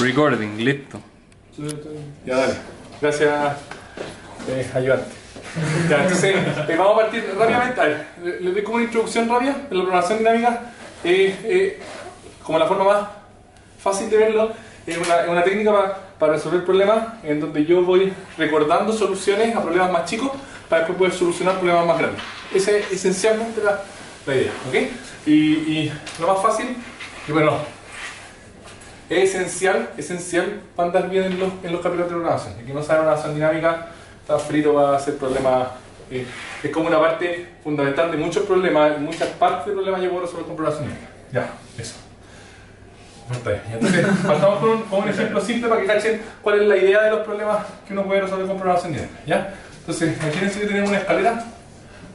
Recording, listo. Ya, dale. Gracias, ayudante. Ya, entonces, vamos a partir rápidamente. A ver, les doy como una introducción rápida de la programación dinámica. Como la forma más fácil de verlo, es una técnica para resolver problemas en donde yo voy recordando soluciones a problemas más chicos para después poder solucionar problemas más grandes. Esa es esencialmente la idea, ¿ok? Y lo más fácil, y bueno, es esencial para andar bien en los capítulos de programación. El que no sabe programación dinámica está frito para hacer problemas. Es como una parte fundamental de muchos problemas, muchas partes de problemas yo puedo resolver con programación dinámica. Ya, eso. Entonces, partamos con un ejemplo simple para que cachen cuál es la idea de los problemas que uno puede resolver con programación dinámica. ¿Ya? Entonces, imagínense que tenemos una escalera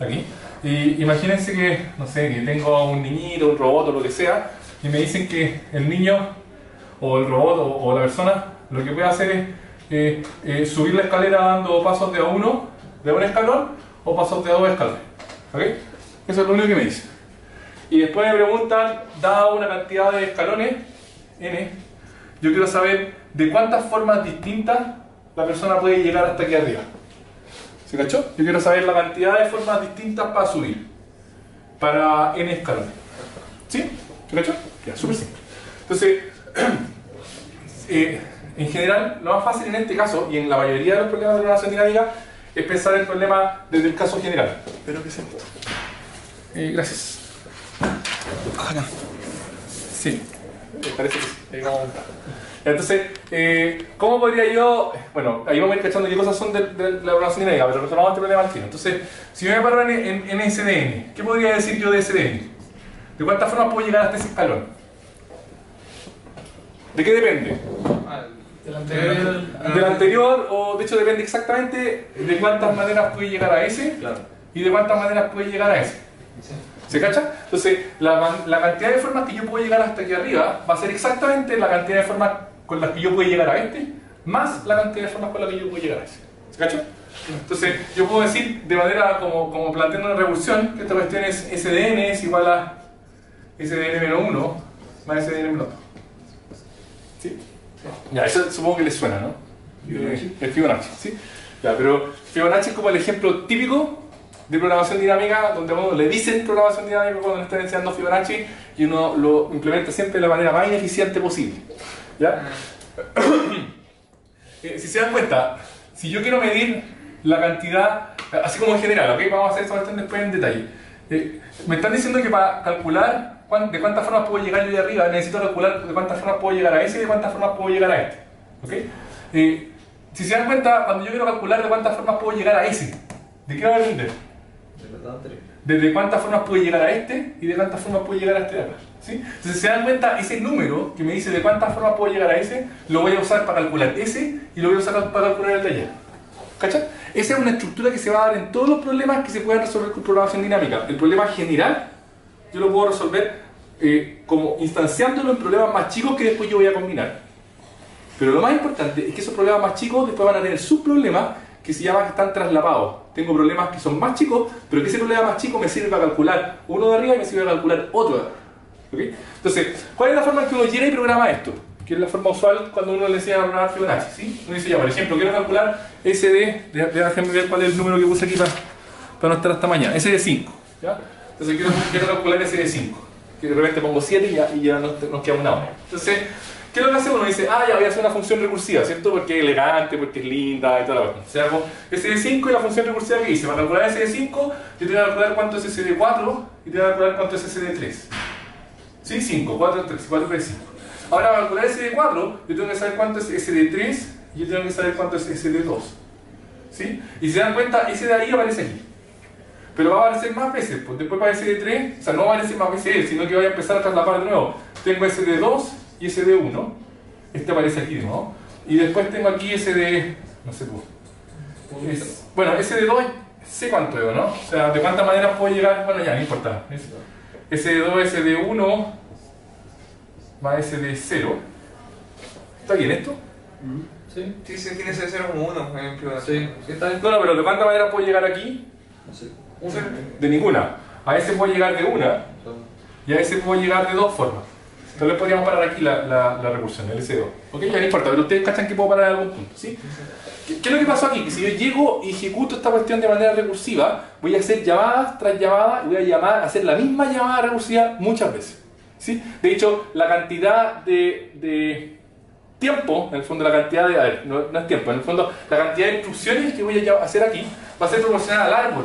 aquí. Y imagínense que, no sé, que tengo un niñito, un robot o lo que sea, y me dicen que el niño o el robot o la persona lo que puede hacer es subir la escalera dando pasos de A1 de un escalón o pasos de A2 escalones. ¿Ok? Eso es lo único que me dice. Y después me preguntan, dada una cantidad de escalones, n, yo quiero saber de cuántas formas distintas la persona puede llegar hasta aquí arriba. ¿Se cachó? Yo quiero saber la cantidad de formas distintas para subir para n escalones. ¿Sí? ¿Se cachó? Ya, súper simple. Entonces, en general, lo más fácil en este caso, y en la mayoría de los problemas de programación dinámica, es pensar el problema desde el caso general. ¿Pero qué es esto? Gracias. Acá. Sí, parece que sí. Ahí vamos a montar. Entonces, ¿cómo podría yo...? Bueno, ahí vamos a ir cachando qué cosas son de la programación dinámica, pero resolvamos este problema al tiro. Entonces, si yo me paro en SDN, ¿qué podría decir yo de SDN? ¿De cuántas formas puedo llegar hasta ese escalón? ¿De qué depende? Del anterior, o de hecho depende exactamente de cuántas maneras puede llegar a ese, claro, y de cuántas maneras puede llegar a ese. ¿Se cacha? Entonces, la cantidad de formas que yo puedo llegar hasta aquí arriba va a ser exactamente la cantidad de formas con las que yo puedo llegar a este, más la cantidad de formas con las que yo puedo llegar a ese. ¿Se cacha? Entonces, yo puedo decir de manera como planteando una recursión que esta cuestión es SDN es igual a SDN menos 1 más SDN menos 2. ¿Sí? Ya, eso supongo que les suena, ¿no? El Fibonacci, ¿sí? Ya, pero Fibonacci es como el ejemplo típico de programación dinámica, donde a uno le dicen programación dinámica cuando le están enseñando Fibonacci y uno lo implementa siempre de la manera más ineficiente posible. ¿Ya? Si se dan cuenta, si yo quiero medir la cantidad, así como en general, ¿ok? Vamos a hacer esto después en detalle. Me están diciendo que para calcular de cuántas formas puedo llegar yo de arriba, necesito calcular de cuántas formas puedo llegar a ese y de cuántas formas puedo llegar a este. ¿Ok? Si se dan cuenta, cuando yo quiero calcular de cuántas formas puedo llegar a ese, ¿de qué va a depender? De cuántas formas puedo llegar a este y de cuántas formas puedo llegar a este de acá. ¿Sí? Entonces, si se dan cuenta, ese número que me dice de cuántas formas puedo llegar a ese, lo voy a usar para calcular ese y lo voy a usar para calcular el de allá. ¿Cachai? Esa es una estructura que se va a dar en todos los problemas que se puedan resolver con programación dinámica. El problema general yo lo puedo resolver como instanciándolo en problemas más chicos que después yo voy a combinar. Pero lo más importante es que esos problemas más chicos después van a tener subproblemas que se llaman que están traslapados. Tengo problemas que son más chicos, pero que ese problema más chico me sirve para calcular uno de arriba y me sirve para calcular otro de arriba. ¿Okay? Entonces, ¿cuál es la forma en que uno llega y programa esto? Que es la forma usual cuando uno le enseña a programar Fibonacci, ¿sí? Uno dice ya, por ejemplo, quiero calcular SD, déjame ver cuál es el número que puse aquí para no estar hasta mañana, SD5, ¿ya? Entonces quiero calcular SD5, que de repente pongo 7 y ya nos queda una hora. Entonces, ¿qué es lo que hace? Uno dice, ya voy a hacer una función recursiva, ¿cierto? Porque es elegante, porque es linda y toda la cosa. O sea, hago SD5 y la función recursiva que hice. Para calcular SD5, yo te voy a calcular cuánto es SD4 y te voy a calcular cuánto es SD3. ¿Sí? 5, 4, 3, 4, 3, 5. Ahora, para calcular SD4, yo tengo que saber cuánto es SD3 y yo tengo que saber cuánto es SD2. ¿Sí? Y si se dan cuenta, ese de ahí aparece aquí. Pero va a aparecer más veces, pues después para SD3, o sea, no va a aparecer más veces él, sino que voy a empezar a traslapar de nuevo. Tengo SD2 y SD1, este aparece aquí de nuevo. Y después tengo aquí SD, no sé pues. Bueno, SD2, sé cuánto es, ¿no? O sea, de cuántas maneras puedo llegar, bueno, ya, no importa. SD2, SD1 más SD0. ¿Está bien esto? Sí. Sí, se tiene SD0 como 1, por ejemplo. Sí, está bien. No, pero ¿de cuántas maneras puedo llegar aquí? No sé. De ninguna. A ese puedo llegar de una y a ese puedo llegar de dos formas. Tal vez podríamos parar aquí la recursión, el S2. ¿Ok? Ya no importa, pero ustedes cachan que puedo parar en algún punto, ¿sí? ¿Qué es lo que pasó aquí? Que si yo llego y ejecuto esta cuestión de manera recursiva, voy a hacer llamadas tras llamadas y voy a hacer la misma llamada recursiva muchas veces, ¿sí? De hecho, la cantidad de tiempo, en el fondo la cantidad de... A ver, no es tiempo, en el fondo la cantidad de instrucciones que voy a hacer aquí va a ser proporcional al árbol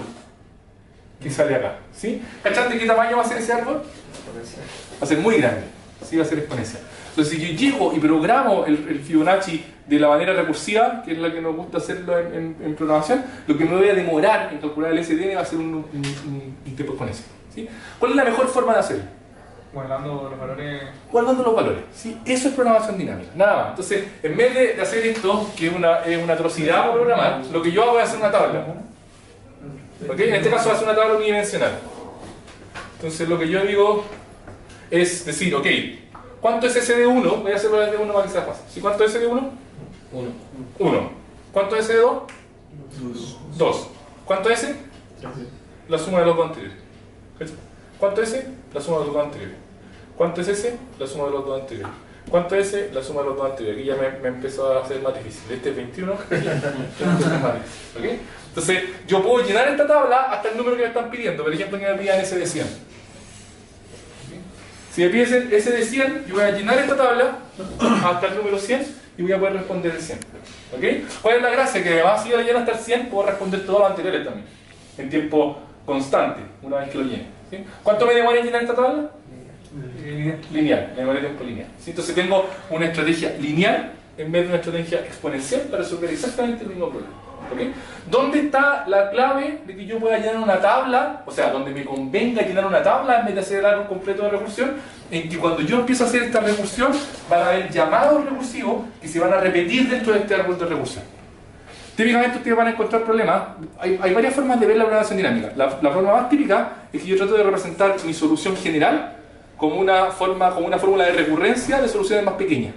que sale acá, ¿sí? ¿Cachan de qué tamaño va a ser ese árbol? Va a ser muy grande, ¿sí? Va a ser exponencial. Entonces, si yo llego y programo el Fibonacci de la manera recursiva, que es la que nos gusta hacerlo en programación, lo que me voy a demorar en calcular el SDN va a ser un tiempo exponencial, ¿sí? ¿Cuál es la mejor forma de hacerlo? Guardando los valores. Guardando los valores, ¿sí? Eso es programación dinámica, nada más. Entonces, en vez de hacer esto, que es una atrocidad para programar, lo que yo hago es hacer una tabla. ¿Ok? En este caso va a ser una tabla unidimensional. Entonces, lo que yo digo es decir, ok, ¿cuánto es S de 1? Voy a hacerlo desde 1 para que sea fácil. ¿Sí? ¿Cuánto es S de 1? 1. ¿Cuánto es S de 2? 2. ¿Cuánto es S? La suma de los dos anteriores. ¿Cuánto es S? La suma de los dos anteriores. ¿Cuánto es S? La suma de los dos anteriores. ¿Cuánto es S? La suma de los dos anteriores. Aquí ya me empezó a hacer más difícil. Este es 21. Este es más difícil. ¿Okay? Entonces, yo puedo llenar esta tabla hasta el número que me están pidiendo. Por ejemplo, que me pidan S de 100. Si me piden S de 100, yo voy a llenar esta tabla hasta el número 100 y voy a poder responder el 100. ¿Okay? ¿Cuál es la gracia? Que además si yo lo lleno hasta el 100, puedo responder todos los anteriores también. En tiempo constante, una vez que lo llene. ¿Sí? ¿Cuánto me demora en llenar esta tabla? Lineal, me demora tiempo lineal. ¿Sí? Entonces tengo una estrategia lineal en vez de una estrategia exponencial para resolver exactamente el mismo problema. ¿Okay? ¿Dónde está la clave de que yo pueda llenar una tabla? O sea, donde me convenga llenar una tabla en vez de hacer el árbol completo de recursión, en que cuando yo empiezo a hacer esta recursión van a haber llamados recursivos que se van a repetir dentro de este árbol de recursión. Típicamente ustedes van a encontrar problemas. Hay varias formas de ver la programación dinámica. La forma más típica es que yo trato de representar mi solución general como una fórmula de recurrencia de soluciones más pequeñas.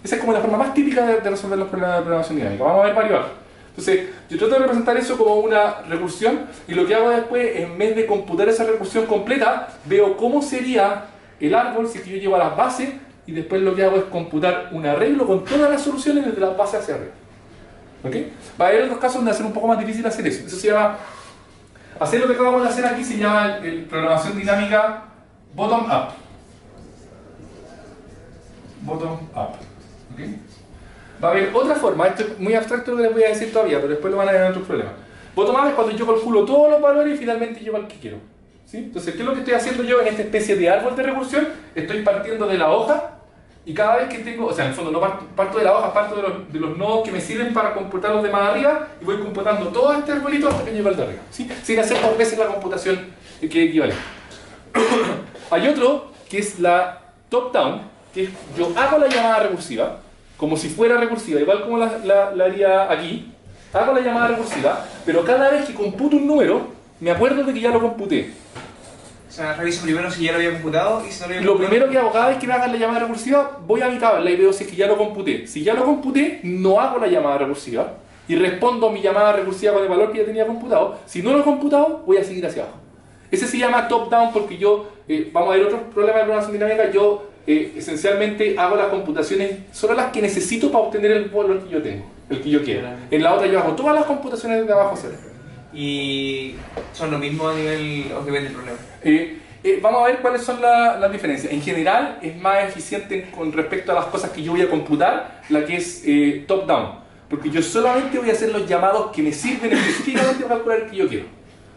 Esa es como la forma más típica de resolver los problemas de programación dinámica. Vamos a ver varios. Entonces, yo trato de representar eso como una recursión y lo que hago después, en vez de computar esa recursión completa, veo cómo sería el árbol si yo llevo a las bases y después lo que hago es computar un arreglo con todas las soluciones desde las bases hacia arriba. ¿Okay? Va a haber otros casos donde va a ser un poco más difícil hacer eso. Eso se llama... Hacer lo que acabamos de hacer aquí se llama programación dinámica bottom-up. Bottom-up. ¿Okay? Va a haber otra forma, esto es muy abstracto lo que les voy a decir todavía, pero después lo van a ver en otros problemas. Bottom-up es cuando yo calculo todos los valores y finalmente llego al que quiero. ¿Sí? Entonces, ¿qué es lo que estoy haciendo yo en esta especie de árbol de recursión? Estoy partiendo de la hoja y cada vez que tengo, o sea, en el fondo no parto de la hoja, parto de los nodos que me sirven para computar los demás arriba y voy computando todo este arbolito hasta que llego al de arriba. ¿Sí? Sin hacer dos veces la computación que equivale. Hay otro que es la top-down, que es yo hago la llamada recursiva como si fuera recursiva, igual como la haría aquí. Hago la llamada recursiva, pero cada vez que computo un número, me acuerdo de que ya lo computé. O sea, reviso primero si ya lo había computado y si no lo había Lo computado. primero que hago, cada vez que me hagan la llamada recursiva, voy a mi tabla y veo si es que ya lo computé. Si ya lo computé, no hago la llamada recursiva y respondo mi llamada recursiva con el valor que ya tenía computado. Si no lo he computado, voy a seguir hacia abajo. Ese se llama top-down porque yo, vamos a ver otros problemas de programación dinámica, yo esencialmente hago las computaciones solo las que necesito para obtener el valor que yo tengo, el que yo quiero. En la otra yo hago todas las computaciones de abajo hacia arriba. Y son lo mismo a nivel, o depende del problema. Vamos a ver cuáles son las diferencias. En general es más eficiente con respecto a las cosas que yo voy a computar la que es top-down, porque yo solamente voy a hacer los llamados que me sirven específicamente para calcular el que yo quiero.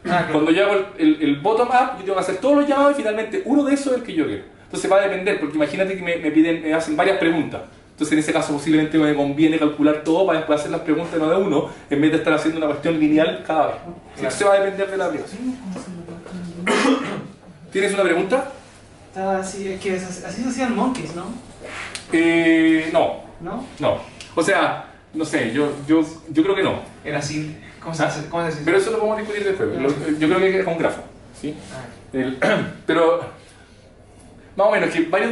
Claro. Cuando yo hago el bottom-up, yo tengo que hacer todos los llamados y finalmente uno de esos es el que yo quiero. Entonces va a depender, porque imagínate que me hacen varias preguntas. Entonces en ese caso posiblemente me conviene calcular todo para después hacer las preguntas no de uno, en vez de estar haciendo una cuestión lineal cada vez. Claro. Entonces va a depender de la aplicación. ¿Tienes una pregunta? Sí, es que así se hacían monkeys, ¿no? No. ¿No? No. O sea, no sé, yo creo que no. Era así. ¿Cómo se hace? Pero eso lo podemos discutir después. Yo creo que es un grafo. ¿Sí? Pero más o menos, que varios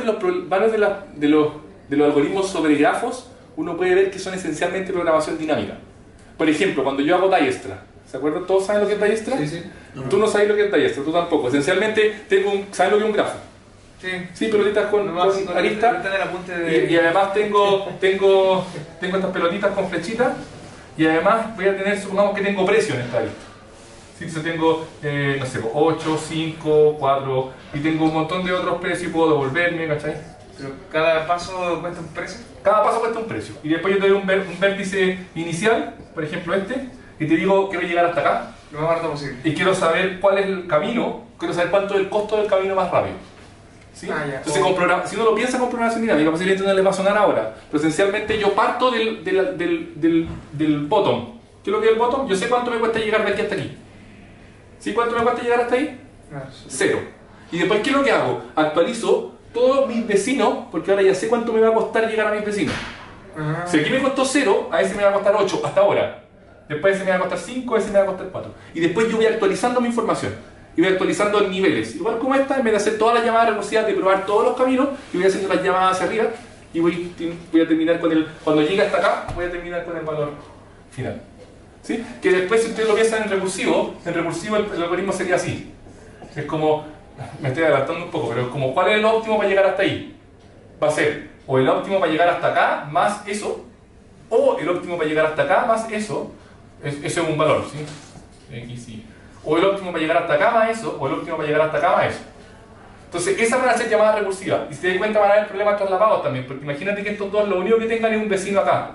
de los algoritmos sobre grafos, uno puede ver que son esencialmente programación dinámica. Por ejemplo, cuando yo hago Dijkstra, ¿se acuerdan? ¿Todos saben lo que es Dijkstra? Sí, sí. Tú no sabes lo que es Dijkstra, tú tampoco. Esencialmente, ¿sabes lo que es un grafo? Sí, pelotitas con aristas. Y además tengo estas pelotitas con flechitas. Y además voy a tener, supongamos que tengo precio en esta arista. ¿Sí? Entonces tengo, no sé, 8, 5, 4 y tengo un montón de otros precios y puedo devolverme, ¿cachai? Pero cada paso cuesta un precio. Cada paso cuesta un precio. Y después yo te doy un vértice inicial, por ejemplo este, y te digo quiero llegar hasta acá. Lo más barato posible. Y quiero saber cuál es el camino, quiero saber cuánto es el costo del camino más rápido. ¿Sí? Entonces, si uno lo piensa con programación dinámica, posiblemente no le va a sonar ahora, pero esencialmente yo parto del bottom. ¿Qué es lo que es el bottom? Yo sé cuánto me cuesta llegar de aquí hasta aquí. ¿Sí? ¿Cuánto me cuesta llegar hasta ahí? 0. Y después, ¿qué es lo que hago? Actualizo todos mis vecinos, porque ahora ya sé cuánto me va a costar llegar a mis vecinos. Si aquí me costó 0, a ese me va a costar 8 hasta ahora. Después ese me va a costar 5, ese me va a costar 4. Y después yo voy actualizando mi información. Y voy actualizando en niveles. Igual como esta, en vez de hacer todas las llamadas recursivas, de probar todos los caminos, yo voy haciendo las llamadas hacia arriba y voy a terminar con el... Cuando llegue hasta acá, voy a terminar con el valor final. ¿Sí? Que después, si ustedes lo piensan en recursivo el algoritmo sería así. Es como... Me estoy adelantando un poco, pero es como ¿cuál es el óptimo para llegar hasta ahí? Va a ser o el óptimo para llegar hasta acá más eso, o el óptimo para llegar hasta acá más eso. Eso es un valor, ¿sí? X, Y. O el óptimo para llegar hasta acá más eso, o el óptimo para llegar hasta acá más eso. Entonces, esas van a ser llamadas recursivas. Y si te das cuenta, van a haber problemas trasladados también, porque imagínate que estos dos lo único que tengan es un vecino acá.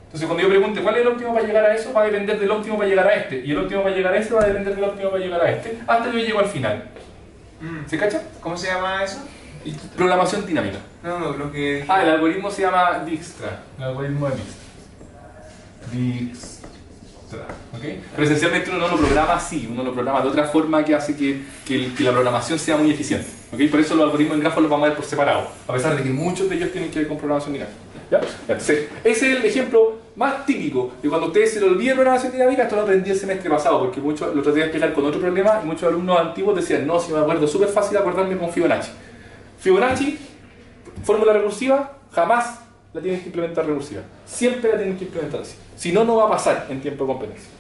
Entonces, cuando yo pregunte cuál es el óptimo para llegar a eso, va a depender del óptimo para llegar a este. Y el óptimo para llegar a este va a depender del óptimo para llegar a este, hasta que yo llego al final. ¿Se cacha? ¿Cómo se llama eso? Programación dinámica. No, lo que... El algoritmo se llama Dijkstra. El algoritmo de Dijkstra. ¿Okay? Pero esencialmente uno no lo programa así, uno lo programa de otra forma que hace que la programación sea muy eficiente. ¿Okay? Por eso los algoritmos en grafos los vamos a ver por separado, a pesar de que muchos de ellos tienen que ver con programación dinámica. ¿Ya? Entonces, ese es el ejemplo más típico de cuando a ustedes se les olvida programación dinámica. Esto lo aprendí el semestre pasado, porque lo traté de explicar con otro problema y muchos alumnos antiguos decían, no, si me acuerdo, súper fácil acordarme con Fibonacci. Fibonacci, fórmula recursiva, jamás la tienen que implementar recursiva. Siempre la tienen que implementar así. Si no, no va a pasar en tiempo de competencia.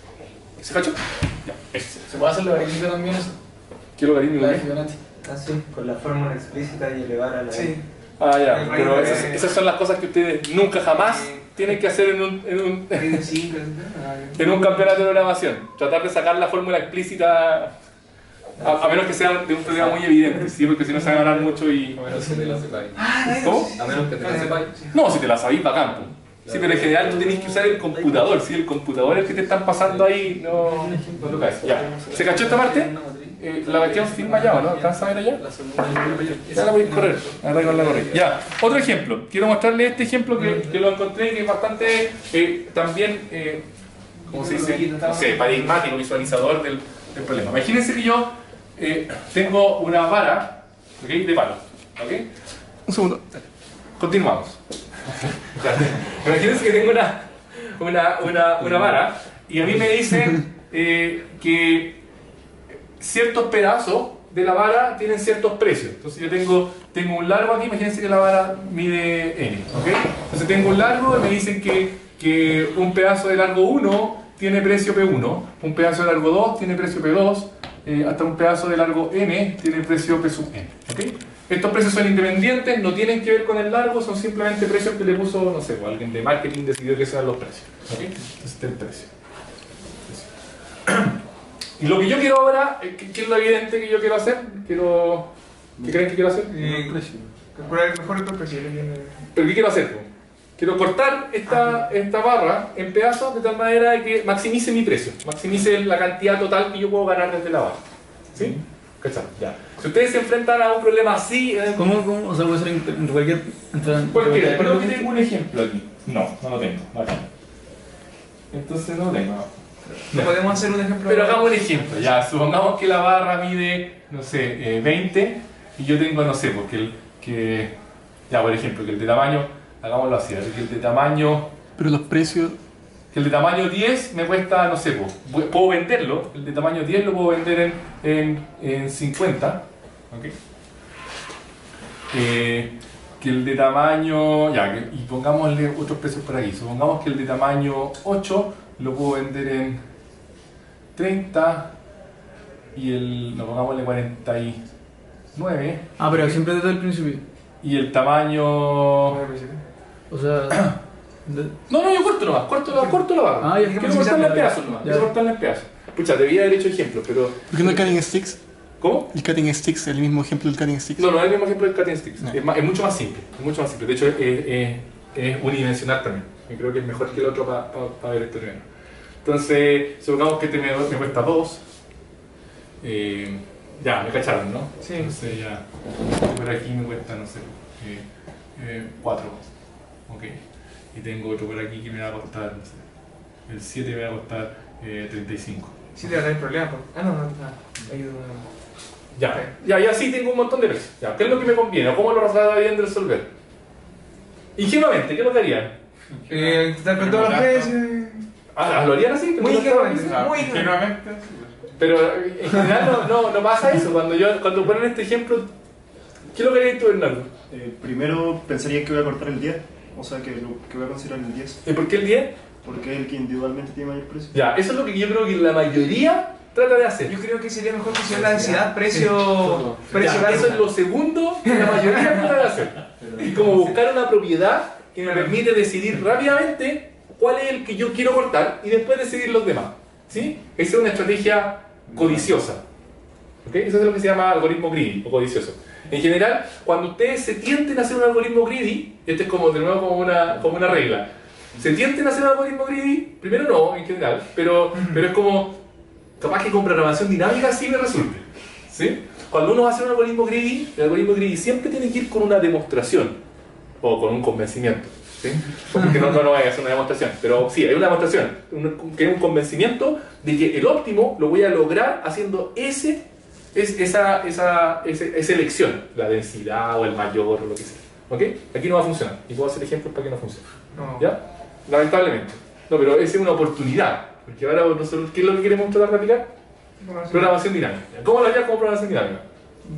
¿Se cachó? Ya, eso. ¿Se puede hacer logarítmico también eso? ¿Qué logarítmico? La de Fibonacci. Ah, sí, con la fórmula explícita y elevar a la... Sí. Ah, ya, pero esas son las cosas que ustedes nunca jamás tienen que hacer en un campeonato de programación. Tratar de sacar la fórmula explícita, a menos que sea de un problema muy evidente, ¿sí? Porque si no se van a ganar mucho y... A menos que te la sepáis. ¿Cómo? A menos que te la sepáis. No, si te la sabéis, bacán. Sí, pero en general tú tenés que usar el computador, ¿sí? El computador es el que te están pasando ahí, no lo caes. Ya. ¿Se cachó esta parte? La cuestión firma ya, ¿no? ¿Alcanza a ver allá? Ya la voy a correr, la correr. Ya, otro ejemplo. Quiero mostrarles este ejemplo que lo encontré que es bastante también, ¿cómo se dice? No sé, paradigmático, visualizador del problema. Imagínense que yo tengo una vara, ¿okay? De palo. ¿Okay? Un segundo. Continuamos. Imagínense que tengo una vara y a mí me dicen que ciertos pedazos de la vara tienen ciertos precios. Entonces yo tengo un largo aquí, imagínense que la vara mide n, ¿okay? Entonces tengo un largo y me dicen que un pedazo de largo 1 tiene precio P1, un pedazo de largo 2 tiene precio P2, hasta un pedazo de largo n tiene precio P sub n, ¿okay? Estos precios son independientes, no tienen que ver con el largo, son simplemente precios que le puso, no sé, alguien de marketing decidió que sean los precios, ¿okay? Entonces este es el precio. Y lo que yo quiero ahora, ¿qué es lo evidente que yo quiero hacer? ¿Qué creen que quiero hacer? Calcular el mejor precio. ¿Pero qué quiero hacer? Quiero cortar esta barra en pedazos de tal manera de que maximice mi precio, maximice la cantidad total que yo puedo ganar desde la barra. ¿Sí? ¿Cachai? Ya. Si ustedes se enfrentan a un problema así... ¿Cómo? O sea, puede ser entre cualquier... Cualquiera, creo que tengo un ejemplo aquí. No lo tengo. Vale. Entonces no lo tengo. No podemos hacer un ejemplo. Pero hagamos un ejemplo, ya, supongamos que la barra mide, no sé, 20 y yo tengo, no sé, porque ya, por ejemplo, que el de tamaño, hagámoslo así, que el de tamaño... Pero los precios... Que el de tamaño 10 me cuesta, no sé, puedo venderlo, el de tamaño 10 lo puedo vender en 50, ¿ok? Que el de tamaño, ya, y pongámosle otros precios por aquí, supongamos que el de tamaño 8 lo puedo vender en 30 y no, pongámosle 40 y... 9. Ah, pero siempre desde el principio. Y el tamaño... O sea. No, yo corto nomás, corto la barra. Ah, ya. Quiero cortarla en pedazos nomás, Ya. quiero cortarla en pedazos. Pucha, debía haber hecho ejemplos, pero... ¿Por qué no el cutting sticks? ¿Cómo? El cutting sticks, el mismo ejemplo del cutting sticks. No es el mismo ejemplo del cutting sticks. No. Es mucho más simple, es mucho más simple. De hecho, es unidimensional también. Y creo que es mejor que el otro para ver esto primero. Entonces, supongamos que este me cuesta 2. Ya, me cacharon, ¿no? Sí. Entonces ya, por aquí me cuesta, no sé, 4. Ok. Y tengo otro por aquí que me va a costar, no sé, el 7 me va a costar 35. Sí, te va a tener problemas. No. Ayuda. Ya sí tengo un montón de precios. Ya, ¿qué es lo que me conviene? ¿O cómo lo tratarían de resolver? Ingenuamente, ¿qué es lo que harían? Intentar con todos los precios. ¿Lo harían así? Muy ingenuamente. Muy Ingenuamente. Pero en general no pasa eso. Cuando ponen este ejemplo, ¿qué es lo que harías tú, Bernardo? Primero pensaría que voy a cortar el 10, o sea que voy a considerar el 10, ¿Y por qué el 10? porque es el que individualmente tiene mayor precio. Ya, eso es lo que yo creo que la mayoría trata de hacer. Yo creo que sería mejor considerar la densidad, precio Ya, eso es lo segundo que la mayoría trata de hacer. Y como buscar una propiedad que me permite decidir rápidamente cuál es el que yo quiero cortar y después decidir los demás. ¿Sí? Esa es una estrategia codiciosa. ¿Ok? Eso es lo que se llama algoritmo greedy o codicioso. En general, cuando ustedes se tienten a hacer un algoritmo greedy, este es como de nuevo como una regla. Se tienten a hacer un algoritmo greedy, primero no, en general, pero es como capaz que con programación dinámica sí me resulte. ¿Sí? Cuando uno hace un algoritmo greedy, el algoritmo greedy siempre tiene que ir con una demostración o con un convencimiento. ¿Sí? Porque no voy a hacer una demostración, pero sí, hay una demostración, que es un convencimiento de que el óptimo lo voy a lograr haciendo esa elección, la densidad o el mayor o lo que sea. ¿Ok? Aquí no va a funcionar, y puedo hacer ejemplos para que no funcione. No. ¿Ya? Lamentablemente. No, pero esa es una oportunidad, porque ahora nosotros, ¿qué es lo que queremos tratar de aplicar? Programación dinámica. ¿Cómo lo haría como programación dinámica?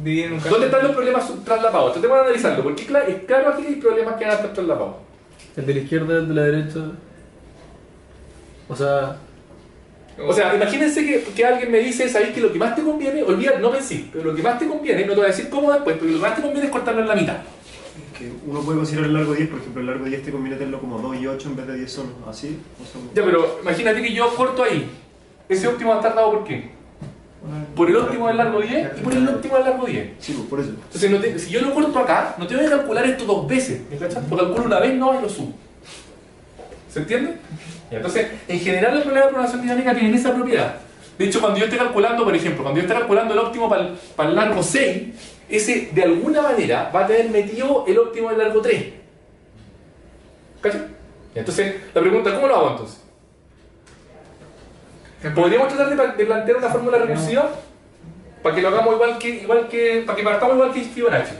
Dividir en un caso. ¿Dónde están los problemas traslapados? Tratemos de analizarlo, porque es claro aquí que hay problemas que van a estar traslapados. El de la izquierda, el de la derecha. O sea, imagínense que alguien me dice, ¿sabéis que lo que más te conviene? Olvida, no pensé, pero lo que más te conviene, no te voy a decir cómo después, pero lo que más te conviene es cortarlo en la mitad. Que uno puede considerar el largo 10, por ejemplo, el largo 10 te conviene tenerlo como 2 y 8 en vez de 10 solo, así. O sea, Ya, pero imagínate que yo corto ahí. Ese óptimo va a estar dado por qué? Por el óptimo del largo 10 y por el óptimo del largo 10. sí, por eso. Entonces, si yo lo corto acá, no tengo que calcular esto 2 veces. ¿Me cachas? Lo calculo una vez, no, y lo subo. ¿Se entiende? Y entonces, en general, los problemas de programación dinámica tienen esa propiedad. De hecho, cuando yo esté calculando, por ejemplo, cuando yo esté calculando el óptimo para el largo 6, ese de alguna manera va a tener metido el óptimo del largo 3. ¿Cachai? Y entonces, la pregunta, ¿cómo lo hago entonces? ¿Podríamos tratar de plantear una fórmula recursiva? Para que lo hagamos para que partamos igual que Fibonacci.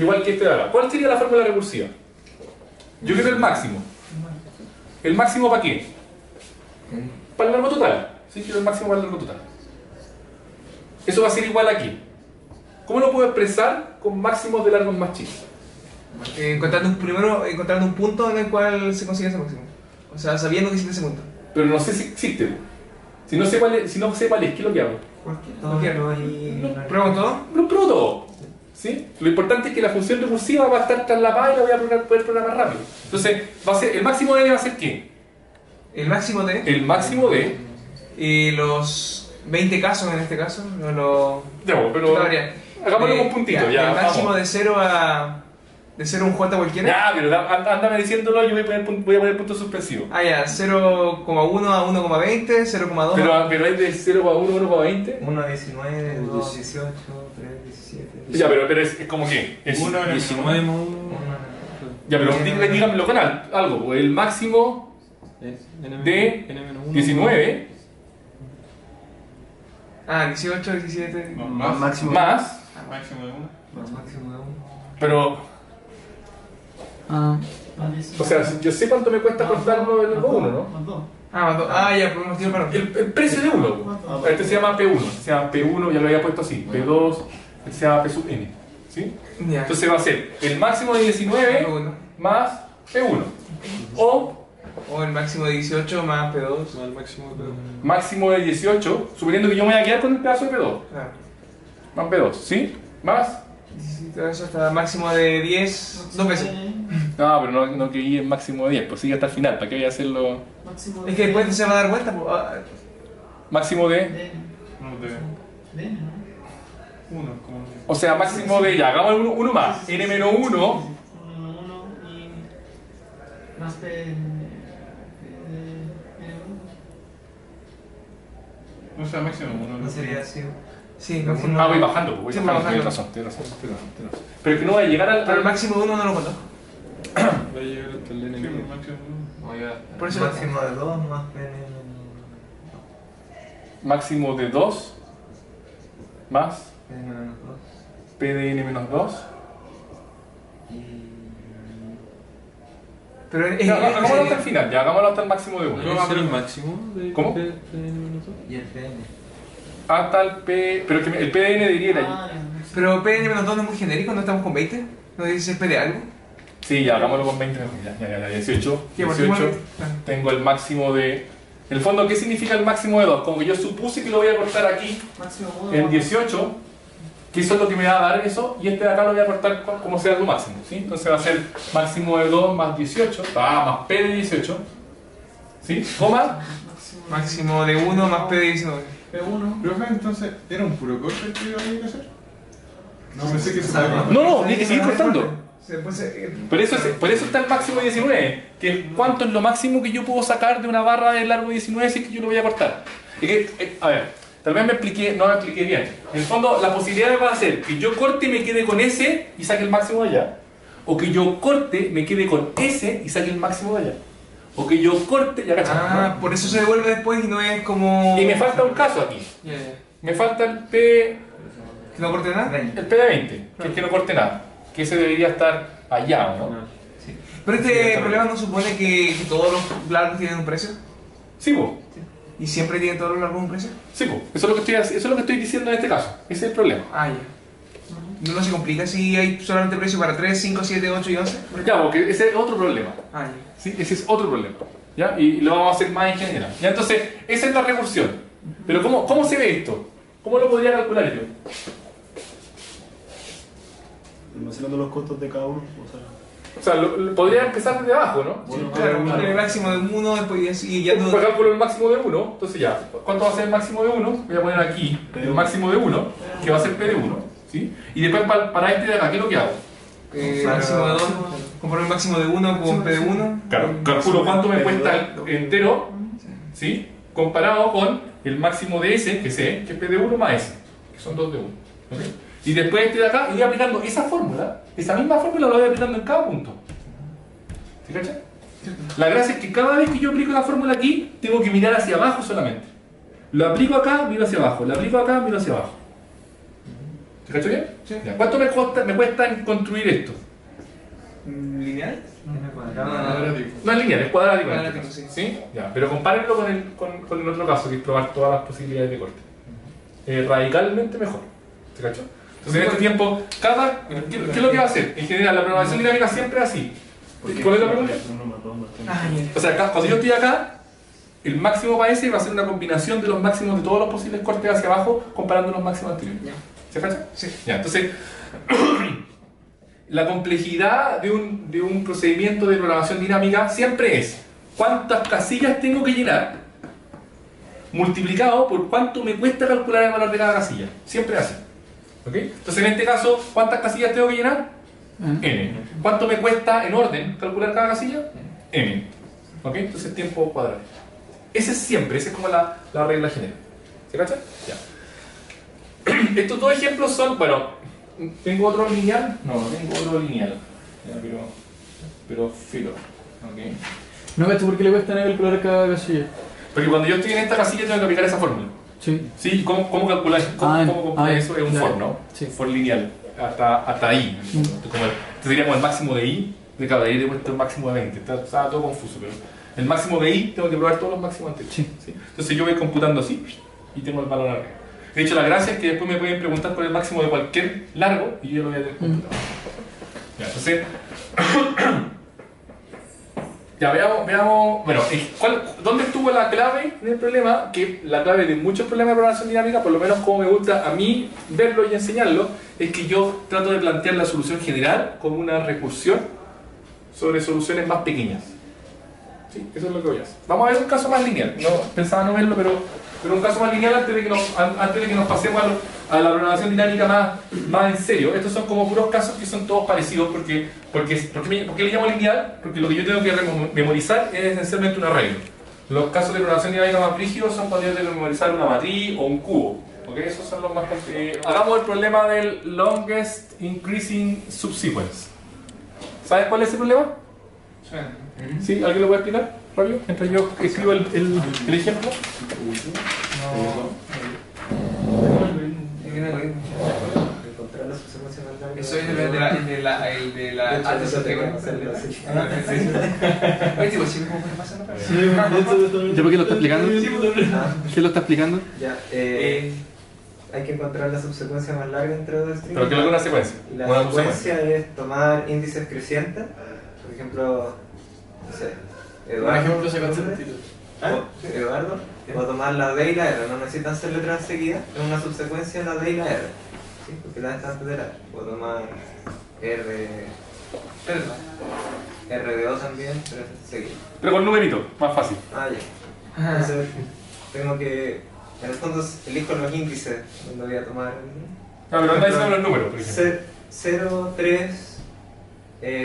Igual que este de acá. ¿Cuál sería la fórmula recursiva? Yo quiero el máximo. ¿El máximo para qué? Para el largo total. Sí, quiero el máximo para el largo total. Eso va a ser igual aquí. ¿Cómo lo puedo expresar con máximos de largos más chicos? Encontrando un punto en el cual se consigue ese máximo. O sea, sabiendo que existe ese punto. Pero no sé si existe. Si no sé cuál es, ¿qué es lo que hago? ¿Pruebo todo? Lo pruebo todo. ¿Sí? Lo importante es que la función recursiva va a estar traslapada y la voy a poder programar rápido. Entonces, el máximo de va a ser ¿qué? El máximo de. El máximo de. Y los 20 casos en este caso. Ya, pero. Hagámoslo con puntitos. Ya, el máximo vamos. de 0 a. De 0 a un J cualquiera. Ya, pero ándame diciéndolo, yo voy a poner puntos suspensivos. Ah, ya, 0,1 a 1,20, 0,2 Pero hay de 0,1 a 1,20. 1 a 19, 2 a 18, 3 a 17. Ya, pero es como que. Es 1 en el 19 más 1. Ya, pero díganmelo con algo. El máximo de 19 Ah, 18, 17. Máximo. más. Máximo de 1. Máximo de 1. Pero. O sea, yo sé cuánto me cuesta cortar uno del 1, ¿no? Ah, ya, por unos tiros para. El precio de uno. Este se llama P1. Se llama P1, ya lo había puesto así. P2, este se llama P sub n. ¿Sí? Ya. Entonces va a ser el máximo de 19 más P1. O el máximo de 18 más P2. Más el máximo de máximo de 18, suponiendo que yo me voy a quedar con el pedazo de P2. Claro. Más P2, ¿sí? Más Todo eso hasta máximo de 10, 2 veces. No, pero no que en máximo de 10, pues sigue hasta el final. ¿Para qué voy a hacerlo? Máximo Es que después se va a dar vuelta. Pues, Máximo de. de N, ¿no? Uno, como. O sea, máximo de. Ya, hagamos uno más. N-1. 1 y más P. O sea, máximo uno. No sería así. sí, Ah, máximo. voy bajando, pues voy Sí, bajando. va Tienes bajando. razón. Pero es que no voy a llegar Pero el al. máximo de 1 no lo conozco. Va a llegar hasta el N. Máximo uno. Por eso Máximo de 2 más PN. Máximo de 2 más PN menos 2. P de N-2. Pero Ya, hagámoslo hasta el final, ya hagámoslo hasta el máximo de 1. ¿Puedo hacer el máximo de. ¿Cómo? de N-2? Y el PN. Hasta el P. Pero que el PDN diría allí. Pero PN-2 no es muy genérico, no estamos con 20. ¿No dice P de algo? Sí, ya hagámoslo con 20. Ya, 18. ¿Qué, partimos 18. Tengo el máximo de. En el fondo, ¿qué significa el máximo de 2? Como que yo supuse que lo voy a cortar aquí Máximo 1. en 18, que eso es lo que me va a dar eso, y este de acá lo voy a cortar como sea lo máximo, ¿sí? Entonces va a ser máximo de 2 más 18, más P de 18, ¿sí? Coma, Máximo de 1 más P de 19. P1. Pero entonces, ¿era un puro corte que iba a ir a hacer? No, pensé que se Sabe. podía. no, tiene que seguir cortando. Después, Por eso está el máximo 19, que es cuánto es lo máximo que yo puedo sacar de una barra de largo 19 si es que yo lo voy a cortar. Es que, a ver, tal vez no me expliqué bien. En el fondo, la posibilidad va a ser que yo corte y me quede con S y saque el máximo de allá. O que yo corte, me quede con S y saque el máximo de allá. O que yo corte, ya cachai, Ah, ¿no? por eso se devuelve después y no es como. Y me falta un caso aquí. Ya, ya. Me falta el P, ¿Que no corte nada? el P de 20, que es que no corte nada. Que ese debería estar allá, ¿o no? Pero Sí, este está problema no supone que todos los largos tienen un precio. Sí, vos. ¿Y siempre tienen todos los largos un precio? Sí, po. Eso es lo que estoy diciendo en este caso. Ese es el problema. Ah, ya. ¿No se complica si hay solamente precio para 3, 5, 7, 8 y 11? Ya, porque ese es otro problema. Ah, ya. ¿Sí? Ese es otro problema. ¿Ya? Y lo vamos a hacer más en general. ¿Ya? Entonces, esa es la recursión. Pero ¿cómo se ve esto? ¿Cómo lo podría calcular yo? Almacenando los costos de cada uno. O sea, podría empezar desde abajo, ¿no? Bueno, Claro, con el máximo de 1, después ya sigue ya Pues todo. calculo el máximo de 1, entonces ya, ¿cuánto va a ser el máximo de 1? Voy a poner aquí el máximo de 1, que va a ser P de 1, ¿sí? Y después para este de acá, ¿qué es lo que hago? Máximo de 2. Comparo el máximo de 1 con P de 1. Claro, calculo cuánto me cuesta el entero, ¿sí? Comparado con el máximo de S, que sé, que es P de 1 más S, que son 2 de 1. ¿Ok? Y después este de acá, y voy aplicando esa fórmula, esa misma fórmula la voy aplicando en cada punto. ¿Sí cachai? La gracia es que cada vez que yo aplico la fórmula aquí, tengo que mirar hacia abajo solamente. Lo aplico acá, miro hacia abajo. Lo aplico acá, miro hacia abajo. ¿Te cacho bien? Sí. Ya, ¿cuánto me cuesta construir esto? ¿Lineal? N cuadrado. Cuadrático. No es lineal, es cuadrático. Cuadrático, sí. ¿Sí? Ya, pero compárenlo con el otro caso, que es probar todas las posibilidades de corte. Radicalmente mejor. ¿Te cacho? Entonces en este tiempo, ¿qué es lo que va a hacer? En general, la programación dinámica siempre es así. ¿Cuál es la pregunta? Uno más dos más tres. Ah, ya. O sea, cuando yo estoy acá, el máximo para ese va a ser una combinación de los máximos de todos los posibles cortes hacia abajo comparando los máximos anteriores. Ya. ¿Se cacha? Sí. Ya, entonces, la complejidad de un procedimiento de programación dinámica siempre es cuántas casillas tengo que llenar multiplicado por cuánto me cuesta calcular el valor de cada casilla. Siempre así. ¿Ok? Entonces, en este caso, ¿cuántas casillas tengo que llenar? N. ¿Cuánto me cuesta en orden calcular cada casilla? N. ¿Ok? Entonces tiempo cuadrado. Ese es siempre, esa es como la regla general. ¿Se cacha? Ya. Estos dos ejemplos son, bueno, ¿tengo otro lineal? No, no tengo otro lineal. Ya, pero filo. ¿Ok? No cacho por qué le cuesta calcular cada casilla. Porque cuando yo estoy en esta casilla tengo que aplicar esa fórmula. Sí. ¿Sí? ¿Cómo calcular eso? Es un ya. for, ¿no? Sí. For lineal. Hasta ahí. Este sería como el máximo de I. De cada I he puesto el máximo de 20. Está todo confuso, pero el máximo de I tengo que probar todos los máximos anteriores. Sí. Entonces yo voy computando así y tengo el valor arriba. De hecho, la gracia es que después me pueden preguntar por el máximo de cualquier largo y yo lo voy a tener computado. Ya, entonces. Ya, veamos. Bueno, ¿dónde estuvo la clave en el problema? Que la clave de muchos problemas de programación dinámica, por lo menos como me gusta a mí verlo y enseñarlo, es que yo trato de plantear la solución general como una recursión sobre soluciones más pequeñas. Sí, eso es lo que voy a hacer. Vamos a ver un caso más lineal. No, pensaba no verlo, pero un caso más lineal antes de que nos pasemos a la programación dinámica más en serio. Estos son como puros casos que son todos parecidos. ¿Por qué le llamo lineal? Porque lo que yo tengo que memorizar es esencialmente un arreglo. Los casos de programación dinámica más rígidos son cuando yo tengo que memorizar una matriz o un cubo. ¿Okay? Esos son los más complicados. Hagamos el problema del longest increasing subsequence. ¿Sabes cuál es ese problema? ¿Sí? ¿Alguien lo puede explicar? Rápido, mientras yo escribo el ejemplo. Encontrar la subsecuencia más larga. Eso es el de la alta subsecuencia. Oye, tipo, ¿sí cómo puede pasar? ¿Ya por qué lo está explicando? ¿Qué lo está explicando? Ya, hay que encontrar la subsecuencia más larga entre dos strings. ¿Pero qué es una secuencia? Y la Una secuencia es tomar índices crecientes. Por ejemplo, no sé, Eduardo. Eduardo, o tomar la D y la R. No necesitan ser letras seguidas, es una subsecuencia la D y la R. ¿Sí? Porque la está antes de la R. O tomar RDO también, pero es seguido. Pero con numerito, más fácil. Ah, ya. Entonces, tengo que. En el fondo, elijo los índices donde voy a tomar. No, pero anda diciendo los números, por ejemplo. 0, 3,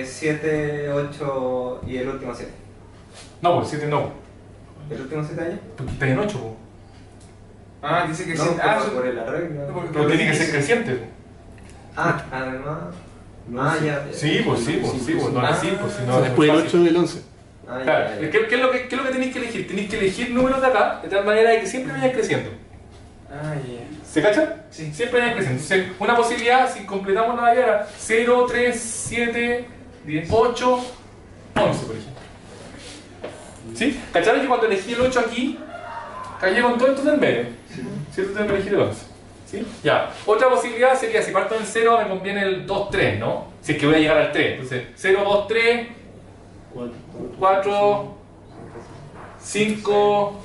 7, 8 y el último 7. No, pues 7 no. ¿El último 7 años? Porque está en 8. Ah, dice que No, sí. Ah, por el arreglo. Pero tiene que ser creciente. Ah, además. Ah, ya. Sí, pues sí, pues sí, pues no es así, pues si no. Después del 8 del 11. Ah, Claro, ya. ¿qué es lo que tenéis que elegir? Tenéis que elegir números de acá, de tal manera de que siempre vayan creciendo. Ah, ya. ¿Se cacha? Sí. Siempre vayan creciendo. Entonces, una posibilidad, si completamos la era 0, 3, 7, 10. 8, 11, por ejemplo. ¿Sí? ¿Cacharon que cuando elegí el 8 aquí, cayé con todo esto del medio? ¿Cierto? Tengo que elegir el 11. ¿Sí? Ya. Otra posibilidad sería, si parto del 0, me conviene el 2, 3, ¿no? Si es que voy a llegar al 3. Entonces, 0, 2, 3, 4, 5,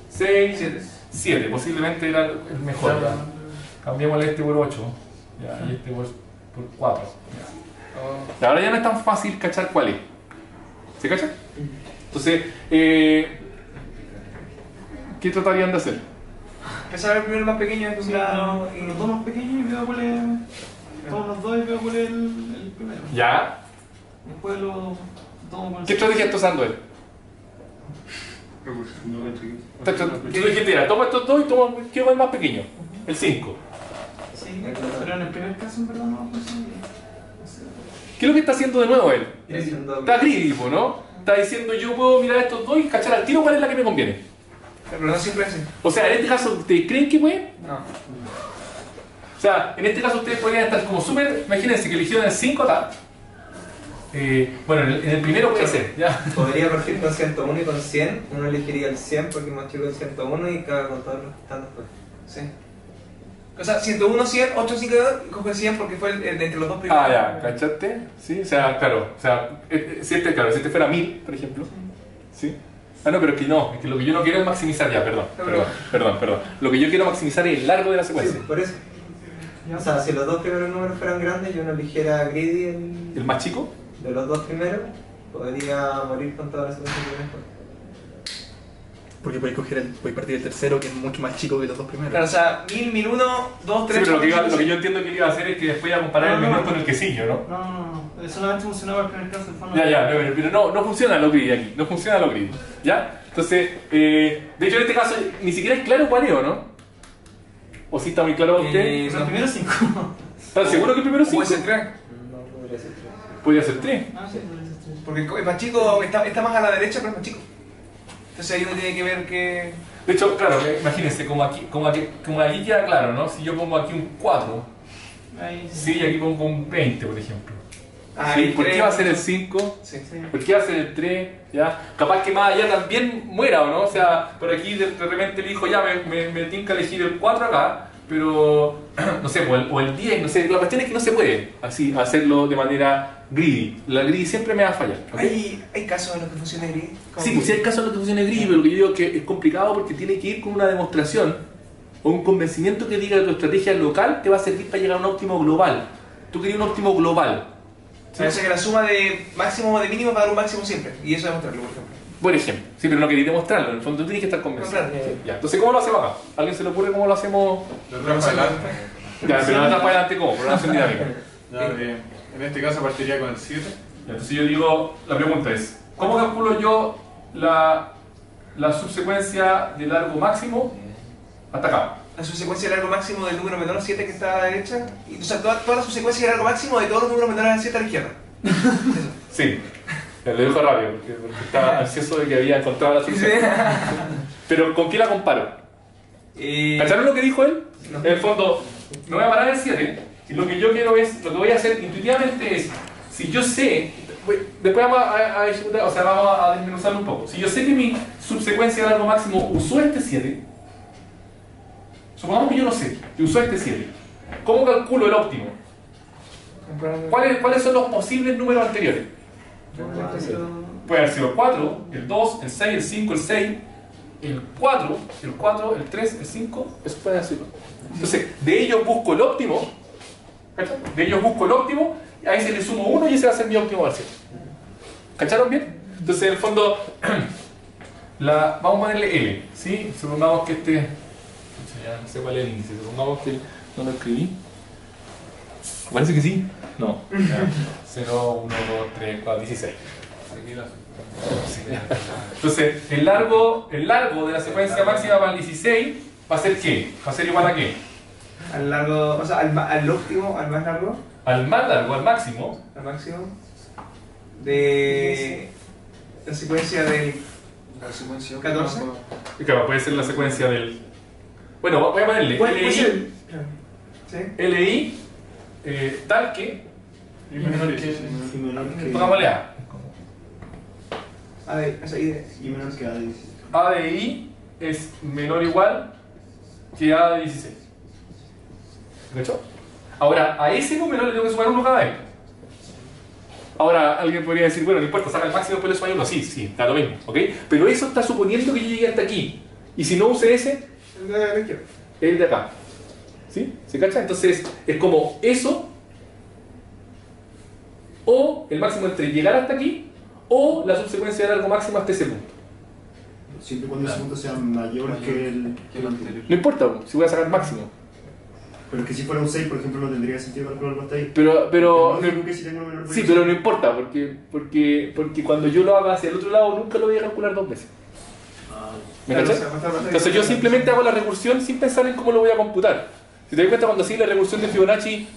6, 7. Posiblemente era el mejor. ¿Ya? Cambiemos este por 8. ¿Ya? Y este por 4. ¿Ya? Y ahora ya no es tan fácil cachar cuál es. ¿Se cacha? Entonces, ¿qué tratarían de hacer? Empezar a ver primero el más pequeño, entonces. Claro, y los dos más pequeños y veo cuál es. Todos los dos y veo cuál es el primero. ¿Ya? Después lo tomo con el. ¿Qué estrategia está usando él? Tú dijiste, mira, toma estos dos y toma, quiero el más pequeño, el 5. Sí, pero en el primer caso en verdad no conseguí. ¿Qué es lo que está haciendo de nuevo él? Haciendo- Está greedy, ¿no? Está diciendo, yo puedo mirar estos dos y cachar al tiro cuál es la que me conviene. Pero no siempre es así. O sea, en este caso, ¿ustedes creen que pueden? No. O sea, en este caso ustedes podrían estar como súper, imagínense que eligieron el 5 acá. Bueno, en el primero puede ser, ¿ya? Podría partir con 101 y con 100. Uno elegiría el 100 porque es más chico el 101 y caga con todos los que están después. Sí. O sea, 101, 100, 8, 5, 2, y coge 100 porque fue el de entre los dos primeros. Ah, ya, ¿cachaste? Sí, o sea, claro, o sea, si este fuera 1000, por ejemplo, ¿sí? Ah, no, pero es que no, es que lo que yo no quiero es maximizar ya, perdón. Lo que yo quiero maximizar es el largo de la Sí, secuencia. por eso. O sea, si los dos primeros números fueran grandes y uno eligiera greedy ¿El más chico? de los dos primeros, podría morir con toda la secuencia que viene después. Porque podéis partir el tercero, que es mucho más chico que los dos primeros. Claro, o sea, 1000, 1001, 2, 3, Sí, pero 4, lo que yo entiendo que él iba a hacer es que después iba a comparar el menor con el que sigue, ¿no? No. Solamente funcionaba el primer caso. Ya, pero no funciona lo grid aquí, no funciona lo grid, ¿ya? Entonces, de hecho en este caso ni siquiera es claro cuál es, ¿o no? ¿O sí está muy claro para usted? El primero 5. ¿Están seguros que el primero 5? puede ser 3. No podría ser 3. Podría ser 3. Ah, sí, podría ser 3. Porque el más chico está más a la derecha, pero es más chico. Entonces ahí uno tiene que ver que. De hecho, claro, imagínense, como aquí queda claro, ¿no? Si yo pongo aquí un 4, Ahí sí, y aquí pongo un 20, por ejemplo. Ah, Sí, el ¿por qué 3, va a ser el 5? Sí. ¿Por qué va a ser el 3? ¿Ya? Capaz que más allá también muera, ¿o no? O sea, por aquí de repente el hijo ya me tinca elegir el 4 acá, pero no sé, o el 10, no sé. La cuestión es que no se puede así hacerlo de manera greedy. La greedy siempre me va a fallar. ¿Ok? ¿Hay casos en los que funciona gris? Sí, pues sí hay casos en los que funciona greedy, pero lo que yo digo es que es complicado porque tiene que ir con una demostración o un convencimiento que diga que tu estrategia local te va a servir para llegar a un óptimo global. Tú querías un óptimo global. ¿Sí? O sea que la suma de máximo o de mínimo va a dar un máximo siempre. Y eso demostrarlo, por ejemplo. Por ejemplo. Sí, pero no querías demostrarlo. En el fondo tú tienes que estar convencido. No, claro. Sí, ya. Entonces, ¿cómo lo hacemos acá? ¿A alguien se le ocurre cómo lo hacemos? De atrás para adelante. Ya, pero de atrás para adelante, ¿cómo? Programación dinámica. Ya, en este caso partiría con el 7. Entonces yo digo, la pregunta es, ¿cómo calculo yo la subsecuencia de largo máximo hasta acá? La subsecuencia de largo máximo del número menor a 7 que está a la derecha. O sea, toda la subsecuencia de largo máximo de todos los números menores a 7 a la izquierda. Sí, lo dijo rápido, porque estaba ansioso de que había encontrado la subsecuencia. Pero ¿con qué la comparo? ¿Cacharon lo que dijo él? No. En el fondo, me voy a parar en el 7 y lo que yo quiero es, lo que voy a hacer intuitivamente es, si yo sé, después vamos a ejecutar, o sea, vamos a desmenuzarlo un poco. Si yo sé que mi subsecuencia de largo máximo usó este 7, supongamos que yo no sé, que usó este 7, ¿cómo calculo el óptimo? ¿Cuáles son los posibles números anteriores? Puede haber sido el 4, el 2, el 6, el 5, el 6, el 4, el 3, el 5, eso puede ser. Entonces, de ellos busco el óptimo, ¿cachai? De ellos busco el óptimo, a ese le sumo 1 y ese va a ser mi óptimo al 7. ¿Cacharon bien? Entonces, en el fondo, vamos a ponerle L, ¿sí? Supongamos que este, ya no sé cuál es el índice, supongamos que no lo escribí. Parece que sí. No. 0, 1, 2, 3, 4, 16. Entonces, el largo de la secuencia máxima para el 16 va a ser ¿qué? Va a ser igual a ¿qué? Al largo, o sea, al óptimo, al más largo. Al más largo, al máximo. Al máximo. De la secuencia del La secuencia 14. Claro, puede ser la secuencia del. Bueno, voy a ponerle Puede ser. LI, ¿Sí? LI, tal que. y menor que Y menor que Pongámosle A. O sea, y menor que A16. A de I es menor o igual que A de 16. ¿Cachó? Ahora, a ese número le tengo que sumar 1 cada vez. Ahora, alguien podría decir, bueno, no importa, saca el máximo y después le suma 1. Sí, sí, está lo mismo, ¿ok? Pero eso está suponiendo que yo llegué hasta aquí. Y si no use ese, el de la izquierda. el de acá. ¿Sí? ¿Se cacha? Entonces, es como eso, o el máximo entre llegar hasta aquí, o la subsecuencia de largo máximo hasta ese punto. Siempre cuando ese punto sea mayor que el anterior. No importa, si voy a sacar máximo. Pero es que si fuera un 6, por ejemplo, no tendría sentido calcularlo hasta ahí. Pero No, que si tengo una menor sí, pero no importa, porque cuando yo lo haga hacia el otro lado, nunca lo voy a calcular 2 veces. ¿Me Claro, cachai? o sea, va a estar Entonces yo simplemente hago la recursión sin pensar en cómo lo voy a computar. Si te das cuenta, cuando hacía la recursión de Fibonacci,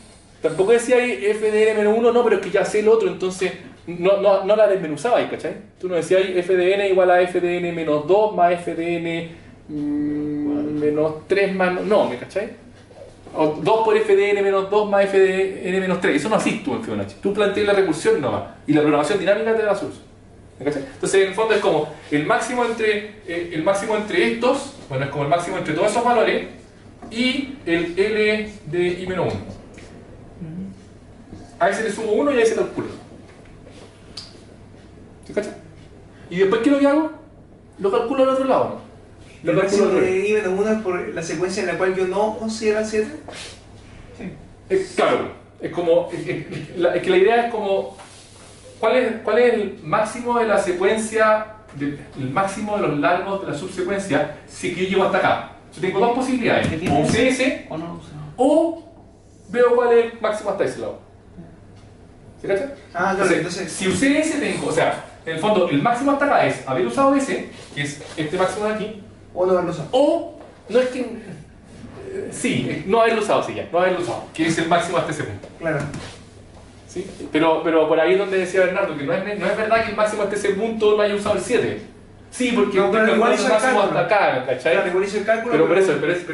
tampoco decía ahí f de n-1, no, pero es que ya sé el otro, entonces no la desmenuzaba ahí, ¿cachai? Tú no decías ahí f de n igual a f de n-2 más f de n menos 3 más... No, ¿me cachai? O 2 por f de n-2 más f de n-3. Eso no haces tú en Fibonacci. Tú planteas la recursión nomás. Y la programación dinámica te da la solución. ¿Me cachai? Entonces, en el fondo es como el máximo entre estos, bueno, es como el máximo entre todos esos valores, y el L de I-1. A ese le sumo 1 y a ese calculo. ¿Se cacha? Y después, ¿qué es lo que hago? Lo calculo al otro lado, ¿no? El Lo calculo máximo al revés. de I-1 es por la secuencia en la cual yo no considero el 7. Claro, es como. Es que la idea es como. ¿Cuál es el máximo de la secuencia, el máximo de los largos de la subsecuencia si que yo llego hasta acá? Yo tengo dos posibilidades: o usé ese, ¿O no? o veo cuál es el máximo hasta ese lado. ¿Se cacha? Ah, claro, entonces. Si usé ese, tengo. O sea, en el fondo, el máximo hasta acá es haber usado ese, que es este máximo de aquí, O no haberlo usado. o no es que. Sí, no haberlo usado, sí, ya, no haberlo usado, que es el máximo hasta ese punto. Claro. ¿Sí? Pero por ahí es donde decía Bernardo, que no es verdad que el máximo hasta ese punto no haya usado el 7. Sí, porque No, pero tengo el igual hizo el máximo cálculo. hasta acá, ¿cachai? Claro, igual hizo el cálculo. Pero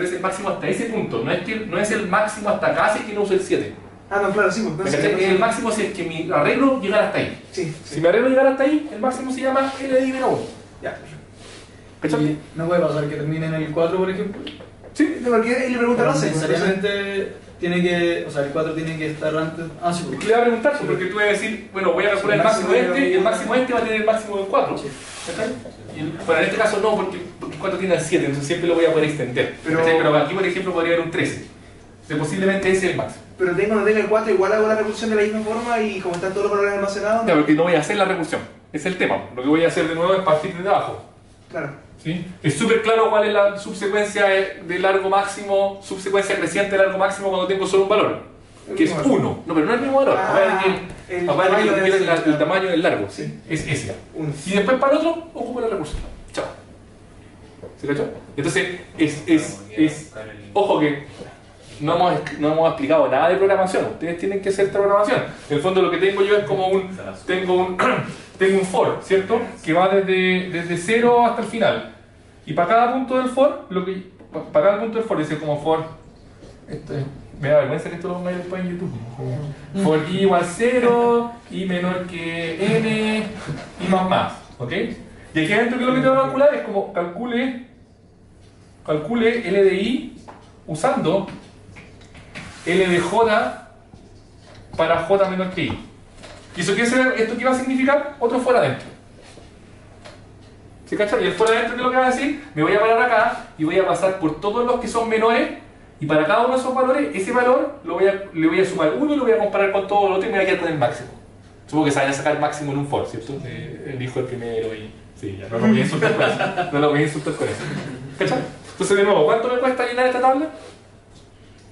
es el máximo hasta ese punto, no es el máximo hasta acá si es que no uso el 7. Ah, no, claro, sí, pues ¿Me entonces. cachai? Es el máximo si es que mi arreglo llegara hasta ahí. Sí, Si sí. mi arreglo llegara hasta ahí, el máximo se llama L de I-1. Ya, perfecto. ¿Cachai? Y no puede pasar que termine en el 4, por ejemplo. Sí, Porque él le pregunta Pero no sé. necesariamente tiene que, o sea, el 4 tiene que estar antes. Ah, sí, es que le voy a preguntar, porque tú vas a decir, bueno, voy a calcular el máximo de este y el máximo de este va a tener el máximo del 4. Sí. Bueno, en este caso no, porque el 4 tiene el 7, entonces siempre lo voy a poder extender. Pero aquí, por ejemplo, podría haber un 13. Entonces, posiblemente ese es el máximo. Pero cuando tenga el 4 igual hago la recursión de la misma forma y como están todos los valores almacenados. Claro, porque no voy a hacer la recursión. Ese es el tema. Lo que voy a hacer de nuevo es partir desde abajo. Claro. ¿Sí? Es súper claro cuál es la subsecuencia de largo máximo, subsecuencia creciente de largo máximo cuando tengo solo un valor. Que es 1. No, pero no es el mismo valor. El Aparte que lo que quiero es tamaño el tamaño del largo. Sí. Es ese. Uno. Y después para el otro, ocupo la recursión. Chao. ¿Se cachó? Entonces, ojo que no hemos explicado nada de programación. Ustedes tienen que hacer esta programación. En el fondo lo que tengo yo es como tengo un for, ¿cierto? Que va desde 0 hasta el final. Y para cada punto del for, para cada punto del for dice como for. Me da vergüenza que esto lo pongáis después en YouTube. For i igual 0, i menor que n, y más. ¿Ok? Y aquí adentro, ¿qué es lo que te va a calcular? Es como calcule L de i usando L de j para j menor que i. ¿Y esto qué va a significar? Otro fuera adentro. ¿Se cacha? Y el fuera adentro, ¿qué es lo que va a decir? Me voy a parar acá y voy a pasar por todos los que son menores. Y para cada uno de esos valores, ese valor le voy a sumar 1 y lo voy a comparar con todo lo otro y me voy a quedar con el máximo. Supongo que se vaya a sacar el máximo en un for, ¿cierto? Elijo el primero y... Sí, ya no lo voy a insultar con eso. No lo voy a insultar con eso. ¿Cachai? Entonces, de nuevo, ¿cuánto me cuesta llenar esta tabla?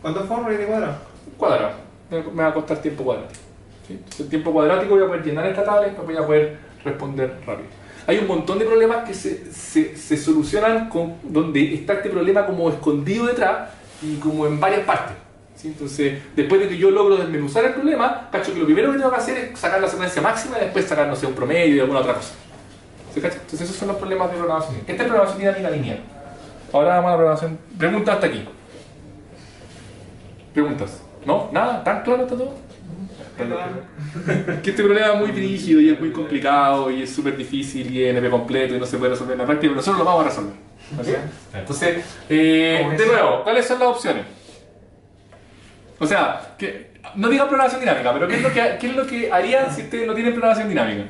¿Cuántos formas hay de cuadrado? Cuadrado. Me va a costar tiempo cuadrático. ¿Sí? Entonces, el tiempo cuadrático voy a poder llenar esta tabla y voy a poder responder rápido. Hay un montón de problemas que se solucionan donde está este problema como escondido detrás y como en varias partes. ¿Sí? Entonces, después de que yo logro desmenuzar el problema, cacho que lo primero que tengo que hacer es sacar la secuencia máxima y después sacar, no sé, un promedio y alguna otra cosa. ¿Se cacha? Entonces, esos son los problemas de programación. Esta es programación dinámica lineal. Ahora vamos a la programación. Preguntas hasta aquí. Preguntas. ¿No? ¿Nada? ¿Tan claro está todo? Que este problema es muy rígido y es muy complicado y es súper difícil y es NP completo y no se puede resolver en la práctica, pero nosotros lo vamos a resolver. ¿Okay? Entonces, de nuevo, ¿cuáles son las opciones? O sea, no digan programación dinámica, pero ¿qué es lo que harían si ustedes no tienen programación dinámica?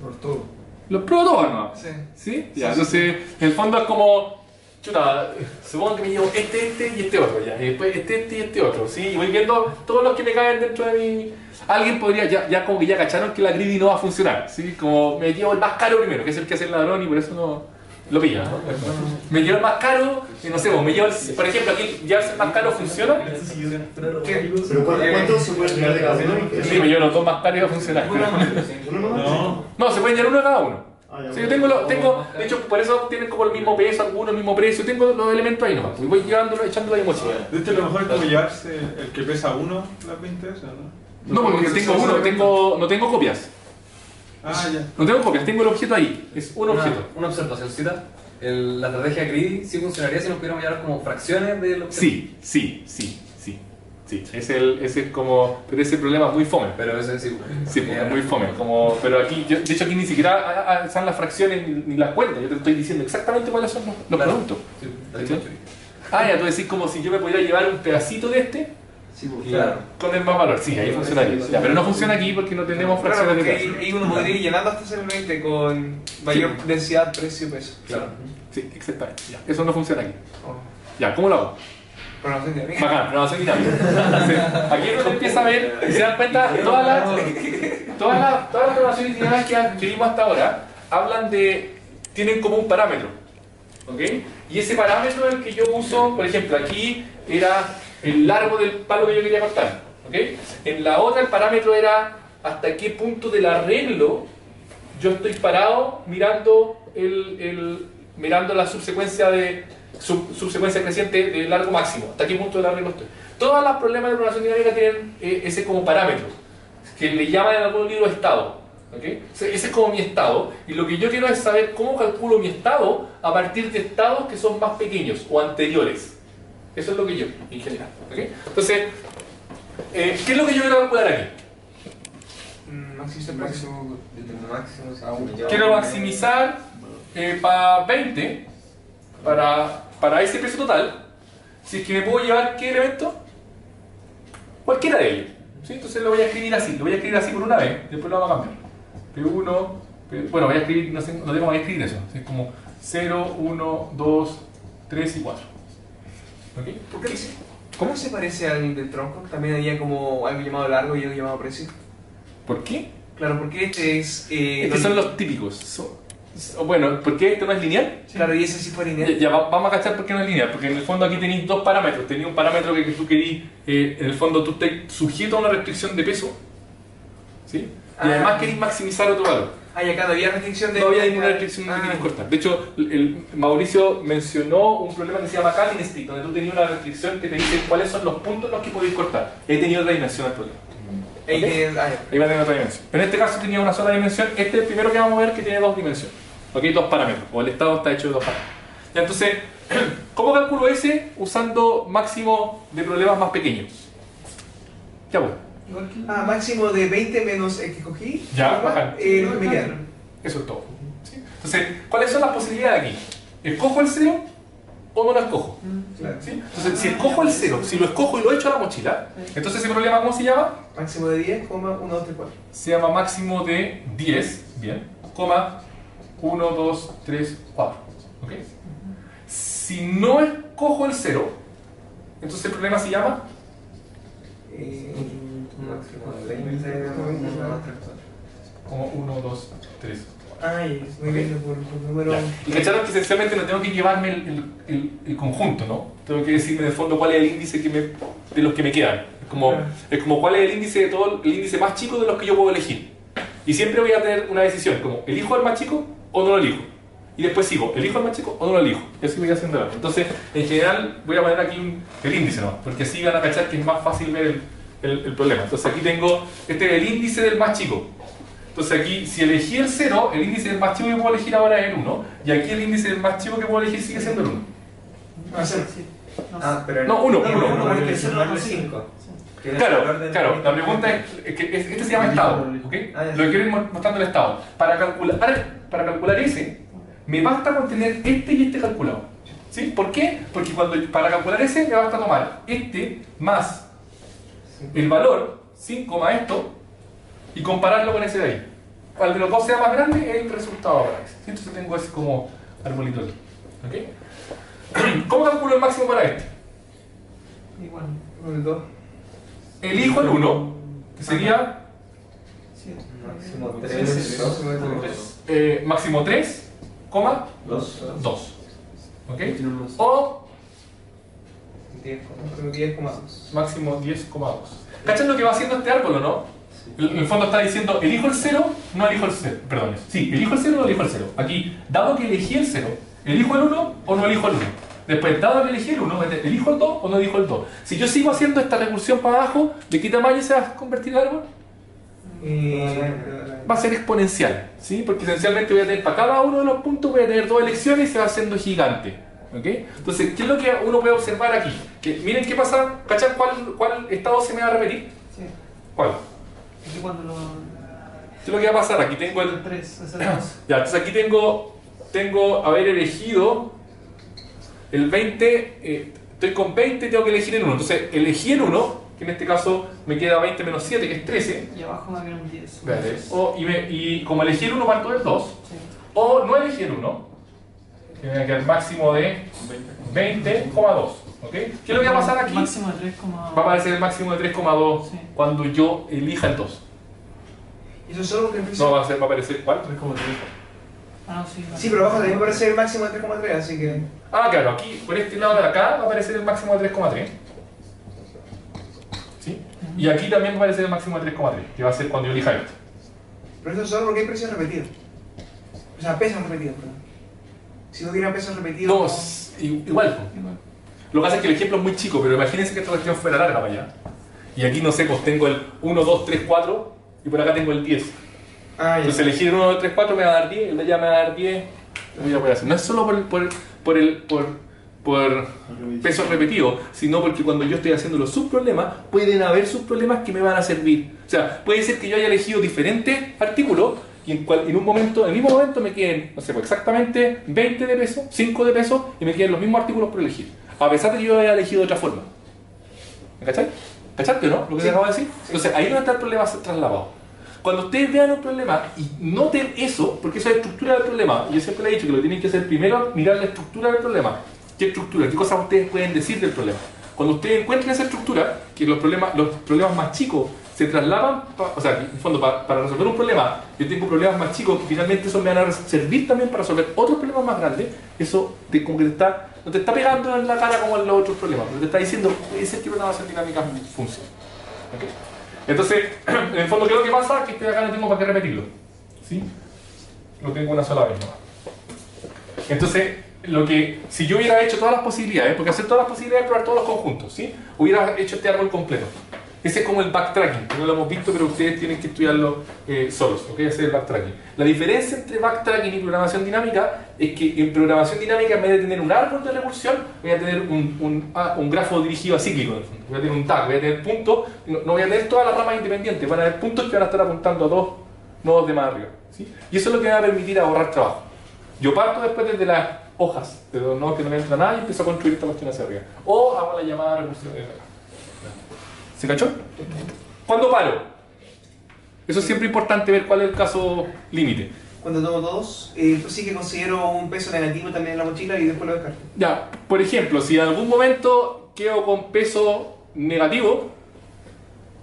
Por todo. Los pruebo todos, ¿no? Sí. ¿Sí? Ya, entonces, en el fondo es como... Chuta, supongo que me llevo este y este otro, ya. Y después este y este otro, ¿sí? Y voy viendo todos los que me caen dentro de mi... Alguien podría, ya como que ya cacharon que la greedy no va a funcionar, ¿sí? Como me llevo el más caro primero, que es el que hace el ladrón y por eso no... Lo pilla, ¿no? Me llevo el más caro, y no sé, me llevo el... Por ejemplo, aquí llevarse el más caro funciona. ¿Pero cuántos se pueden llevar de cada uno? Sí, me llevo los dos más caros y va a funcionar. No, se pueden llevar uno de cada uno. Sí, yo tengo, de hecho, por eso tienen como el mismo peso, algunos el mismo precio, tengo los elementos ahí nomás, y voy llevándolo, echándolo ahí en mochila. De hecho, lo mejor es como llevarse el que pesa 1, las 20 esas, ¿no? No, porque tengo uno, no tengo copias. Ah, ya. No tengo copias, tengo el objeto ahí, es un objeto. Una observacióncita. La estrategia greedy sí funcionaría si nos pudiéramos llevar como fracciones del objeto. Sí, ese es como, pero ese problema es muy fome. Pero ese sí. Sí, es muy fome, pero aquí, de hecho aquí ni siquiera están las fracciones ni las cuentas, yo te estoy diciendo exactamente cuáles son los productos. Sí, ¿Sí? Ya tú decís como si yo me pudiera llevar un pedacito de este sí, claro, con el más valor, sí, ahí funcionaría. Ya, pero no funciona aquí porque no tenemos Claro, fracciones de porque peso. ahí uno podría ir llenando hasta hacer el 20 con mayor densidad, precio, peso. Claro, sí, exactamente. Ya, eso no funciona aquí. Oh. Ya, ¿cómo lo hago? Programación dinámica. Bacán, programación dinámica. Entonces, aquí es donde empieza a ver, y se dan cuenta, todas las programaciones dinámicas que vimos hasta ahora tienen como un parámetro. ¿Ok? Y ese parámetro es el que yo uso, por ejemplo, aquí era el largo del palo que yo quería cortar. ¿Ok? En la otra el parámetro era hasta qué punto del arreglo yo estoy parado mirando mirando la subsecuencia subsecuencia creciente de largo máximo, hasta qué punto del arreglo estoy. Todos los problemas de programación dinámica tienen ese como parámetro, que le llaman en algún libro estado. ¿Okay? Ese es como mi estado, y lo que yo quiero es saber cómo calculo mi estado a partir de estados que son más pequeños o anteriores. Eso es lo que yo, en general. ¿Okay? Entonces, ¿qué es lo que yo quiero calcular aquí? Máximo. Quiero maximizar para 20, para ese peso total, si es que me puedo llevar qué elemento, cualquiera de ellos. ¿Sí? Entonces lo voy a escribir así, lo voy a escribir así por una vez, después lo vamos a cambiar. P1, bueno, voy a escribir, no sé, no tengo que escribir eso, es como 0, 1, 2, 3 y 4. ¿Ok? ¿Por qué? ¿Cómo se parece al del tronco? También había como algo llamado largo y algo llamado precio. ¿Por qué? Claro, porque este es... Estos son los típicos. Bueno, ¿por qué este no es lineal? Claro, y ese sí fue lineal. Ya, vamos a cachar por qué no es lineal, porque en el fondo aquí tenéis dos parámetros. Tenéis un parámetro que tú querís, en el fondo tú estás sujeto a una restricción de peso, ¿sí? Y además queréis maximizar otro valor. Ah, y acá no había restricción de... No había ninguna restricción que queréis cortar. De hecho, Mauricio mencionó un problema que se llama Calling Stick, donde tú tenías una restricción que te dice cuáles son los puntos en los que podéis cortar. He tenido otra dimensión al problema. ¿Okay? Ahí va a tener otra dimensión. Pero en este caso tenía una sola dimensión. Este es el primero que vamos a ver que tiene dos dimensiones. ¿Ok? Dos parámetros. O el estado está hecho de dos parámetros. Ya, entonces, ¿cómo calculo ese? Usando máximo de problemas más pequeños. Ya bueno. Máximo de 20 menos el que cogí. Ya, bacán. Me queda. Eso es todo. ¿Sí? Entonces, ¿cuáles son las posibilidades aquí? ¿Escojo el 0 o no lo escojo? Claro. ¿Sí? Entonces, si escojo el 0, si lo escojo y lo echo a la mochila, entonces ese problema, ¿cómo se llama? Máximo de 10, 1, 2, 3, 4. Se llama máximo de 10, bien, coma 1, 2, 3, 4. ¿Ok? Si no escojo el 0, entonces el problema se llama Máximo de 20, 1, 2, 3, 4. como 1, 2, 3. Ay, muy bien, por número... Ya. Y cacharon que esencialmente no tengo que llevarme el conjunto, ¿no? Tengo que decirme en el fondo cuál es el índice de los que me quedan. Es como cuál es el índice de todo, el índice más chico de los que yo puedo elegir. Y siempre voy a tener una decisión, como ¿elijo al más chico o no lo elijo? Y después sigo, ¿elijo al más chico o no lo elijo? Y así voy haciendo ahora. Entonces, en general, voy a poner aquí el índice, ¿no? Porque así van a cachar que es más fácil ver el problema. Entonces aquí tengo, este es el índice del más chico. Entonces aquí, si elegí el 0, el índice del más chico que puedo elegir ahora es el 1. Y aquí el índice del más chico que puedo elegir sigue siendo el 1. Pero No, 1, 1. porque el 0 es 5. Claro, la pregunta es que este se llama estado, ¿ok? Lo que quiero ir mostrando el estado. Para calcular ese, me basta con tener este y este calculado. ¿Sí? ¿Por qué? Porque para calcular ese me basta tomar este más el valor 5 más esto y compararlo con ese de ahí. Cual de los dos sea más grande es el resultado ahora. ¿Sí? Entonces tengo ese como arbolito aquí. ¿Ok? ¿Cómo calculo el máximo para este? Igual, con el 2. Elijo el 1, que sería máximo 3, máximo 3, 2. ¿Ok? O 10,2. máximo 10,2. ¿Cachan lo que va haciendo este árbol o no? En el fondo está diciendo, elijo el 0, no elijo el 0. Perdón, sí, elijo el 0 o no elijo el 0. Aquí, dado que elegí el 0, ¿elijo el 1 o no elijo el 1? Después, dado que elegí el 1, ¿elijo el 2 o no elijo el 2? Si yo sigo haciendo esta recursión para abajo, ¿de qué tamaño se va a convertir el árbol? Va a ser exponencial, ¿sí? Porque esencialmente voy a tener para cada uno de los puntos, voy a tener dos elecciones y se va haciendo gigante. ¿Ok? Entonces, ¿qué es lo que uno puede observar aquí? Que, miren qué pasa, ¿cachan cuál estado se me va a repetir? Sí. ¿Cuál? Aquí cuando lo... ¿Qué es lo que va a pasar? Aquí tengo el... 3, es el 2. Ya, entonces aquí tengo haber elegido el 20, estoy con 20, tengo que elegir el 1. Entonces elegí el 1, que en este caso me queda 20 menos 7, que es 13. Y abajo me queda un 10. Vale. Y como elegí el 1 parto del 2. Sí. O no elegí el 1, que me queda el máximo de 20,2. ¿Ok? ¿Qué es lo que va a pasar aquí? Máximo de 3, Va a aparecer el máximo de 3,2 sí. cuando yo elija el 2. ¿Y eso es solo que empieza? No, va a aparecer ¿cuál? 3,3. Ah, no, sí. Sí, pero abajo también va a aparecer el máximo de 3,3, así que... Ah, claro, aquí, por este lado de acá, va a aparecer el máximo de 3,3. ¿Sí? Y aquí también va a aparecer el máximo de 3,3, que va a ser cuando yo elija esto. Pero eso es solo porque hay precios repetidos. O sea, pesos repetidos, perdón. Si no hubiera pesos repetidos... No, igual. Lo que pasa es que el ejemplo es muy chico, pero imagínense que esta cuestión fuera larga para allá. Y aquí, no sé, pues tengo el 1, 2, 3, 4, y por acá tengo el 10. Ah, ya. Entonces elegir el 1, 2, 3, 4 me va a dar 10, el de allá me va a dar 10. Voy a poder hacer. No es solo por pesos repetidos, sino porque cuando yo estoy haciendo los subproblemas, pueden haber subproblemas que me van a servir. O sea, puede ser que yo haya elegido diferentes artículos y en el mismo momento me queden, no sé, pues exactamente 20 de peso, 5 de peso y me queden los mismos artículos por elegir. a pesar de que yo haya elegido de otra forma. ¿Me cachai? ¿Cachaste, no? Lo que te acabo de decir. Entonces, ahí no está el problema trasladado. Cuando ustedes vean un problema y noten eso, porque esa es la estructura del problema, yo siempre le he dicho que lo tienen que hacer primero, mirar la estructura del problema. ¿Qué estructura? ¿Qué cosas ustedes pueden decir del problema? Cuando ustedes encuentren esa estructura, que los problemas más chicos se trasladan, o sea, en el fondo, para resolver un problema, yo tengo problemas más chicos que finalmente eso me van a servir también para resolver otros problemas más grandes, eso como que no te está pegando en la cara como en los otros problemas, pero te está diciendo, ese tipo de programación dinámica funciona. ¿Okay? Entonces, en el fondo, ¿qué es lo que pasa? Que este de acá no tengo para qué repetirlo. ¿Sí? Lo tengo una sola vez, ¿no? Entonces, si yo hubiera hecho todas las posibilidades, porque hacer todas las posibilidades es probar todos los conjuntos, ¿sí? Hubiera hecho este árbol completo. Ese es como el backtracking, que no lo hemos visto, pero ustedes tienen que estudiarlo solos, ¿ok? Hacer el backtracking. La diferencia entre backtracking y programación dinámica es que en programación dinámica, en vez de tener un árbol de recursión, voy a tener un grafo dirigido acíclico, en el fondo. Voy a tener un tag, voy a tener puntos, no voy a tener todas las ramas independientes, van a haber puntos que van a estar apuntando a dos nodos de más arriba, ¿sí? Y eso es lo que me va a permitir ahorrar trabajo. Yo parto después desde las hojas, de los nodos que no me entra nada y empiezo a construir esta cuestión hacia arriba. O hago la llamada recursión de acá. ¿Se cachó? ¿Cuándo paro? Eso es siempre importante ver cuál es el caso límite. Cuando tomo todos, pues sí que considero un peso negativo también en la mochila y después lo descarto. Ya, por ejemplo, si en algún momento quedo con peso negativo,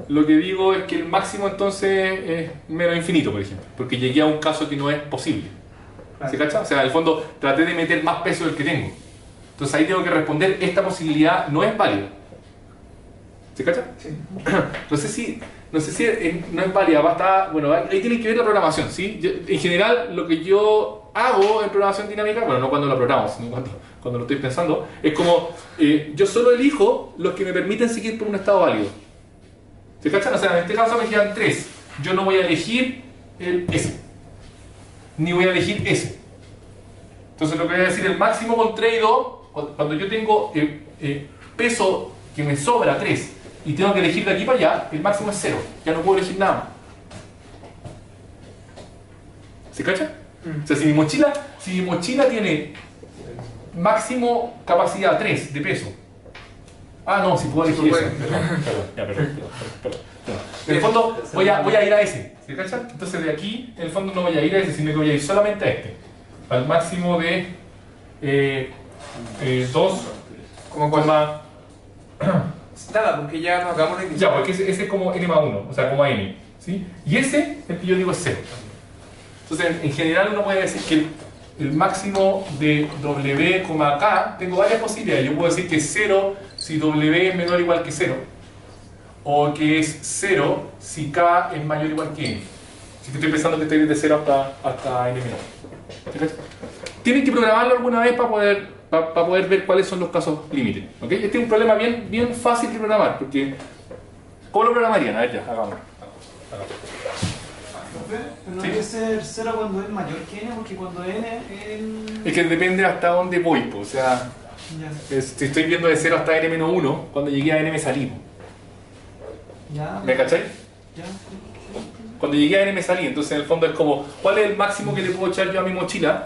lo que digo es que el máximo entonces es menos infinito, por ejemplo, porque llegué a un caso que no es posible. ¿Se cacha? O sea, en el fondo traté de meter más peso del que tengo. Entonces ahí tengo que responder, esta posibilidad no es válida. ¿Se cacha? Sí. No sé si no es válida, basta, bueno, ahí tiene que ver la programación, ¿sí? En general, lo que yo hago en programación dinámica, bueno, no cuando la programo, sino cuando lo estoy pensando, es como, yo solo elijo los que me permiten seguir por un estado válido. ¿Se cachan? O sea, en este caso me quedan 3. Yo no voy a elegir el S, ni voy a elegir S. Entonces lo que voy a decir, el máximo con 3 y 2, cuando yo tengo peso que me sobra 3, y tengo que elegir de aquí para allá, el máximo es 0. Ya no puedo elegir nada más. ¿Se cacha? O sea, si mi mochila tiene máximo capacidad 3 de peso. Ah, no, si puedo elegir eso. Perdón. En el fondo voy a ir a ese. ¿Se cacha? Entonces de aquí, en el fondo no voy a ir a ese, sino que voy a ir solamente a este. Al máximo de 2, Nada, porque ya nos acabamos de iniciar. ya, porque ese es como n más 1, o sea, como n, ¿sí? Y ese, el que yo digo es 0. Entonces, en general uno puede decir que el máximo de w, k, tengo varias posibilidades. Yo puedo decir que es 0 si w es menor o igual que 0, o que es 0 si k es mayor o igual que n. Si estoy pensando que estoy desde 0 hasta n menor. Tienen que programarlo alguna vez para poder ver cuáles son los casos límites. ¿Okay? Este es un problema bien fácil de programar, porque ¿cómo lo programarían? A ver, ya, hagámoslo. Pero no ¿Sí? debe ser 0 cuando es mayor que n, porque cuando n es Es que depende hasta dónde voy, pues, o sea, ya. si estoy viendo de 0 hasta n-1, cuando llegué a n me salí. Ya. ¿Me cachai? Ya. Cuando llegué a n me salí, entonces en el fondo es como, ¿cuál es el máximo que le puedo echar yo a mi mochila?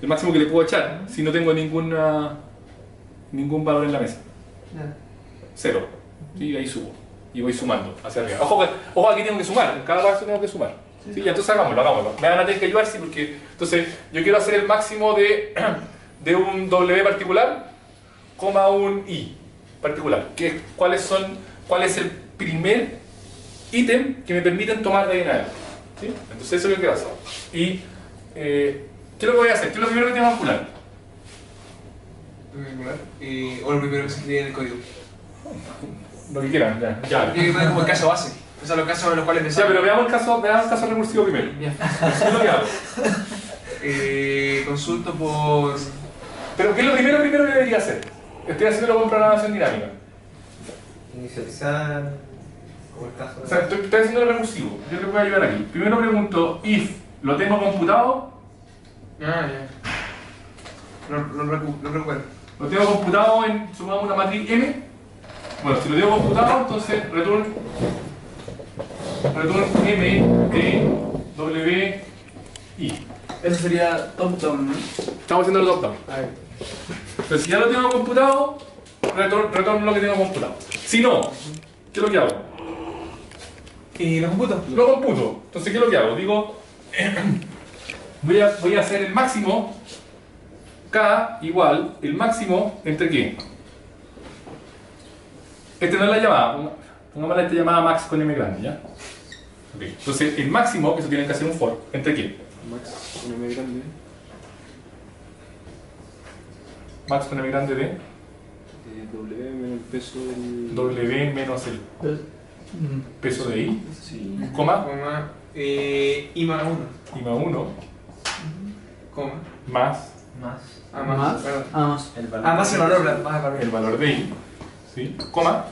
El máximo que le puedo echar si no tengo ningún valor en la mesa. Ya. 0. Y ahí subo. Y voy sumando hacia arriba. Ojo, aquí tengo que sumar. En cada paso tengo que sumar. ¿Sí? Ya, entonces hagámoslo. Me van a tener que ayudar, sí, porque entonces yo quiero hacer el máximo de un W particular, coma un I particular. ¿Cuál es el primer ítem que me permiten tomar de ahí en adelante? ¿Sí? Entonces eso es lo que quiero hacer. Y ¿qué es lo que voy a hacer? ¿Qué es lo primero que tengo que calcular? O lo primero que se escribe en el código. Lo que quieran, ya. Tiene que poner como el caso base. O sea, los casos en los cuales Ya, necesito. pero veamos el caso recursivo primero. Eso es lo que hago. Consulto por. Pero ¿qué es lo primero que debería hacer? Estoy haciéndolo con programación dinámica. Inicializar como el caso O sea, estoy haciendo el recursivo. Yo te voy a ayudar aquí. Primero pregunto, if lo tengo computado. Ah, ya. Lo recupero. Lo tengo computado sumamos una matriz M. Bueno, si lo tengo computado, entonces return M de W I. Eso sería top-down, ¿no? Estamos haciendo el top-down. A ver. Pero si ya lo tengo computado, retorno lo que tengo computado. Si no, ¿qué es lo que hago? ¿Y lo computo? Lo computo. Entonces, ¿qué es lo que hago? Digo, voy a hacer el máximo K igual el máximo entre qué. Esta no es la llamada. Pongámosle esta llamada max con M grande, ¿ya? Okay. Entonces, el máximo, eso tienen que hacer un for, ¿entre qué? Max con M grande. Max con M grande de W menos el peso del. W menos el peso de I, Sí. Coma, I más 1. I más 1, Coma. más Más. Perdón. Más. Más el valor, más el valor. el valor de I, ¿sí? Coma,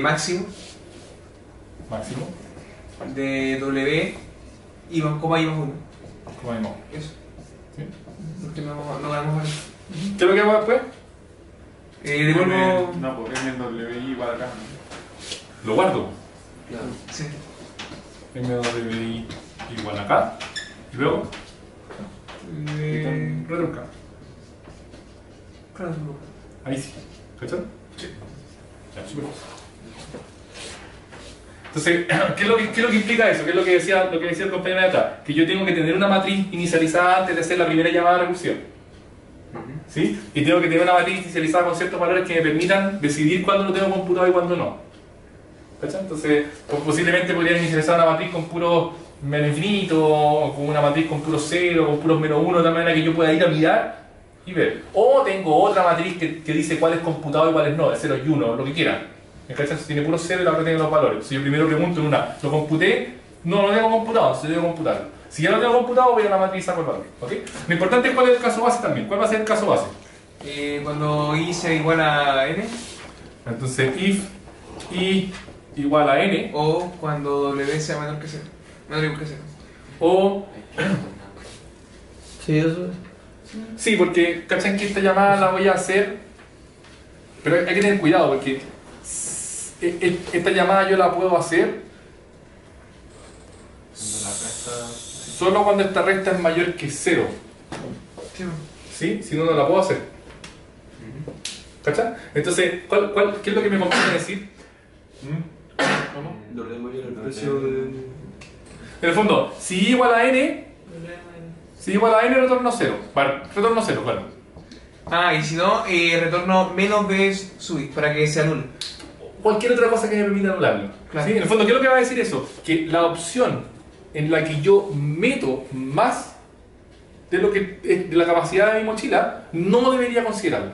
Máximo máximo, de W, I más, coma I más 1. coma y no. Eso. ¿Sí? Porque no ganamos valor. ¿Qué es lo que hago después? Devuelvo. No, porque MWI igual acá. Lo guardo. Sí. MWI igual acá. Y luego, retrunca. Claro, Ahí sí. ¿Cachai? Sí. Ya, súper. Entonces, ¿qué es lo que implica eso? ¿Qué es lo que decía el compañero de acá? Que yo tengo que tener una matriz inicializada antes de hacer la primera llamada de recursión. ¿Sí? Y tengo que tener una matriz inicializada con ciertos valores que me permitan decidir cuándo lo tengo computado y cuándo no. ¿Cachai? Entonces, posiblemente podría inicializar una matriz con puros menos infinito, o con una matriz con puros 0, con puros menos 1, de tal manera que yo pueda ir a mirar y ver. O tengo otra matriz que dice cuál es computado y cuál es no, de 0 y 1, lo que quiera. ¿Me cachai? Si tiene puro 0 y la otra tiene los valores. Si yo primero pregunto en una, ¿lo computé? No lo tengo computado, entonces debo computarlo. Si ya lo tengo computado, voy a la matriz y saco el valor. ¿Okay? Lo importante es cuál es el caso base también. ¿Cuál va a ser el caso base? Cuando I sea igual a N, Entonces, if I igual a N, o cuando W sea menor que 0. Menor o igual que 0. o... Sí, eso es. Sí, porque, ¿cachan que esta llamada la voy a hacer? Pero hay que tener cuidado, porque esta llamada yo la puedo hacer solo cuando esta resta es mayor que 0. ¿Sí? Si no, no la puedo hacer. ¿Cachai? Entonces, ¿qué es lo que me conviene decir? ¿Cómo? El precio de. En el fondo, si I igual a N, retorno 0. Bueno, retorno 0, claro. Y si no, retorno menos B sub I para que se anule. Cualquier otra cosa que me permita anularlo. Claro. ¿Sí? En el fondo, ¿qué es lo que va a decir eso? Que la opción en la que yo meto más de lo que de la capacidad de mi mochila, no debería considerarlo.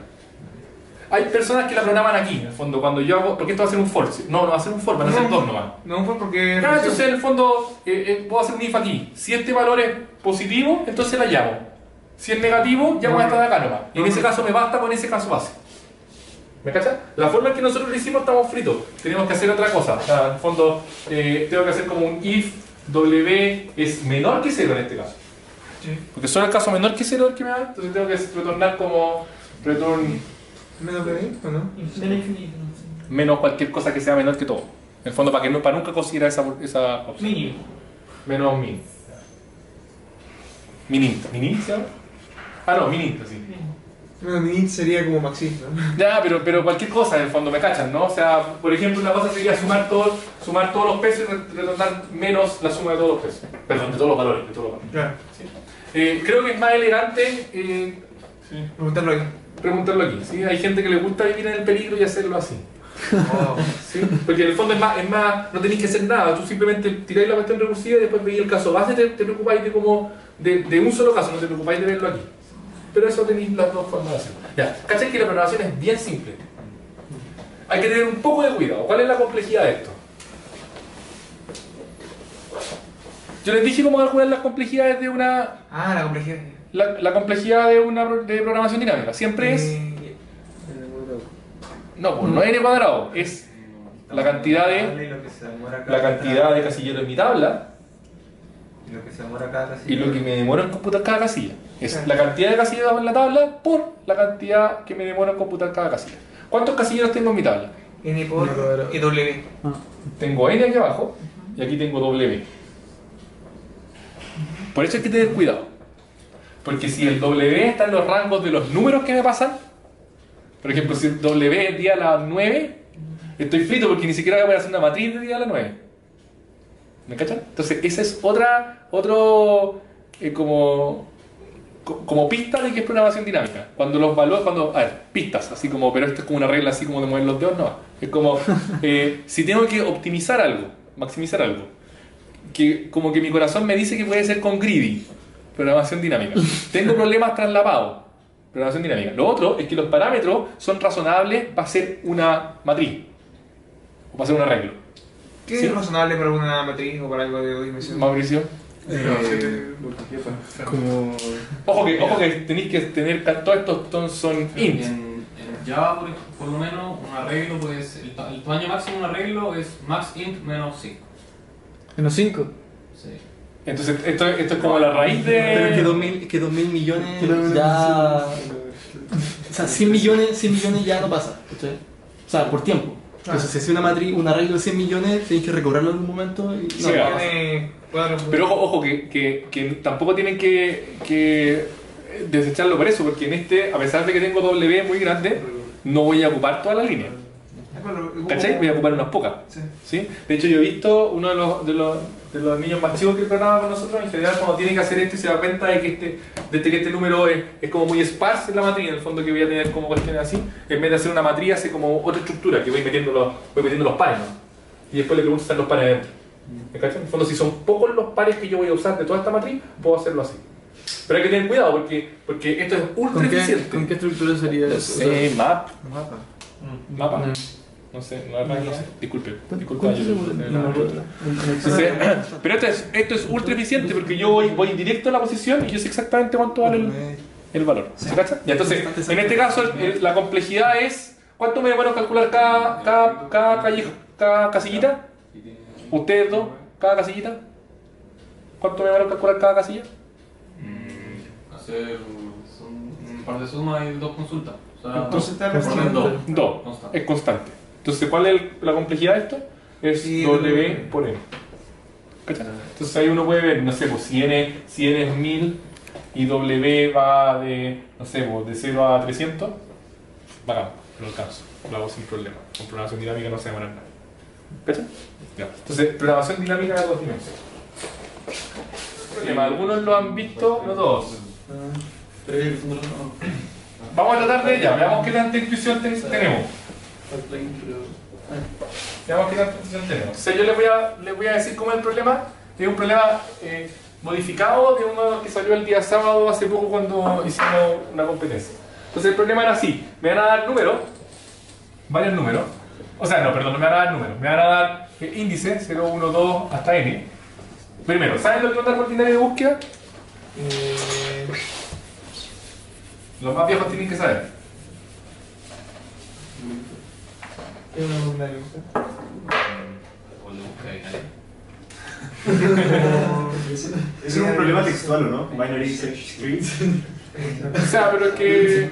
Hay personas que la programan aquí, en el fondo, cuando yo hago... ¿Por qué esto va a ser un for? No va a ser un for, van a ser dos nomás. No, fue porque... Claro, entonces en el fondo puedo hacer un if aquí. Si este valor es positivo, entonces la llamo. Si es negativo, llamo a esta de acá nomás. Y en ese caso me basta con ese caso base. ¿Me cachas? La forma en que nosotros lo hicimos estamos fritos. Tenemos que hacer otra cosa. O sea, en el fondo, tengo que hacer como un if W es menor que 0 en este caso. Sí. Porque solo el caso menor que 0 es el que me da. Entonces tengo que retornar como return ¿Menos B o no? menos cualquier cosa que sea menor que todo. En el fondo, para nunca considerar esa opción. Mínimo. Menos min. Minint. ¿Minint se llama? No, minint, sí. No, mi sería como maxi, ¿no? Ya, pero cualquier cosa en el fondo me cachan, ¿no? O sea, por ejemplo, una cosa sería sumar todos los pesos y retornar menos la suma de todos los pesos. Perdón, de todos los valores. Claro. Creo que es más elegante Preguntarlo ahí. preguntarlo aquí. ¿Sí? Hay gente que le gusta vivir en el peligro y hacerlo así. Oh. ¿Sí? Porque en el fondo es más, no tenéis que hacer nada, tú simplemente tiráis la cuestión recursiva y después veis el caso base, te preocupáis de un solo caso, no te preocupáis de verlo aquí. Pero eso tenéis las dos formas de hacerlo. Ya, ¿cachai que la programación es bien simple? Hay que tener un poco de cuidado. ¿Cuál es la complejidad de esto? Yo les dije cómo calcular las complejidades de una... La complejidad. La complejidad de programación dinámica. Siempre es... No, pues no es n cuadrado, es la cantidad de casilleros en mi tabla Y lo que se demora cada casilla. y lo que me demora en computar cada casilla. Es la cantidad de casilleros en la tabla por la cantidad que me demora en computar cada casilla. ¿Cuántos casilleros tengo en mi tabla? N por W. Tengo n aquí abajo y aquí tengo w. Por eso hay que tener cuidado. Porque si el W está en los rangos de los números que me pasan, por ejemplo, si el W es día a las 9, estoy frito porque ni siquiera voy a poder hacer una matriz de día a las 9. ¿Me cachan? Entonces, esa es otro como pista de que es programación dinámica. Cuando los valores, a ver, pistas, así como, pero esto es como una regla así como de mover los dedos, no. Es como, si tengo que optimizar algo, maximizar algo, que como que mi corazón me dice que puede ser con greedy, programación dinámica. Tengo problemas traslapados, programación dinámica. Lo otro es que los parámetros son razonables para hacer una matriz, o para hacer un arreglo. ¿Qué ¿Sí? es razonable para una matriz o para algo de dimensión? Mauricio. Como... Ojo que tenéis que tener todos estos son ints. En Java, por lo menos, un arreglo, pues, el tamaño máximo de un arreglo es max int menos 5. Menos 5. Sí. Entonces, esto es como la raíz de. Pero que 2.000 millones ya... O sea, 100 millones ya no pasa, ¿cachai? O sea, por tiempo. Entonces, si hace una matriz, un arreglo de 100 millones, tenéis que recobrarlo en un momento y... Sí, no, claro. Tiene cuadros. Pero ojo que tampoco tienen que desecharlo por eso, porque en este, a pesar de que tengo W muy grande, no voy a ocupar toda la línea. ¿Cachai? Voy a ocupar unas pocas. Sí. ¿Sí? De hecho, yo he visto uno de los niños más chicos que programa con nosotros, en general, cuando tiene que hacer esto y se da cuenta de que este número es como muy sparse en la matriz, en el fondo que voy a tener como cuestiones así, en vez de hacer una matriz, hace como otra estructura que voy metiendo los pares, ¿no? Y después le pregunto si están los pares adentro. ¿Me cachai? En el fondo, si son pocos los pares que yo voy a usar de toda esta matriz, puedo hacerlo así. Pero hay que tener cuidado porque esto es ultra eficiente. ¿Con qué estructura sería eso? Mapa. No sé, no sé. Disculpa. ¿Cuánto Entonces, pero esto es ultra eficiente porque yo voy directo a la posición y yo sé exactamente cuánto vale el valor. ¿Se cacha? Y entonces, en este caso, la complejidad es ¿cuánto me demoro calcular cada casillita? ¿Ustedes dos? ¿Cada casillita? ¿Cuánto me demoro calcular cada casilla? Hacer un par de sumas y 2 consultas. O sea, Entonces está por lo menos 2. 2. Constante. Es constante. Entonces, ¿cuál es la complejidad de esto? Es Sí, W por N. ¿Cachai? Entonces ahí uno puede ver, no sé, pues si N es 1000 y W va de, no sé, pues de 0 a 300, bacán, lo alcanzo, lo hago sin problema. Con programación dinámica no se demora nada. ¿Cachai? Ya. Entonces, programación dinámica de 2 dimensiones. Problema, algunos lo han visto, no todos. Vamos a tratar de ella, veamos qué tanta intuición tenemos. Veamos qué tanta intuición tenemos. Entonces yo les voy a decir cómo es el problema. Es un problema modificado de uno que salió el día sábado hace poco cuando hicimos una competencia. Entonces el problema era así, me van a dar números, varios números. O sea, no, perdón, no me van a dar números, me van a dar índice 0, 1, 2 hasta n. Primero, ¿saben lo que es un árbol binario de búsqueda? Los más viejos tienen que saber. ¿Qué es una columna de búsqueda? O de búsqueda binaria. Es un problema textual, ¿o no? Binary search trees. O sea, pero es que... Es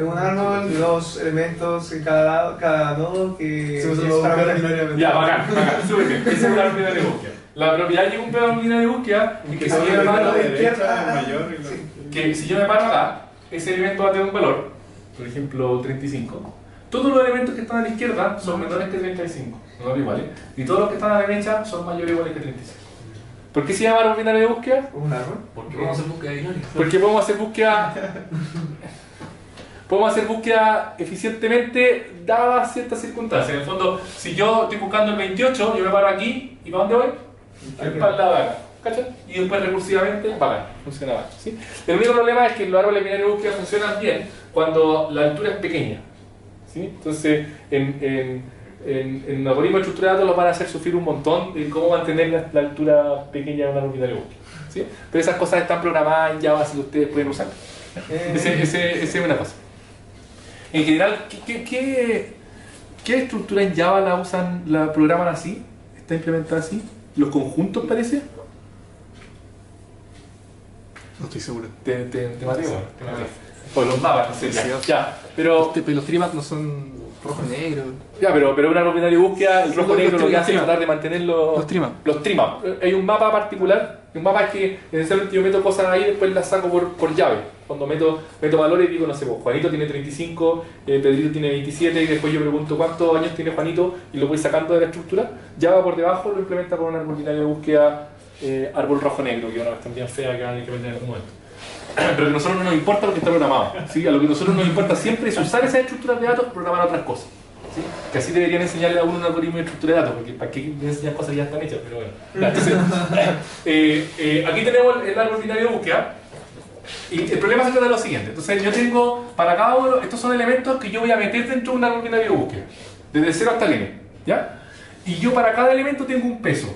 un árbol de 2 elementos en cada nodo que Se usa es para para binariamente. Ya, bacán, súper bien. Ese es un árbol binario de búsqueda. La propiedad de un árbol binario de búsqueda es que si yo me paro de izquierda, mayor y sí. que si yo me paro acá, ese elemento va a tener un valor, por ejemplo 35. Todos los elementos que están a la izquierda son menores que 35, no son iguales. Y todos los que están a la derecha son mayores o iguales que 35. ¿Por qué se llama árbol binario de búsqueda? un árbol. ¿Por qué vamos a hacer búsqueda binaria? Porque podemos hacer búsqueda eficientemente dadas ciertas circunstancias. En el fondo, si yo estoy buscando el 28, yo me paro aquí y ¿para dónde voy? Para el lado de acá. ¿Cachai? Y después recursivamente, bacán, funciona bien. ¿Sí? El único problema es que los árboles binarios de búsqueda funcionan bien cuando la altura es pequeña. ¿Sí? Entonces, en algoritmos de estructura de datos los van a hacer sufrir un montón de cómo mantener la altura pequeña de un árbol binario de búsqueda. ¿Sí? Pero esas cosas están programadas en Java, así que ustedes pueden usar. Esa es una cosa. En general, ¿qué estructura en Java la programan así? ¿Está implementada así? ¿Los conjuntos parece? No estoy seguro. Te mateo. O los mapas, no sé. Ya, pero Los trimaps no son rojo y negro. ya, pero una árbol binario de búsqueda, el rojo negro lo que hace es tratar de mantener Los trimaps. Los trimaps. Hay un mapa particular Un mapa es que esencialmente yo meto cosas ahí y después las saco por llave. Cuando meto valores digo, no sé, pues, Juanito tiene 35, Pedrito tiene 27 y después yo pregunto cuántos años tiene Juanito y lo voy sacando de la estructura. Java por debajo lo implementa con un árbol binario de búsqueda árbol rojo-negro, que es una cuestión bien fea que van a implementar en algún momento. Pero que a nosotros no nos importa lo que está programado. ¿Sí? A lo que a nosotros nos importa siempre es usar esas estructuras de datos para programar otras cosas. ¿Sí? Que así deberían enseñarle a uno un algoritmo de estructura de datos, porque para qué enseñar cosas que ya están hechas, pero bueno. Entonces, aquí tenemos el árbol binario de búsqueda. Y el problema se trata de lo siguiente. Entonces yo tengo, para cada uno, estos son elementos que yo voy a meter dentro de un árbol binario de búsqueda. Desde 0 hasta el n. ¿Ya? Y yo para cada elemento tengo un peso.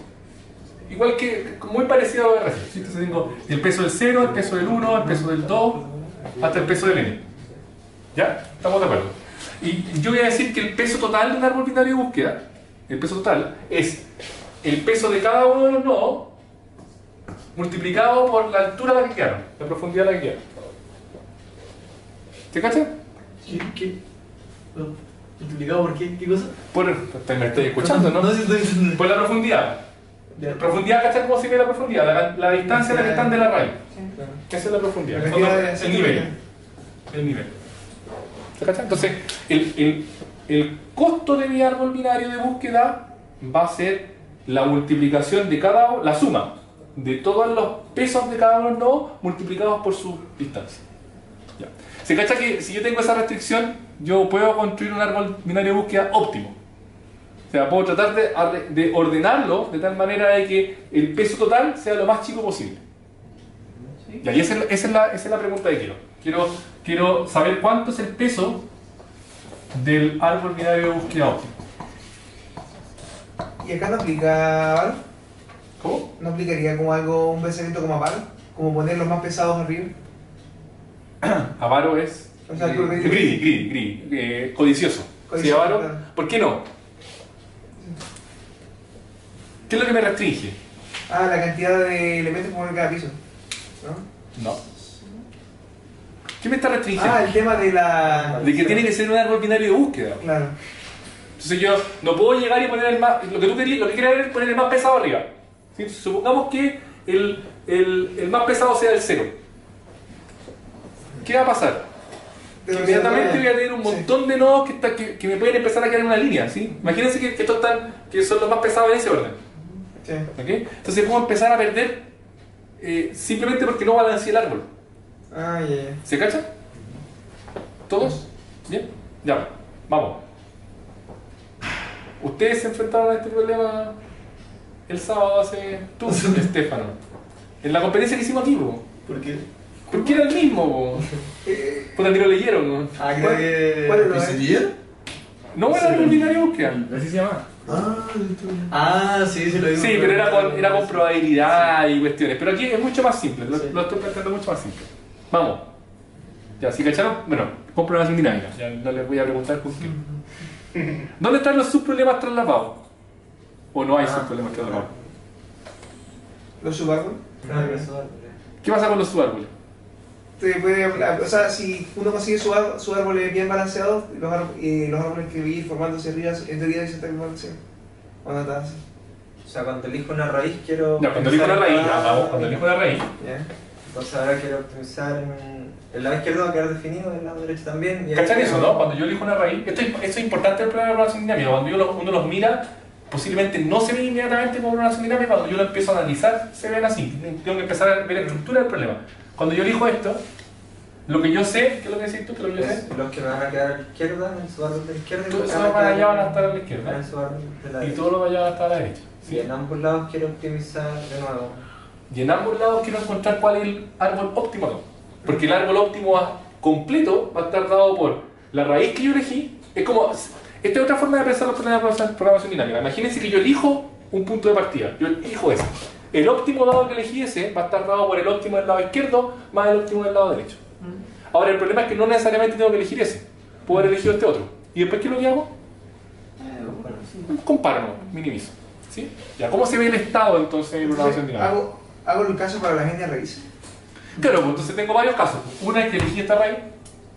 Igual que, muy parecido a lo de recién. ¿Sí? Entonces tengo el peso del 0, el peso del 1, el peso del 2, hasta el peso del n. ¿Ya? ¿Estamos de acuerdo? Y yo voy a decir que el peso total de un árbol binario de búsqueda, el peso total, es el peso de cada uno de los nodos multiplicado por la altura a la que quedaron, la profundidad a la que quedaron. ¿Te cachas? ¿Qué? ¿Multiplicado por qué? ¿Qué cosa? Me estoy escuchando, ¿no? No, sí estoy diciendo. Por la profundidad. La profundidad, ¿cachai cómo se ve la profundidad? La distancia a la que están de la raíz. ¿Qué es la profundidad? El nivel. El nivel. ¿Se cachai? Entonces, el costo de mi árbol binario de búsqueda va a ser la multiplicación de la suma de todos los pesos de cada uno de los nodos multiplicados por su distancia. Ya. Se cacha que si yo tengo esa restricción, yo puedo construir un árbol binario de búsqueda óptimo. O sea, puedo tratar de ordenarlo de tal manera de que el peso total sea lo más chico posible. Y ahí esa es la pregunta que quiero saber cuánto es el peso del árbol binario de búsqueda óptimo. ¿Y acá no aplica Avaro? ¿Cómo? ¿No aplicaría como algo, un pensamiento como Avaro? Como poner los más pesados arriba. Avaro es O sea, greedy, codicioso. ¿Sí, Codicioso, Avaro? claro. ¿Por qué no? ¿Qué es lo que me restringe? Ah, la cantidad de elementos que pone en cada piso. ¿No? No. ¿Qué me está restringiendo? Ah, el tema de la... De que tiene que ser un árbol binario de búsqueda. Claro. Entonces yo no puedo llegar y poner el más... Lo que quería es poner el más pesado arriba. ¿Sí? Supongamos que el más pesado sea el 0. ¿Qué va a pasar? Que inmediatamente voy a tener un montón de nodos que me pueden empezar a quedar en una línea. ¿Sí? Imagínense que estos que son los más pesados en ese orden. Sí. ¿Okay? Entonces puedo empezar a perder simplemente porque no balanceé el árbol. Ah, ya. ¿Se cachan? ¿Todos? ¿Bien? Ya, vamos. Ustedes se enfrentaron a este problema el sábado tú, Estefano. En la competencia que hicimos aquí, po. ¿Por qué? Porque era el mismo, po. Puta, ni lo leyeron, ¿no? Ah, creo que... ¿Cuál es lo ¿Ese día? No era el binario de búsqueda. Así se llama. Ah, sí, sí lo digo. Sí, pero era con probabilidad y cuestiones. Pero aquí es mucho más simple, lo estoy planteando mucho más simple. Vamos. Ya, si cacharon, bueno, con programación dinámica. Ya no les voy a preguntar con qué. ¿Dónde están los subproblemas traslapados? ¿O no hay subproblemas traslapados? ¿Los subárboles? ¿Qué pasa con los subárboles? O sea, si uno consigue subárboles bien balanceados, los árboles que vi formándose arriba, en teoría deben estar bien balanceados. ¿O no está así? O sea, cuando elijo una raíz quiero... Ya, cuando elijo la raíz, vamos, cuando elijo la raíz. ¿Ya? Entonces ahora quiero optimizar el lado izquierdo va a quedar definido, el lado derecho también. y ¿Cachan ahí- eso, no? Cuando yo elijo una raíz, esto es importante el problema de programación dinámica. Cuando uno los mira, posiblemente no se ven inmediatamente como programación dinámica. Cuando yo lo empiezo a analizar, se ven así. Tengo que empezar a ver la estructura del problema. Cuando yo elijo esto, lo que yo sé, ¿qué es lo que decís tú? ¿Qué es lo que yo sé? Los que me van a quedar a la izquierda, en su árbol de la izquierda. Todos los que esos van para quedar allá van a estar a la izquierda. en su árbol de la Y derecha. todos los para allá van a estar a la derecha. Y en ambos lados quiero optimizar de nuevo. Y en ambos lados quiero encontrar cuál es el árbol óptimo acá. Porque el árbol óptimo completo va a estar dado por la raíz que yo elegí. Es como... Esta es otra forma de pensar los problemas de programación dinámica. Imagínense que yo elijo un punto de partida. Yo elijo ese. El óptimo dado que elegí ese va a estar dado por el óptimo del lado izquierdo más el óptimo del lado derecho. Ahora el problema es que no necesariamente tengo que elegir ese. Puedo haber elegido este otro. ¿Y después qué es lo que hago? Comparo, minimizo. ¿Sí? Ya, ¿cómo se ve el estado entonces de programación dinámica? Hago el caso para la gente raíz. Claro, pues entonces tengo varios casos. Una es que elegí esta raíz,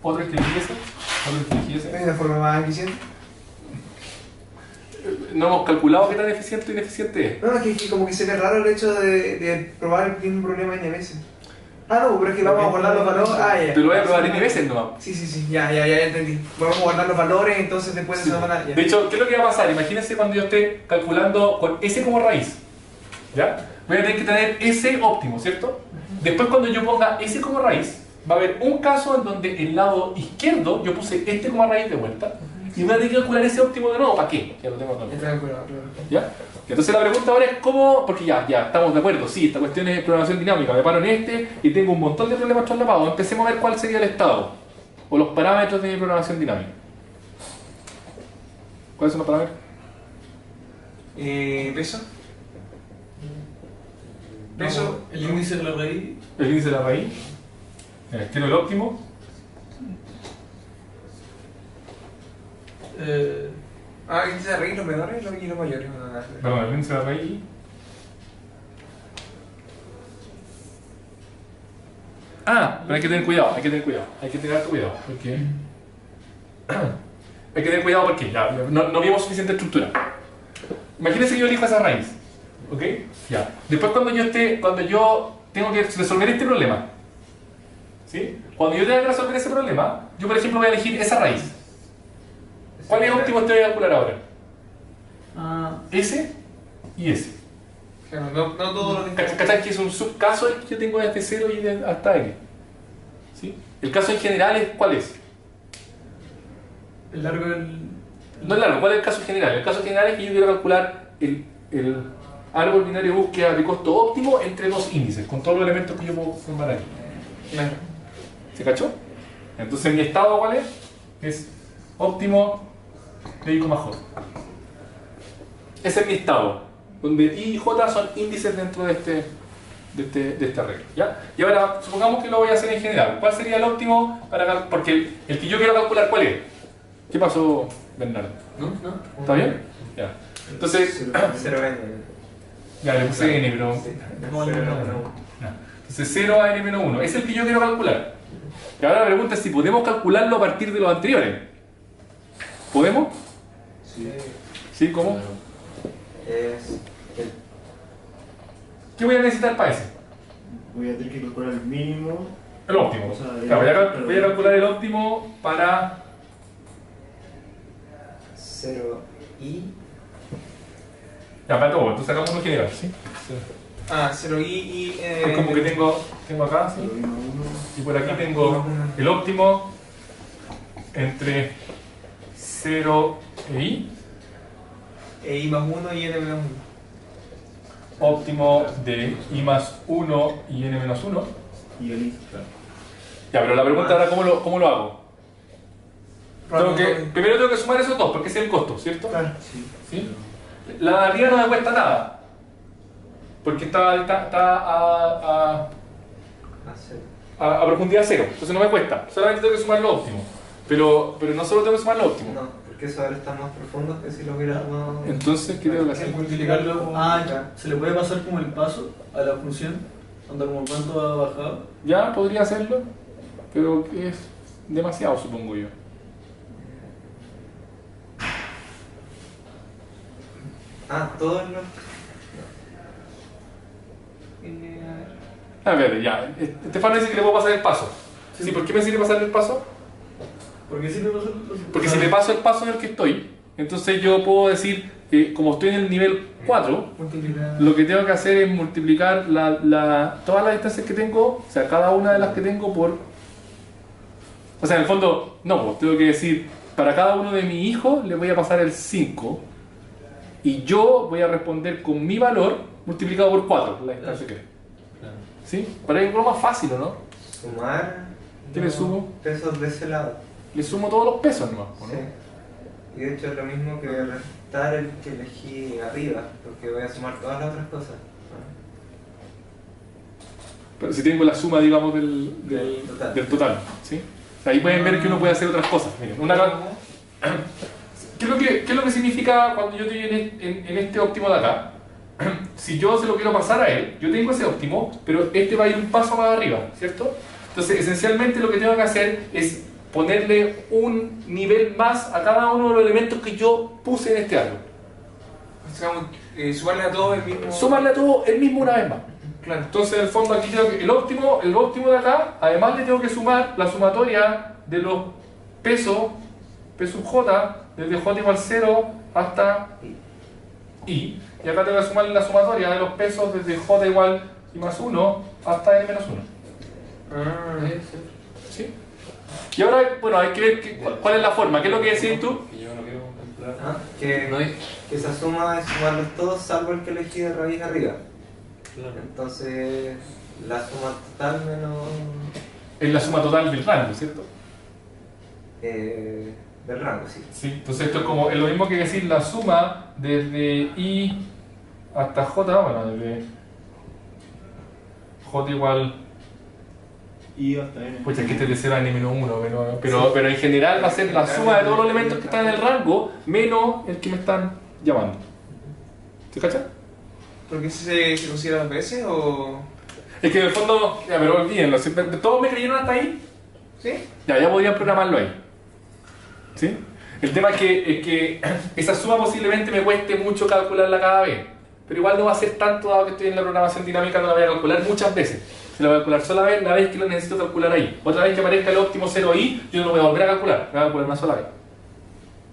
otra es que elegí ese, otra es que elegí ese. ¿Hay una forma más eficiente? no hemos calculado qué tan eficiente o ineficiente es. No, es que como que se ve raro el hecho de probar el mismo problema N veces. Ah, no, pero es que vamos a guardar los valores. Ah, ya. Te lo voy a probar N veces nomás. Sí, ya entendí. Vamos a guardar los valores, entonces después de esa semana. De hecho, ¿qué es lo que va a pasar? Imagínense cuando yo esté calculando con S como raíz. ¿Ya? Voy a tener que tener S óptimo, ¿cierto? Después cuando yo ponga S como raíz, va a haber un caso en donde el lado izquierdo yo puse este como raíz de vuelta y voy a tener que calcular ese óptimo de nuevo. ¿Para qué? Ya lo tengo calculado. ¿Ya? Entonces la pregunta ahora es cómo, porque ya estamos de acuerdo, sí, esta cuestión es programación dinámica, me paro en este y tengo un montón de problemas traslapados. Empecemos a ver cuál sería el estado o los parámetros de mi programación dinámica. ¿Cuáles son los parámetros? Peso. Peso. El índice de la raíz. El índice de la raíz. Quiero el óptimo. El índice de raíz, los menores y los mayores. Perdón, el índice de la raíz. Pero hay que tener cuidado, hay que tener harto cuidado, porque hay que tener cuidado porque ya no vimos suficiente estructura. Imagínense que yo elijo esa raíz, ¿ok? Ya. Después cuando yo tengo que resolver este problema, ¿sí? Cuando yo tenga que resolver ese problema, yo por ejemplo voy a elegir esa raíz. ¿Cuál es el óptimo que te voy a calcular ahora? S y S. Claro, no todos los ¿Cachai? Que es un subcaso el que yo tengo desde 0 y hasta N. ¿Sí? El caso en general ¿cuál es? El largo del... No es largo, ¿cuál es el caso general? El caso general es que yo quiero calcular el árbol binario de búsqueda de costo óptimo entre dos índices, con todos los elementos que yo puedo formar aquí. Claro. ¿Se cachó? Entonces mi estado ¿cuál es? Es óptimo de I, J. Ese es mi estado, donde I y J son índices dentro de este arreglo. ¿Ya? Y ahora, supongamos que lo voy a hacer en general. ¿Cuál sería el óptimo para porque el que yo quiero calcular cuál es? ¿Qué pasó, Bernardo? ¿No? ¿Está bien? Ya. Entonces, 0n. ya le puse N, pero... Ya. Entonces 0 a N-1 es el que yo quiero calcular. Y ahora la pregunta es si podemos calcularlo a partir de los anteriores. ¿Podemos? Sí. ¿Sí? ¿Cómo? ¿Qué voy a necesitar para ese? Voy a tener que calcular el mínimo. El óptimo. O sea, Claro, voy a calcular el óptimo para... 0i. Ya, para todo. Entonces sacamos uno general, ¿sí? 0i y... Es como que tengo acá, ¿sí? Y por aquí tengo el óptimo entre 0 e I. I más 1 y N menos 1. Óptimo de I más 1 y N menos 1. Y el Ya, pero la pregunta ahora, ¿cómo lo hago? Primero tengo que sumar esos dos, porque ese es el costo, ¿cierto? Claro. ¿Sí? La de arriba no me cuesta nada, porque está a profundidad 0, entonces no me cuesta, solamente tengo que sumar lo óptimo. Pero no solo tengo que sumar lo óptimo. No, porque eso ahora está más profundo que si lo hubiera tomado. Entonces, ¿qué tengo que hacer? Multiplicarlo. Ya. ¿Se le puede pasar como el paso a la función? Anda como cuánto ha bajado. Ya, podría hacerlo, pero es demasiado, supongo yo. Todos los. A ver, ya. Estefano dice que le puedo pasar el paso. Sí, ¿por qué me sirve pasarle el paso? Porque si le paso el paso. Porque si le paso el paso en el que estoy, entonces yo puedo decir, como estoy en el nivel 4, lo que tengo que hacer es multiplicar todas las distancias que tengo, o sea, cada una de las que tengo por... O sea, en el fondo, no, pues tengo que decir, para cada uno de mis hijos le voy a pasar el 5 y yo voy a responder con mi valor multiplicado por 4, la distancia que es. ¿Sí? Para ir más fácil, ¿o no? Sumar. ¿Qué le sumo? Pesos de ese lado. Le sumo todos los pesos nomás, ¿no? Sí. Y de hecho es lo mismo que restar el que elegí arriba, porque voy a sumar todas las otras cosas. Pero si tengo la suma, digamos, del total, ¿sí? O sea, ahí pueden ver que uno puede hacer otras cosas. Miren, ¿qué es lo que significa cuando yo estoy en este óptimo de acá? Si yo se lo quiero pasar a él, yo tengo ese óptimo, pero este va a ir un paso más arriba, ¿cierto? Entonces, esencialmente lo que tengo que hacer es ponerle un nivel más a cada uno de los elementos que yo puse en este árbol. sumarle a todo el mismo. Sumarle a todo el mismo una vez más. Claro. Entonces, en el fondo, aquí tengo que, el óptimo de acá, además le tengo que sumar la sumatoria de los pesos, P sub j, desde j igual 0 hasta i. Y acá tengo que sumar la sumatoria de los pesos desde j igual i más 1 hasta n menos 1. ¿Sí? Y ahora, bueno, hay que ver cuál es la forma. ¿Qué es lo que decís tú? Que yo no quiero contemplar. Ah, que, No hay. que esa suma es sumarlos todos salvo el que elegí de raíz arriba. Claro. Entonces, la suma total menos. Es la suma total del rango, ¿cierto? Del rango, sí. Sí. Entonces esto es lo mismo que decir la suma desde i hasta j, bueno, desde j igual... Y hasta n. Pues aquí te de 0 a n menos 1, pero en general va a ser la suma de todos los elementos que están en el rango menos el que me están llamando. ¿Se cacha? ¿Porque se considera dos veces o...? Es que en el fondo, ya, pero olvídenlo, ¿todos me creyeron hasta ahí? ¿Sí? Ya podrían programarlo ahí. ¿Sí? El tema es que esa suma posiblemente me cueste mucho calcularla cada vez, pero igual no va a ser tanto dado que estoy en la programación dinámica, no la voy a calcular muchas veces. Se la voy a calcular sola vez, la vez que lo necesito calcular ahí. Otra vez que aparezca el óptimo 0i, yo no lo voy a volver a calcular, lo voy a calcular una sola vez.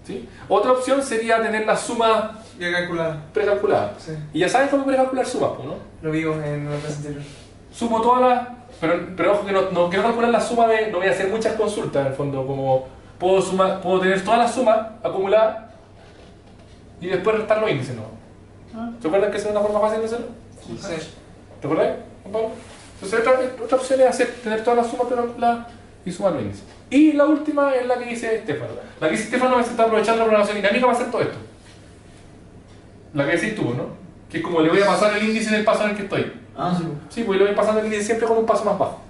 ¿Sí? Otra opción sería tener la suma Ya calculado. precalculada. Sí. Y ya saben cómo precalcular sumas, ¿no? Lo vimos en una clase anterior. Sumo todas las... Pero ojo que no quiero calcular la suma de... No voy a hacer muchas consultas, en el fondo, como... Puedo tener todas las sumas acumuladas y después restar los índices, ¿no? ¿Se acuerdan que esa es una forma fácil de hacerlo? Sí. ¿Te acuerdas, Juan Pablo? Entonces otra opción es tener todas las sumas precalculadas y sumar los índices. Y la última es la que dice Estefano. La que dice Estefano es está aprovechando la programación dinámica para hacer todo esto. La que decís tú, ¿no? Que es como le voy a pasar el índice en el paso en el que estoy. Ah, sí. Sí, pues le voy pasando el índice siempre con un paso más bajo.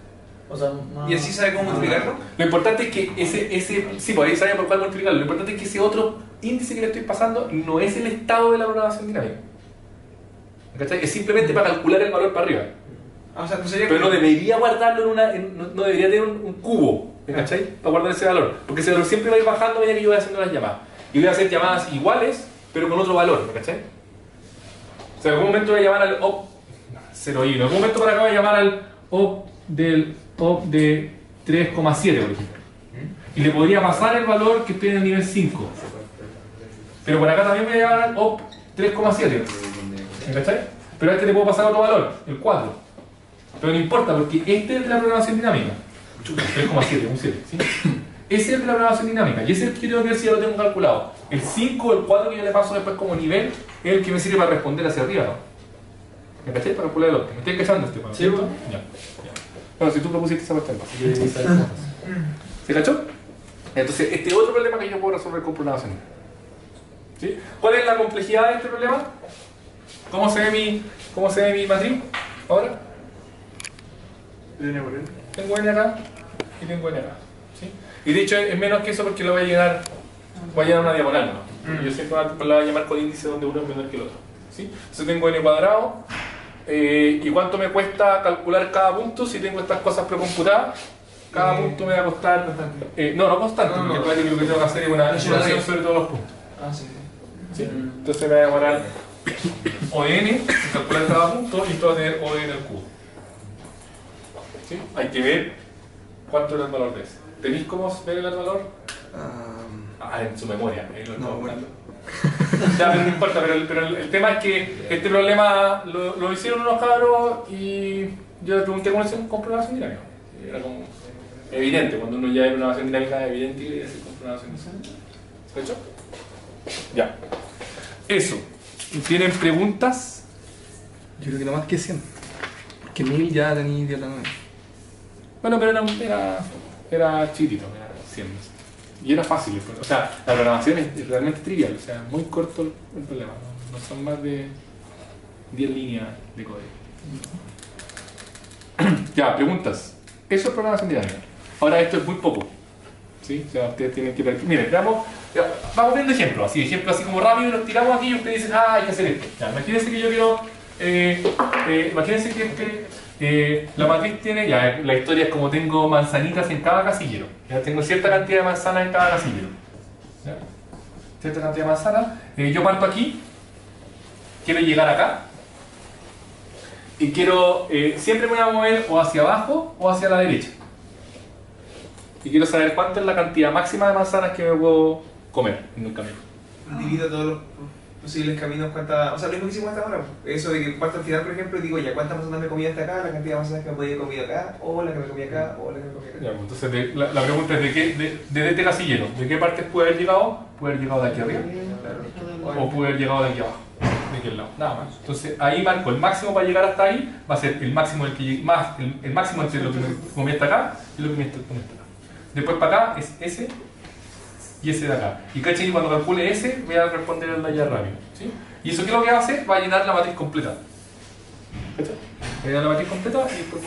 O sea, más... ¿Y así sabe cómo multiplicarlo? Lo importante es que sí, por ahí sabe por cuál multiplicarlo. Lo importante es que ese otro índice que le estoy pasando no es el estado de la programación dinámica. ¿Cachai? Es simplemente para calcular el valor para arriba. O sea, no sería Pero no como- debería guardarlo no debería tener un cubo, ¿cachai? Para guardar ese valor. Porque ese valor siempre va a ir bajando a medida que yo voy haciendo las llamadas. Y voy a hacer llamadas iguales, pero con otro valor, ¿cachai? O sea, en algún momento voy a llamar al op 0i. En algún momento para acá voy a llamar al op de 3,7, por ejemplo. Y le podría pasar el valor que estoy en el nivel 5. Pero por acá también voy a llamar al op 3,7. ¿Cachai? Pero a este le puedo pasar otro valor, el 4. Pero no importa, porque este es de la programación dinámica. 3,7, un 7, ¿sí? Ese es el de la programación dinámica. Y ese es el que yo tengo que ver si ya lo tengo calculado. El 5 o el 4 que yo le paso después como nivel es el que me sirve para responder hacia arriba, ¿no? ¿Me cachai? Para calcular el óptimo. ¿Me estoy cachando este tema? Sí, bueno. Ya. Bueno, si tú propusiste esa cuestión, así que sabes cómo es. ¿Se cachó? Entonces, este es otro problema que yo puedo resolver con programación. ¿Sí? ¿Cuál es la complejidad de este problema? ¿Cómo se ve mi matriz ahora? Tengo n acá y tengo n acá. ¿Sí? Y de hecho es menos que eso porque lo voy a llenar una diagonal, ¿no? Yo siempre la voy a llamar con índice donde uno es menor que el otro. ¿Sí? Entonces tengo n cuadrado. ¿Y cuánto me cuesta calcular cada punto si tengo estas cosas precomputadas? Cada punto me va a costar... no constante, porque lo que tengo que hacer es una iteración sobre todos los puntos. Ah, sí. ¿Sí? Entonces me va a demorar O de n, calcular cada punto, y esto va a tener O de n al cubo. ¿Sí? Hay que ver cuánto era el valor de ese. ¿Tenéis cómo ver el valor? En su memoria. Ahí lo estamos buscando. Ya, pero no importa, pero el tema es que este problema lo hicieron unos cabros y yo le pregunté cómo hacían con programación dinámica. Era como evidente, cuando uno ya ve programación dinámica es evidente que debe hacer con programación dinámica. ¿Se hecho? Ya. Eso. ¿Tienen preguntas? Yo creo que no más que 100. Porque 1000 ya tenía de la 9. Bueno, pero era chiquitito, era 100. Y era fácil, o sea, la programación es realmente trivial, o sea, muy corto el problema, no son más de 10 líneas de código. Ya, preguntas. Eso es programación dinámica. Ahora esto es muy poco, ¿sí? O sea, ustedes tienen que ver. Miren, vamos viendo ejemplos, así como rápido, nos tiramos aquí y ustedes dicen, hay que hacer esto. Ya, imagínense que yo quiero, imagínense que la matriz tiene, ya la historia es como tengo manzanitas en cada casillero, ya tengo cierta cantidad de manzanas en cada casillero, ¿ya? Cierta cantidad de manzanas, yo parto aquí quiero llegar acá y quiero, siempre me voy a mover o hacia abajo o hacia la derecha. Y quiero saber cuánto es la cantidad máxima de manzanas que me puedo comer en un camino. Divido todos los posibles caminos, cuántas, o sea, lo mismo que hicimos hasta ahora. Eso de que parto al final, por ejemplo, y digo, ya, ¿cuántas manzanas me comí hasta acá? La cantidad de manzanas que me podía comer acá, o la que me comí acá, o la que me comí acá. Ya, pues, entonces la pregunta es, ¿de este casillero? ¿De qué partes puede haber llegado? Puede haber llegado de aquí arriba. O puede haber llegado de aquí abajo. De aquel lado. Nada más. Entonces ahí marco el máximo para llegar hasta ahí, va a ser el máximo del que llegue, más el máximo entre lo que me comí hasta acá y lo que me comí hasta acá. Después para acá es ese y ese de acá. Y caché que cuando calcule ese, voy a responder el de allá rápido. ¿Sí? Y eso, ¿qué es lo que va a hacer? Va a llenar la matriz completa. ¿Cachai? Voy a llenar la matriz completa y después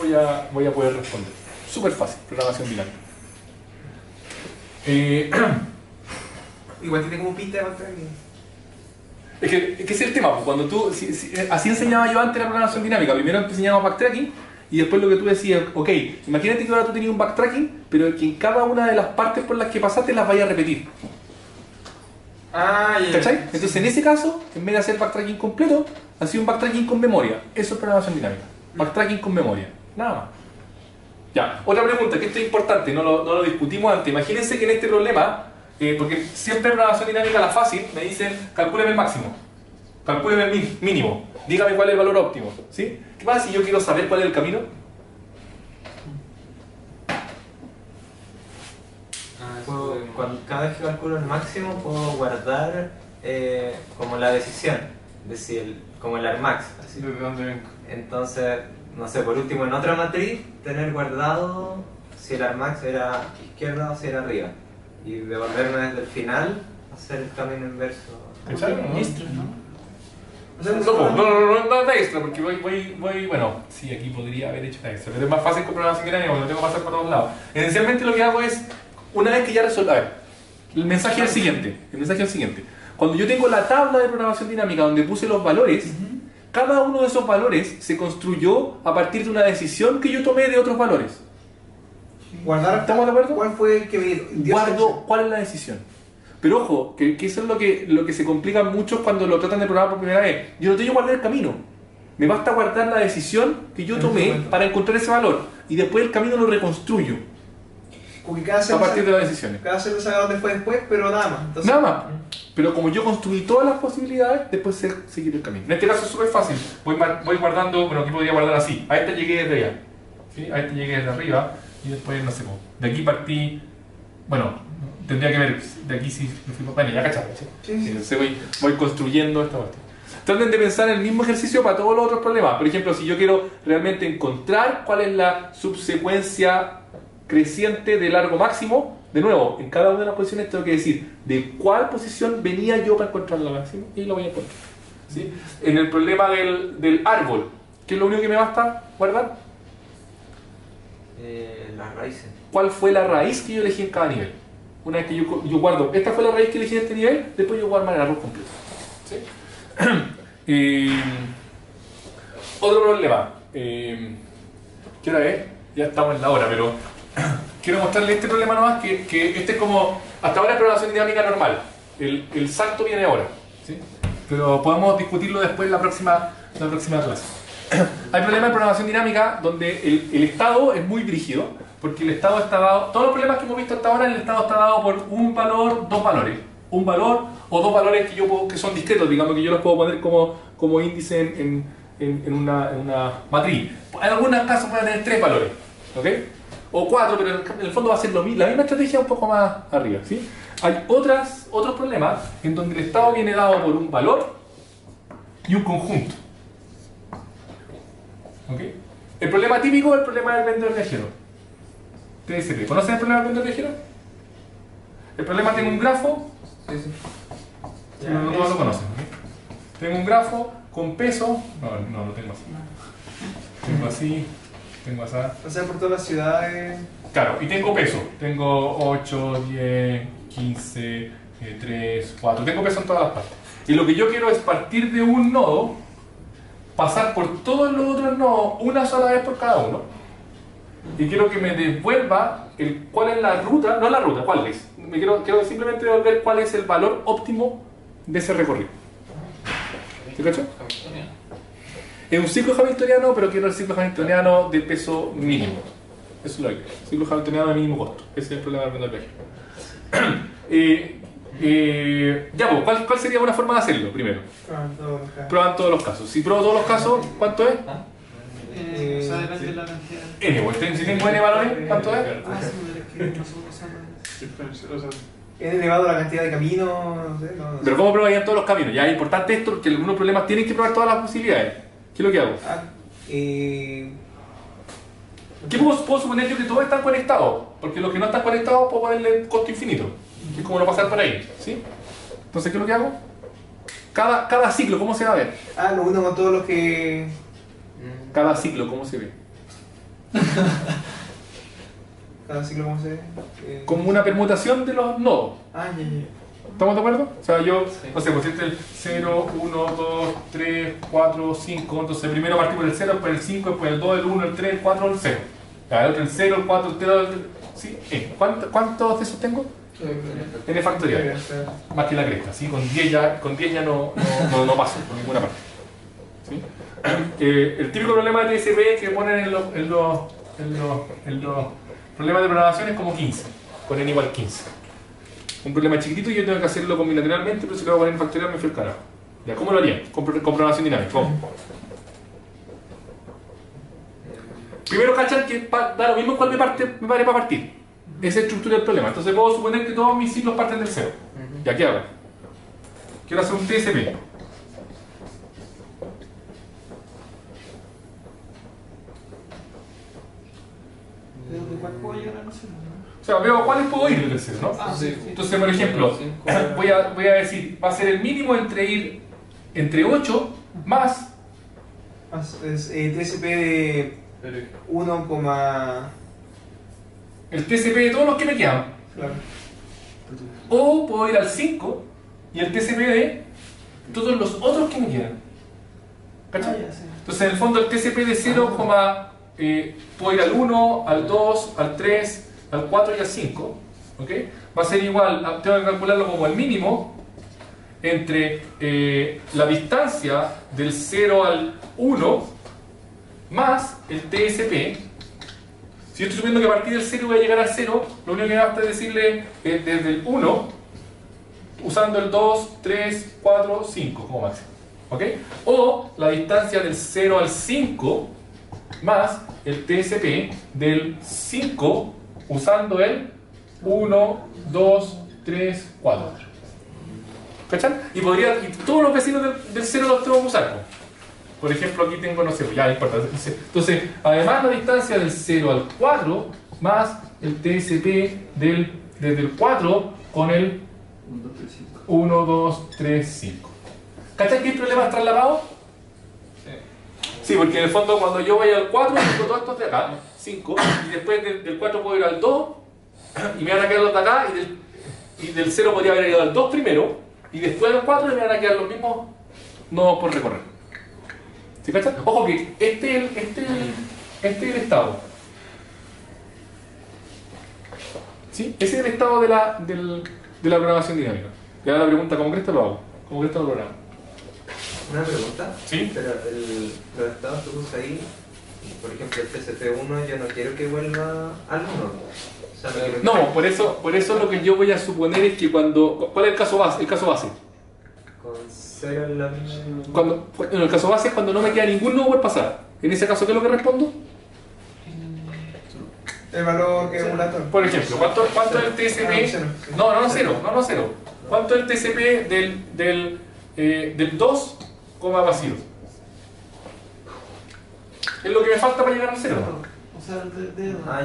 voy a poder responder. Súper fácil, programación dinámica. Igual tiene como pinta de backtrack. Es que ese es el tema, pues, cuando tú, así enseñaba yo antes la programación dinámica. Primero enseñábamos backtracking y después lo que tú decías, ok, imagínate que ahora tú tenías un backtracking, pero que en cada una de las partes por las que pasaste las vayas a repetir. Ah, ya. ¿Cachai? Entonces en ese caso, en vez de hacer backtracking completo, hacía un backtracking con memoria. Eso es programación dinámica. Backtracking con memoria. Nada más. Ya, otra pregunta, que esto es importante, no lo discutimos antes. Imagínense que en este problema, porque siempre en programación dinámica la fácil, me dicen, calcúleme el máximo, calcúleme el mínimo, dígame cuál es el valor óptimo. ¿Sí? ¿Qué pasa si yo quiero saber cuál es el camino? Cada vez que calculo el máximo puedo guardar como la decisión, es decir, como el armax. Así. ¿Desde dónde vengo? Entonces, no sé, por último en otra matriz tener guardado si el armax era izquierda o si era arriba. Y devolverme desde el final, hacer el camino inverso. ¿Cachai? ¿No? Extra, ¿no? O sea, No da extra, porque bueno, sí, aquí podría haber hecho la extra, pero es más fácil con programación dinámica porque lo tengo que pasar por todos lados. Esencialmente lo que hago es, una vez que ya resuelvo, a ver, el mensaje es el siguiente. Cuando yo tengo la tabla de programación dinámica donde puse los valores, cada uno de esos valores se construyó a partir de una decisión que yo tomé de otros valores. guardar. ¿Estamos de acuerdo? ¿Cuál fue el que me Guardo cuál es la decisión. Pero ojo, que eso es lo que se complica mucho cuando lo tratan de programar por primera vez. Yo no tengo que guardar el camino. Me basta guardar la decisión que yo tomé para encontrar ese valor. Y después el camino lo reconstruyo Porque cada a partir de las decisiones. Cada celda sabe dónde fue después, pero nada más. Entonces, Nada más. Pero como yo construí todas las posibilidades, después seguir el camino. En este caso es súper fácil. Voy guardando, bueno, aquí podría guardar así. A este llegué desde allá. ¿Sí? A este llegué desde arriba. Y después, no sé cómo. De aquí partí. Bueno, tendría que ver. De aquí sí me fui. Bueno, ya cacharon. ¿Sí? Sí. Entonces voy construyendo esta cuestión. Traten de pensar en el mismo ejercicio para todos los otros problemas. Por ejemplo, si yo quiero realmente encontrar cuál es la subsecuencia creciente de largo máximo, de nuevo, en cada una de las posiciones tengo que decir de cuál posición venía yo para encontrar la máxima y lo voy a encontrar. ¿Sí? En el problema del árbol, ¿qué es lo único que me basta guardar? Las raíces. ¿Cuál fue la raíz que yo elegí en cada nivel? Una vez que yo guardo, esta fue la raíz que elegí en este nivel, después yo guardo el árbol completo. ¿Sí? Otro problema. ¿Qué hora es? Ya estamos en la hora, pero quiero mostrarles este problema nomás, que este es como, hasta ahora es programación dinámica normal. El salto viene ahora. ¿Sí? Pero podemos discutirlo después en la próxima clase. Hay problemas de programación dinámica donde el estado es muy rígido, porque el estado está dado, todos los problemas que hemos visto hasta ahora, el estado está dado por un valor, dos valores. Un valor o dos valores que son discretos, digamos que yo los puedo poner como índice en una matriz. En algunos casos pueden tener tres valores, ¿ok? O cuatro, pero en el fondo va a ser la misma estrategia un poco más arriba, ¿sí? Hay otros problemas en donde el estado viene dado por un valor y un conjunto. ¿Ok? El problema típico es el problema del vendedor viajero. TSP. ¿Conocen el problema del vendedor viajero? El problema tengo un grafo. No todos lo conocen. ¿Ok? Tengo un grafo con peso. No lo tengo así. Tengo así. Tengo así. pasar por todas las ciudades. Claro, y tengo peso. Tengo 8, 10, 15, 3, 4. Tengo peso en todas las partes. Y lo que yo quiero es partir de un nodo, pasar por todos los otros nodos una sola vez por cada uno. Y quiero que me devuelva cuál es la ruta, no la ruta, cuál es. Quiero simplemente devolver cuál es el valor óptimo de ese recorrido. ¿Te cachas? Hamiltoniano. Es un ciclo hamiltoniano, pero quiero el ciclo hamiltoniano de peso mínimo. Eso es lo que quiero. Ciclo hamiltoniano de mínimo costo. Ese es el problema del mundo del viaje. Ya, pues, ¿cuál sería una forma de hacerlo primero? Prueban todos los casos. Si pruebo todos los casos, ¿cuánto es? O sea, depende de la cantidad. N, pues, si tengo N valores, ¿cuánto es? Ah, sí, pero es que nosotros usamos. Diferencial, o sea, ¿Es elevado la cantidad de caminos? No sé, no sé. Pero ¿cómo probarían todos los caminos? Ya es importante esto porque algunos problemas tienen que probar todas las posibilidades. ¿Qué es lo que hago? ¿Qué puedo suponer yo que todos están conectados? Porque los que no están conectados puedo ponerle costo infinito. Que es como no pasar por ahí. ¿Sí? Entonces, ¿qué es lo que hago? Cada ciclo, ¿cómo se va a ver? Lo uno con todos los que... Cada ciclo, ¿cómo se ve? Cada ciclo, ¿cómo se ve? Como una permutación de los nodos. Ya. ¿Estamos de acuerdo? O sea, yo, no sé, pues este es el 0, 1, 2, 3, 4, 5. Entonces primero partí por el 0, después el 5, después el 2, el 1, el 3, el 4, el 0. El otro el 0, el 4, el 3, el... ¿Sí? ¿Cuántos de esos tengo? N factorial. Más que la cresta, ¿sí? Con 10 ya no paso por ninguna parte. ¿Sí? El típico problema de TSP que ponen en los problemas de programación es como 15, con N igual 15. Un problema chiquitito y yo tengo que hacerlo combinatorialmente, pero si lo hago con N factorial me fui el carajo. ¿Ya? ¿Cómo lo haría? Con programación dinámica. ¿Cómo? Primero cachan que da lo mismo cuál me pare para partir. Esa es la estructura del problema. Entonces puedo suponer que todos mis ciclos parten del 0. ¿Ya qué hago? Quiero hacer un TSP. ¿De cuál puedo llegar a no sé? O sea, veo cuáles puedo ir del 0, ¿no? Sí. Entonces, por ejemplo, voy a decir, va a ser el mínimo entre 8 más... Es TSP de 1, el TCP de todos los que me quedan. claro. O puedo ir al 5 y el TCP de todos los otros que me quedan. ¿Cachai? Ya, sí. Entonces, en el fondo, el TCP de 0, puedo ir al 1, al 2, al 3, al 4 y al 5. ¿Ok? Va a ser igual, tengo que calcularlo como el mínimo entre la distancia del 0 al 1 más el TSP. Si yo estoy supiendo que a partir del 0 voy a llegar al 0, lo único que me basta es decirle desde el 1, usando el 2, 3, 4, 5 como máximo. ¿Ok? O la distancia del 0 al 5 más el TSP del 5 usando el 1, 2, 3, 4. ¿Cachan? Y todos los vecinos del 0 los tengo que usar. Por ejemplo, aquí tengo, no sé, ya no importa. Entonces, además la distancia del 0 al 4 más el TSP desde el 4 con el 1, 2, 3, 5. ¿Cachan que hay problemas trasladados? Sí, porque en el fondo cuando yo voy al 4, tengo todos estos de acá, 5, y después del 4 puedo ir al 2, y me van a quedar los de acá, y del 0 podría haber ido al 2 primero, y después del 4 me van a quedar los mismos nodos por recorrer. ¿Sí cachan? Ojo que este es el estado. ¿Sí? Ese es el estado de la programación dinámica. Y ahora la pregunta, ¿cómo crees que lo hago? ¿Cómo crees que lo programo? Una pregunta. ¿Sí? Pero los estados que puse ahí, por ejemplo, el TCP1, yo no quiero que vuelva al 1. O sea, No, por eso lo que yo voy a suponer es que cuando... ¿Cuál es el caso base? Con 0 en la misma... En el caso base es cuando no me queda ningún nodo por pasar. En ese caso, ¿qué es lo que respondo? El valor que emulator. Por ejemplo, ¿cuánto es el TCP? No, cero. ¿Cuánto es el TCP del 2, vacío? Es lo que me falta para llegar al 0. O sea,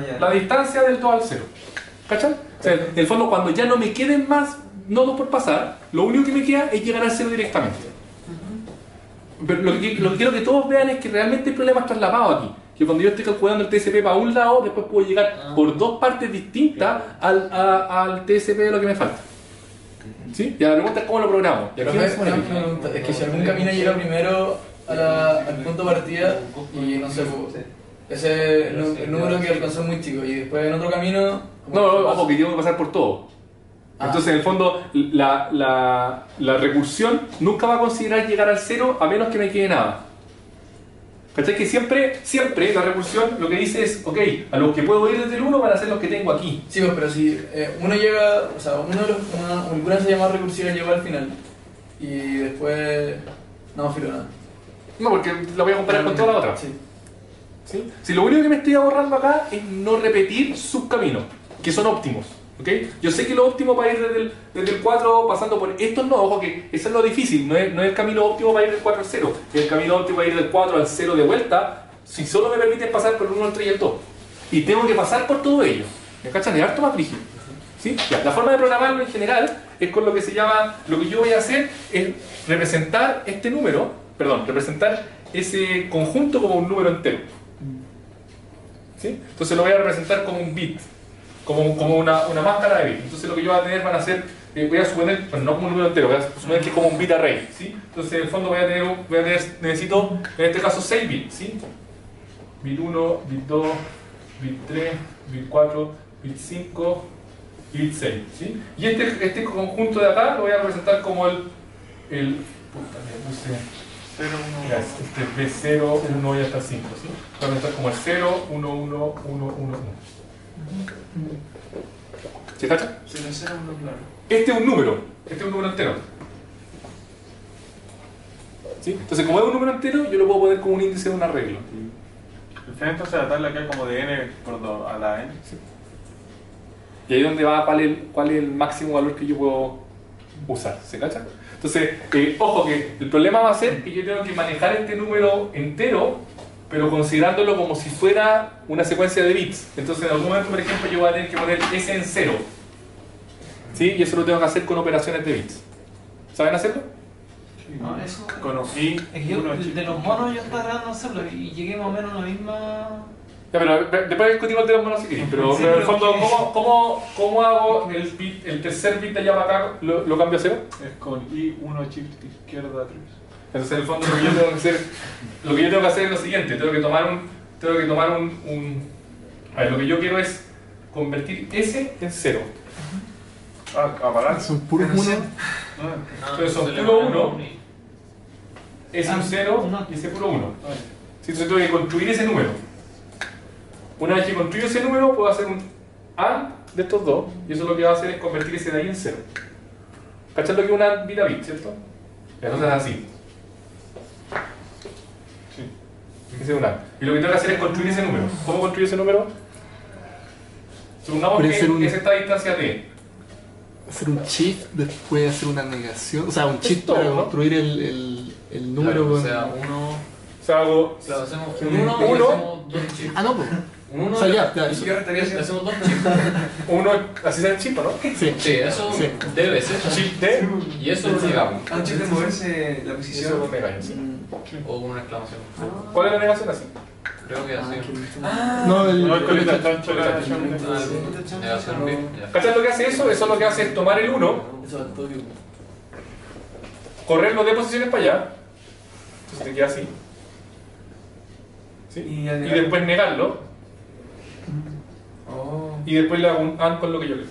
ya. La distancia del 2 al 0. ¿Cachai? O sea, en el fondo, cuando ya no me queden más nodos por pasar, lo único que me queda es llegar al 0 directamente. Pero lo que quiero que todos vean es que realmente el problema está traslapado aquí. Que cuando yo estoy calculando el TCP para un lado, después puedo llegar por dos partes distintas al TCP de lo que me falta. ¿Sí? Y la pregunta es cómo lo programo. Y aquí Profe, una pregunta. Es que si algún camino llega primero al punto de partida y no sé, el número que alcanzó es muy chico y después en otro camino... No, ojo, que tengo que pasar por todo. Entonces, en el fondo, la recursión nunca va a considerar llegar al 0 a menos que me quede nada. ¿Cachai? Que siempre la recursión lo que dice es, ok, a los que puedo ir desde el 1 van a ser los que tengo aquí. Sí, pues, pero si uno llega, o sea, alguna se llama recursiva llegó al final y después no filo nada. No, porque la voy a comparar con toda la otra. Sí. ¿Sí? Si lo único que me estoy ahorrando acá es no repetir subcaminos, que son óptimos. ¿Okay? Yo sé que lo óptimo para ir desde el 4 pasando por estos no, ojo que eso es lo difícil, no es el camino óptimo para ir del 4 al 0, es el camino óptimo para ir del 4 al 0 de vuelta, si solo me permiten pasar por el 1, el 3 y el 2. Y tengo que pasar por todo ello. ¿Me cachan? Es harto más rígido. ¿Sí? Ya, la forma de programarlo en general es con lo que se llama, lo que yo voy a hacer es representar este número, representar ese conjunto como un número entero. ¿Sí? Entonces lo voy a representar como un bit. Como una máscara de bit. Entonces lo que yo voy a tener van a ser, voy a suponer, bueno, no como un número entero, voy a suponer que es como un bit array, ¿sí? Entonces en el fondo voy a tener, necesito, en este caso 6 bits, ¿sí? Bit 1, bit 2, bit 3, bit 4, bit 5 y bit 6, ¿sí? Y este conjunto de acá lo voy a representar como el puta, me puse 0, 1, ya, este es B0, 1 y hasta 5, ¿sí? Lo voy a representar como el 0, 1, 1, 1, 1, 1. ¿Se cacha? Sí, el 0, 1, claro. Este es un número entero. ¿Sí? Entonces, como es un número entero, yo lo puedo poner como un índice de un arreglo. Al final entonces la tabla queda como de n por 2 a la n. Sí. Y ahí es donde va cuál es el máximo valor que yo puedo usar. ¿Se cacha? Entonces, ojo que el problema va a ser que yo tengo que manejar este número entero, pero considerándolo como si fuera una secuencia de bits. Entonces, en algún momento, por ejemplo, yo voy a tener que poner S en 0. ¿Sí? Y eso lo tengo que hacer con operaciones de bits. ¿Saben hacerlo? No, eso. Conocí Es que yo, uno de los monos yo estaba tratando de hacerlo y llegué más o menos a la misma. Ya, pero después discutimos el de los monos si queréis. Pero, Sí, pero en el pero fondo, ¿cómo hago el tercer bit de allá para acá? ¿Lo cambio a 0? es con I1 shift izquierda 3. Entonces, en el fondo, lo que yo tengo que hacer es lo siguiente: tengo que tomar un. A ver, lo que yo quiero es convertir S en 0. Parar. Son puros uno. Entonces, son puro 1, S un 0 y ese puro 1. Sí, entonces, tengo que construir ese número. Una vez que construyo ese número, puedo hacer un AND de estos dos, y eso lo que va a hacer es convertir ese de ahí en 0. ¿Cachai lo que es un AND bit a bit, cierto? Entonces es así. Ese es un AND. Y lo que tengo que hacer es construir ese número. ¿Cómo construir ese número? Supongamos que es esta distancia D. Hacer un shift, después hacer una negación, o sea, un shift todo, para ¿no? construir el número. Claro, o sea, uno. O sea, hago. Claro, hacemos Sí. un 1 y Uno. hacemos 2 chips. Ah, no, pues. Un 1 O sea, ya, y eso. Yo estaría haciendo hacemos 2 chips. Uno, así se el chip, ¿no? Sí. Sí, eso Sí. debe ser. Chip D. Y eso lo negamos. antes de moverse la Eso posición. lo negáis. O una exclamación. ¿Cuál es la negación así? Creo que así. No, No, el colita el chancho, la chancho. Negación B. Ya. ¿Cachai lo que hace eso? Eso lo que hace es tomar el 1, Eso es todo. correrlo de posiciones para allá. Entonces te queda así. ¿Sí? Y Y al negar- después negarlo. Oh. Y después le hago un AND con lo que yo quiero.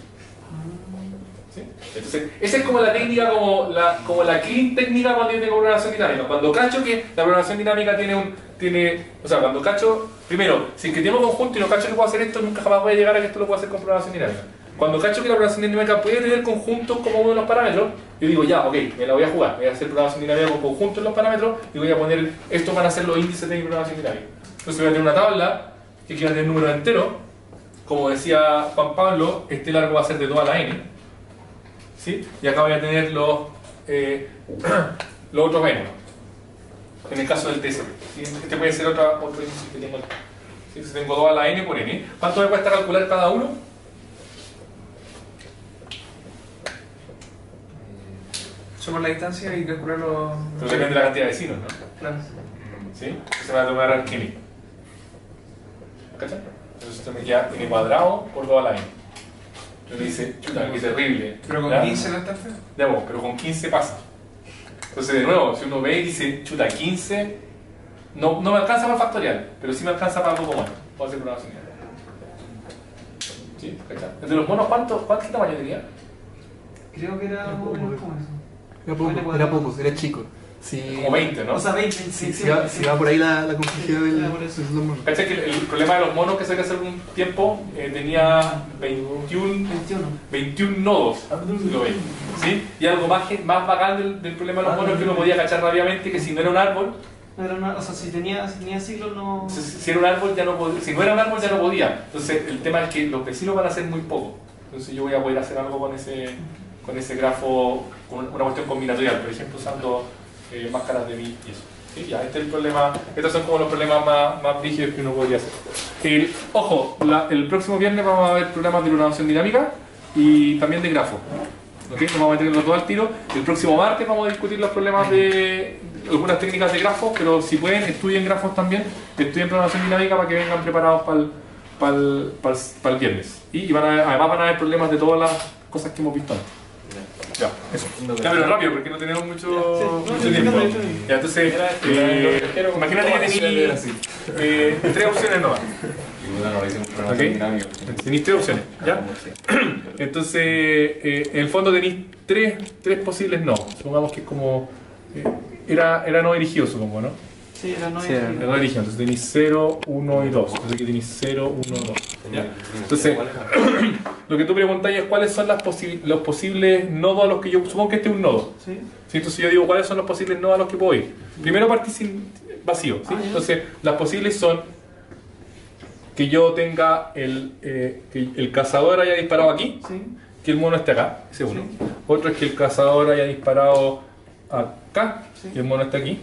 ¿Sí? Entonces, esa es como la técnica, como la clean técnica cuando yo tengo programación dinámica. Cuando cacho que la programación dinámica o sea, cuando cacho, primero, si es que tengo conjunto y no cacho que puedo hacer esto, nunca jamás voy a llegar a que esto lo puedo hacer con programación dinámica. Cuando cacho que la programación dinámica puede tener conjuntos como uno de los parámetros, yo digo, ya, ok, me la voy a jugar, voy a hacer programación dinámica con conjuntos en los parámetros y voy a poner, estos van a ser los índices de mi programación dinámica. Entonces voy a tener una tabla que quiera tener números enteros, como decía Juan Pablo, este largo va a ser de 2 a la n, ¿sí? Y acá voy a tener los otros n, en el caso del TC. ¿Sí? Este puede ser otro índice que tengo. ¿Sí? Si tengo 2 a la n por n, ¿cuánto me cuesta calcular cada uno? Somos la distancia y calcular los. Pero depende de la cantidad de vecinos, ¿no? Claro. ¿Sí? Se me va a tomar alquimia. ¿Cachai? Entonces esto me queda n cuadrado por 2 a la n. Entonces me dice, chuta, qué terrible. Pero con ¿Ya? 15 no está feo. Ya, pues, pero con 15 pasa. Entonces, de nuevo, si uno ve y dice, chuta, 15, no me alcanza para el factorial, pero sí me alcanza para algo como esto. Puedo hacer programación. ¿Sí? ¿Cachai? ¿De los monos qué tamaño tenía? Creo que era más o menos como eso. Era poco, era chico. Sí. Como 20, ¿no? O sea, 20, Si va por ahí la complejidad del mono. ¿Cachai que el problema de los monos que saqué hace algún tiempo tenía 21 nodos? Si lo veis, ¿sí? Y algo más bacán del problema de los monos es que uno podía cachar rápidamente que si no era un árbol, no era una, o sea, si tenía ciclos no... si era un árbol ya no podía, si no era un árbol ya no podía. Entonces el tema es que los vecinos van a ser muy pocos. Entonces yo voy a poder hacer algo con ese grafo, con una cuestión combinatorial, por ejemplo usando máscaras de bit y eso. ¿Sí? Ya, este es el problema, estos son como los problemas más rígidos que uno podría hacer. Ojo, el próximo viernes vamos a ver programas de programación dinámica y también de grafo. ¿Okay? No vamos a meterlo todo al tiro. El próximo martes vamos a discutir los problemas de algunas técnicas de grafos, pero si pueden, estudien grafos también, estudien programación dinámica para que vengan preparados para el viernes. Y además van a haber problemas de todas las cosas que hemos visto antes. Ya, eso. Ya, pero rápido, porque no tenemos mucho tiempo. Ya, entonces, imagínate que tenéis 3 opciones nomás. ¿Okay? Tenéis 3 opciones, ¿ya? Entonces, en el fondo tenéis 3 posibles no. Supongamos que es como... era no dirigido, supongo, ¿no? Sí, era no dirigido. Era no dirigido, entonces tenéis 0, 1 y 2. Entonces aquí tenéis 0, 1, 2. ¿Ya? Entonces, lo que tú preguntas es cuáles son los posibles nodos a los que yo... Supongo que este es un nodo. Sí. ¿Sí? Entonces yo digo, ¿cuáles son los posibles nodos a los que puedo ir? Primero partí sin vacío. ¿Sí? Entonces, las posibles son que yo tenga que el cazador haya disparado aquí, Sí. que el mono esté acá, ese es uno. Otro es que el cazador haya disparado acá, y el mono esté aquí.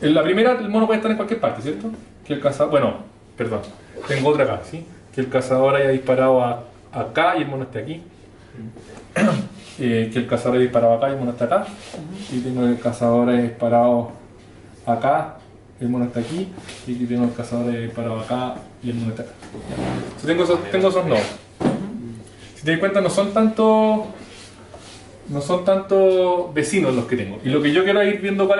En la primera, el mono puede estar en cualquier parte, ¿cierto? Que el cazador, bueno, perdón, tengo otra acá, ¿sí? Que el cazador haya disparado acá y el mono esté aquí. Que el cazador haya disparado acá y el mono está acá. Y tengo que el cazador haya disparado acá, el mono está aquí. Y aquí tengo el cazador haya disparado acá y el mono está acá. Entonces tengo esos nodos. Si te das cuenta, no son tanto vecinos los que tengo. Y lo que yo quiero ir viendo cuál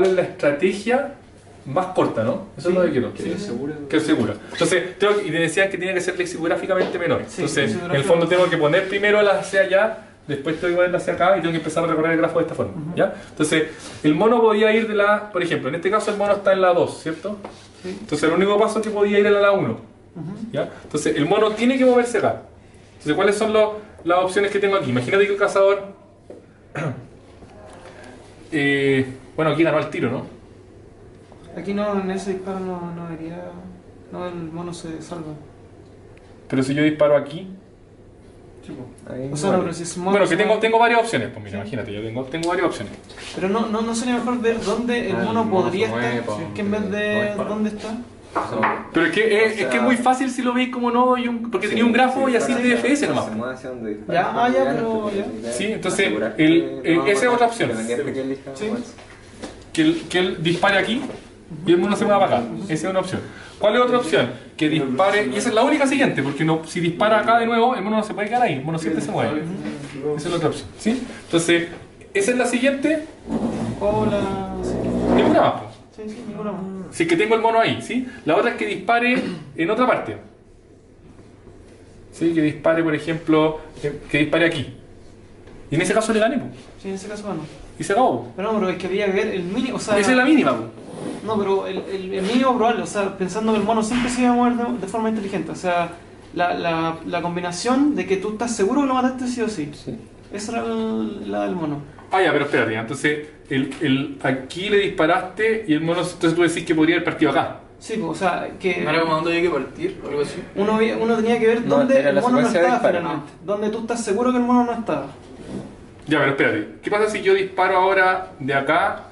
es la estrategia más corta, ¿no? Eso es lo que quiero. Que es segura. Entonces, y te decían que tiene que ser lexicográficamente menor. Entonces, en el fondo tengo que poner primero la hacia allá, después tengo que ponerla hacia acá y tengo que empezar a recorrer el grafo de esta forma. ¿Ya? Entonces, el mono podía ir por ejemplo, en este caso el mono está en la 2, ¿cierto? Entonces, el único paso es que podía ir a la 1. ¿Ya? Entonces, el mono tiene que moverse acá. Entonces, ¿cuáles son las opciones que tengo aquí? Imagínate que el cazador... bueno, aquí ganó el tiro, ¿no? Aquí no, en ese disparo no debería... No, el mono se salva. Pero si yo disparo aquí... O sea, no, pero si es mono... Bueno, que tengo varias opciones, pues mira, imagínate, yo tengo varias opciones. Pero no sería mejor ver dónde el mono podría estar, que en vez de dónde está. Pero es que es muy fácil si lo veis como nodo porque tenía un grafo y así de DFS nomás. Ya, pero ya. Sí, entonces esa es otra opción. Que él dispare aquí y el mono se mueva para acá. Esa es una opción. ¿Cuál es otra opción? Que dispare, y esa es la única siguiente, porque si dispara acá de nuevo, el mono no se puede quedar ahí, el mono siempre se mueve. Esa es la otra opción. ¿Sí? Entonces, esa es la siguiente. Hola. Ninguna más. Sí, ninguna más. Si es que tengo el mono ahí, ¿sí? La otra es que dispare en otra parte. ¿Sí? Que dispare, por ejemplo, que dispare aquí. Y en ese caso le gané, pues. Sí, en ese caso gano. Y se acabó. Pero no, pero es que había que ver el mínimo, o sea... Esa es la mínima, pues. No, pero el mínimo probable, o sea, pensando que el mono siempre se iba a mover de forma inteligente. O sea, la combinación de que tú estás seguro que lo mataste sí o sí. Esa era la del mono. Ah, ya, pero espérate, entonces aquí le disparaste y el mono, entonces tú decís que podría haber partido acá. Sí, pues, o sea, que... ¿No era como dónde había que partir o algo así? Uno tenía que ver dónde el mono no estaba finalmente. Donde tú estás seguro que el mono no estaba. Ya, pero espérate, ¿qué pasa si yo disparo ahora de acá?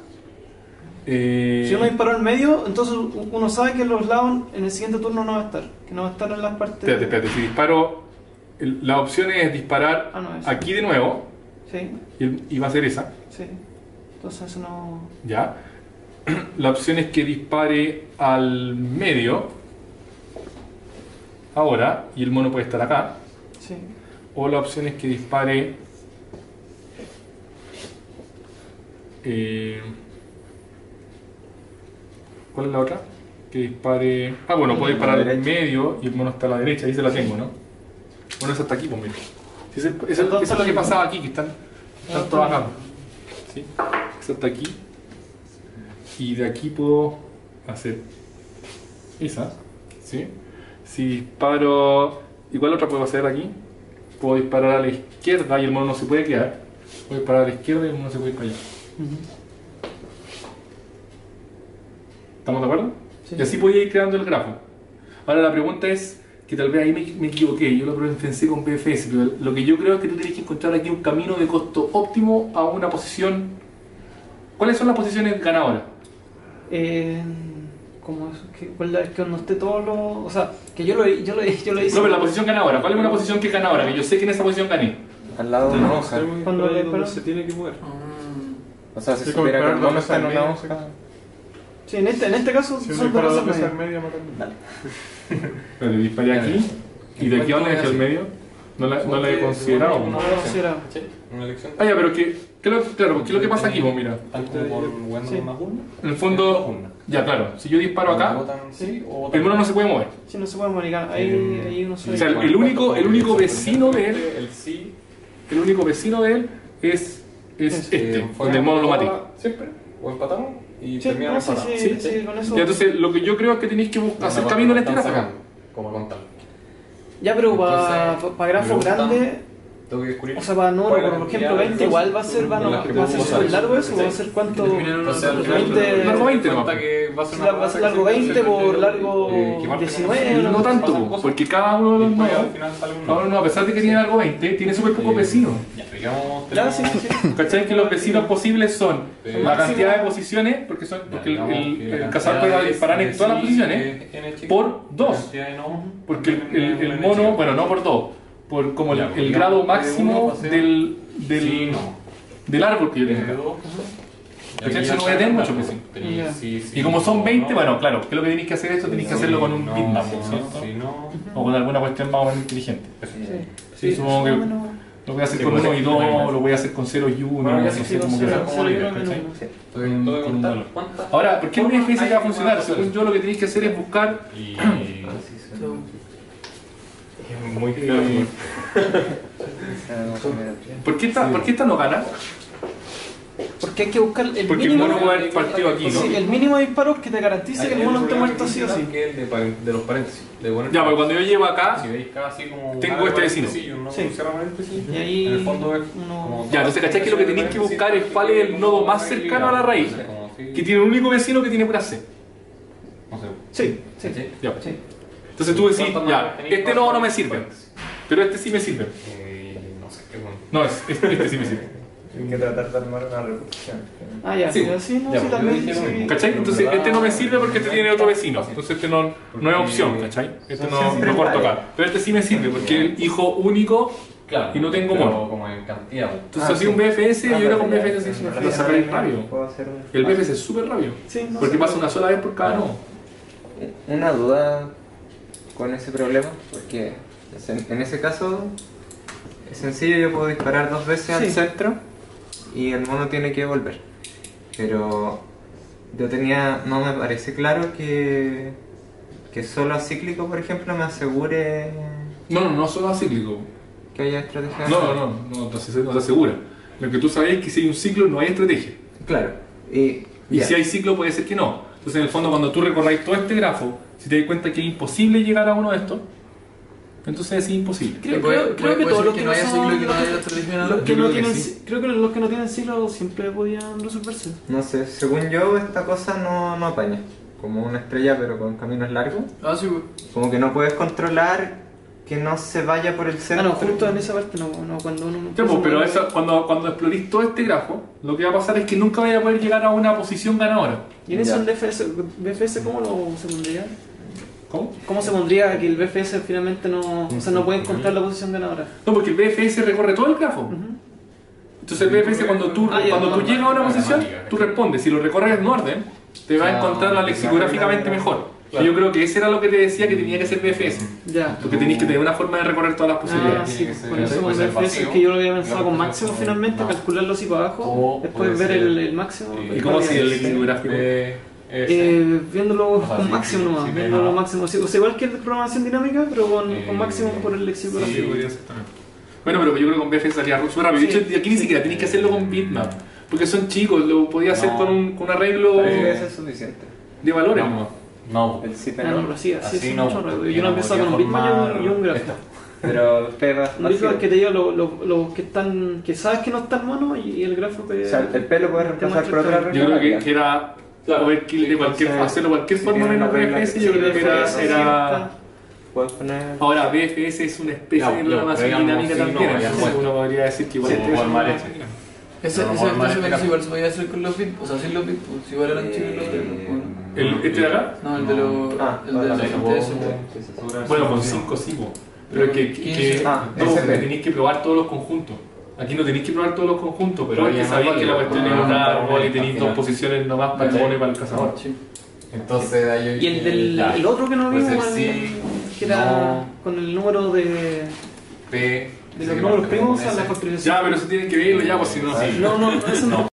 Si uno disparó al medio, entonces uno sabe que los lados en el siguiente turno no va a estar. Que no va a estar en las partes... Espérate, si disparo... La opción es disparar aquí de nuevo. Sí. Y va a ser esa. Sí. Entonces eso no... Ya. La opción es que dispare al medio. Ahora. Y el mono puede estar acá. Sí. O la opción es que dispare... ¿cuál es la otra? Que dispare... Ah, bueno, puede disparar al medio y el mono está a la derecha. Ahí se la tengo, ¿no? Bueno, eso está aquí, pues mira. Eso es lo que pasaba aquí, que están trabajando. ¿Sí? Eso está aquí. Y de aquí puedo hacer esa. ¿Sí? Si disparo, igual otra puedo hacer aquí. Puedo disparar a la izquierda y el mono no se puede quedar. Puedo disparar a la izquierda y el mono se puede ir para allá. ¿Estamos de acuerdo? Sí. Y así podía ir creando el grafo. Ahora la pregunta es, que tal vez ahí me equivoqué, yo lo pensé con BFS, pero lo que yo creo es que tú tienes que encontrar aquí un camino de costo óptimo a una posición. ¿Cuáles son las posiciones ganadoras? ¿Cómo es? Es que no esté todo lo... O sea, que yo lo hice... No, pero la posición ganadora, ¿cuál es una posición que es ganadora? Que yo sé que en esa posición gané. Al lado de una hoja. Cuando se tiene que mover. O sea, si Sí, supiera que el comparar mono está en dos una medias. hoja. Sí, en este caso Si un son dos disparador razas pesa al medias. medio, mata al medio. Pero le disparé aquí, y de aquí a donde dejé el medio, no la he considerado. No lo he considerado. Una elección. Ah, ya, pero claro, ¿qué es lo que pasa aquí? Pues mira, Tanto por jugando Sí. más una. en el fondo, ya claro, si yo disparo acá, Votan sí o votan el mono no se puede mover. Sí, no se puede morir. Ahí uno se... O sea, el único vecino de él, El sí. el único vecino de él es donde el mono lo maté. Siempre. O empatamos y Sí, terminamos sí, empatados. sí, con eso... Y entonces lo que yo creo es que tenéis que hacer camino en este Están gráfico. sacando, como contar. Ya, pero Entonces, para grafo me gustan- grande... Tengo que descubrir. O sea, para número, cuál es la por ejemplo, cantidad de 20 igual va a ser, con las que va a ser puedo súper usar. largo eso, va a ser cuánto... O sea, al final 20... largo 20 nomás. cuenta que va a ser Va a ser largo 20 por largo que parte 19, No tanto, porque cada uno de los Después al nodos, final sale un cada uno, a pesar de que tiene algo 20, tiene súper pocos vecinos. Ya, digamos, Ya, sí, sí. ¿Cachai? Que los vecinos posibles son Sí. la cantidad de posiciones, porque el cazador puede disparar en todas las posiciones, por 2. Porque el mono, bueno, no por 2, por como el grado máximo del árbol que yo tengo. ¿Cachai? Eso no voy a tener muchos vecinos. Y como son 20, bueno, claro, ¿qué es lo que tenéis que hacer esto? Tenéis que hacerlo con un bitmap, ¿cierto? O con alguna cuestión más o menos inteligente. Sí, supongo que lo voy a hacer con 1 y 2, lo voy a hacer con 0 y 1, Bueno, ya así sí, como que cero, como cero, libre, cero, ¿cachai? cero. Con un valor. Ahora, ¿por qué el BFS ya va a funcionar? Según yo, lo que tenéis que hacer es buscar. Muy claro. ¿Por qué esta no gana? Porque hay que buscar el Porque el mínimo... mono puede haber partido aquí, Sí, ¿no? el mínimo de disparos que te garantice que el mono esté muerto sí o sí. Que el de los paréntesis. Ya, pero cuando yo llego acá, Si veis cada así como. Tengo este vecino. Sí, uno Sí. cierra paréntesis. Y ahí En el fondo es uno... como. ya, entonces, ¿cachai? Que lo que tenéis que buscar es cuál es el nodo más cercano a la raíz, que tiene un único vecino que tiene pura C. No sé. Sí, sí. Ya. Sí. Entonces tú decís, ya, este nodo no me sirve, pero este sí me sirve. No sé qué bueno. No, este sí me sirve. Hay que tratar de armar una reproducción. Ah, ya, Sí. sí, no, Ya, sí, pues, también. yo dije lo Sí. mismo. ¿Cachai? Entonces este no me sirve porque este tiene otro vecino. Entonces este no es opción, ¿cachai? Este no corto acá. Pero este sí me sirve porque es el hijo único Claro. y no tengo pero mono. como en cantidad. Entonces así un BFS y ahora con BFS así Ah, lo sacáis rápido. Puedo hacer un... El BFS es súper rápido. Sí, no Porque sé. pasa una sola vez por cada nodo. Una duda con ese problema, porque en ese caso es sencillo, yo puedo disparar 2 veces al Sí. centro y el mono tiene que volver. Pero no me parece claro que solo acíclico, por ejemplo, me asegure No solo acíclico. que haya estrategia. No te asegura. Lo que tú sabes es que si hay un ciclo no hay estrategia. Claro. Y Y ya. si hay ciclo puede ser que no. Entonces en el fondo cuando tú recorráis todo este grafo, si te das cuenta que es imposible llegar a uno de estos, entonces es imposible. Creo que todos los que no haya son- ciclo y que no haya estrategia los que Yo no creo que tienen, sí. creo que los que no tienen ciclo siempre podían resolverse. No sé, según yo esta cosa no apaña. Como una estrella pero con caminos largos. Ah, sí, güey. Como que no puedes controlar que no se vaya por el Ah, centro. no, justo en esa parte no cuando uno... Sí, pues, pero cuando explorís todo este grafo, lo que va a pasar es que nunca vaya a poder llegar a una posición ganadora. ¿Y en eso Ya. el BFS cómo se pondría? ¿Cómo? ¿Cómo se pondría que el BFS finalmente no puede encontrar la posición ganadora? No, porque el BFS recorre todo el grafo. Entonces el BFS cuando tú llegas a una posición, tú respondes. Si lo recorres en orden, te va a encontrar lexicográficamente mejor. Y yo creo que ese era lo que te decía que tenía que ser BFS. Ya. Porque tenéis que tener una forma de recorrer todas las Ah, posibilidades. sí, por eso con puede ser BFS es vacío. que yo lo había pensado con No, máximo finalmente, no. calcularlo así para abajo, O después puede ver ser, el máximo. ¿Y cómo así el lexicográfico? Viéndolo O sea, con sí, máximo sí, nomás, sí, viéndolo no. máximo. O sea, igual que programación dinámica, pero con máximo por el léxico Sí, gráfico. podría ser también. Bueno, pero yo creo que con BFS salía súper rápido. Sí, De hecho, aquí ni siquiera tenéis que hacerlo con bitmap. Porque son chicos, lo podía hacer No. con un arreglo Parece que debe ser suficiente. de valores. No. No. El zip Ah, no, pero sí, Así así es no, mucho rápido. porque Yo no no empiezo con un podía bitmap y un gráfico. esto. Pero pega Un gráfico es que te diga los que están, que sabes que no están monos y el gráfico que... O sea, el P lo puedes reemplazar por otra regla. Yo creo rápida. que era overkill de cualquier, Entonces, hacerlo de cualquier si forma tiene menos una regla BFS. que Yo Sí, creo que BFS era. Puedes poner. Ahora, BFS es una especie Ya, de programación pero dinámica digamos, sí, también. no, ya Entonces no. uno podría decir que igual Sí, es igual una mal programación hecho. dinámica. Ese Pero normal entonces este igual se podía hacer con los bits, o sea, sin los bits, pues, si igual eran chicos los bits. ¿Este de acá? No, el de los. El de los TS. Bueno, con 5 sí, po. Pero que no, SP. tenéis que probar todos los conjuntos. Aquí no tenéis que probar todos los conjuntos, pero Pero aquí ya no sabéis es que la válido. cuestión es un árbol y Al tenéis final. 2 posiciones nomás para el Vale. mono y para el cazador. Sí. Entonces de ahí. Y el otro que no Puede vimos, ser sí, que era no. con el número de P. los números primos a la factorización. Ya, pero eso tienen que verlo ya, pues si no. No, eso no.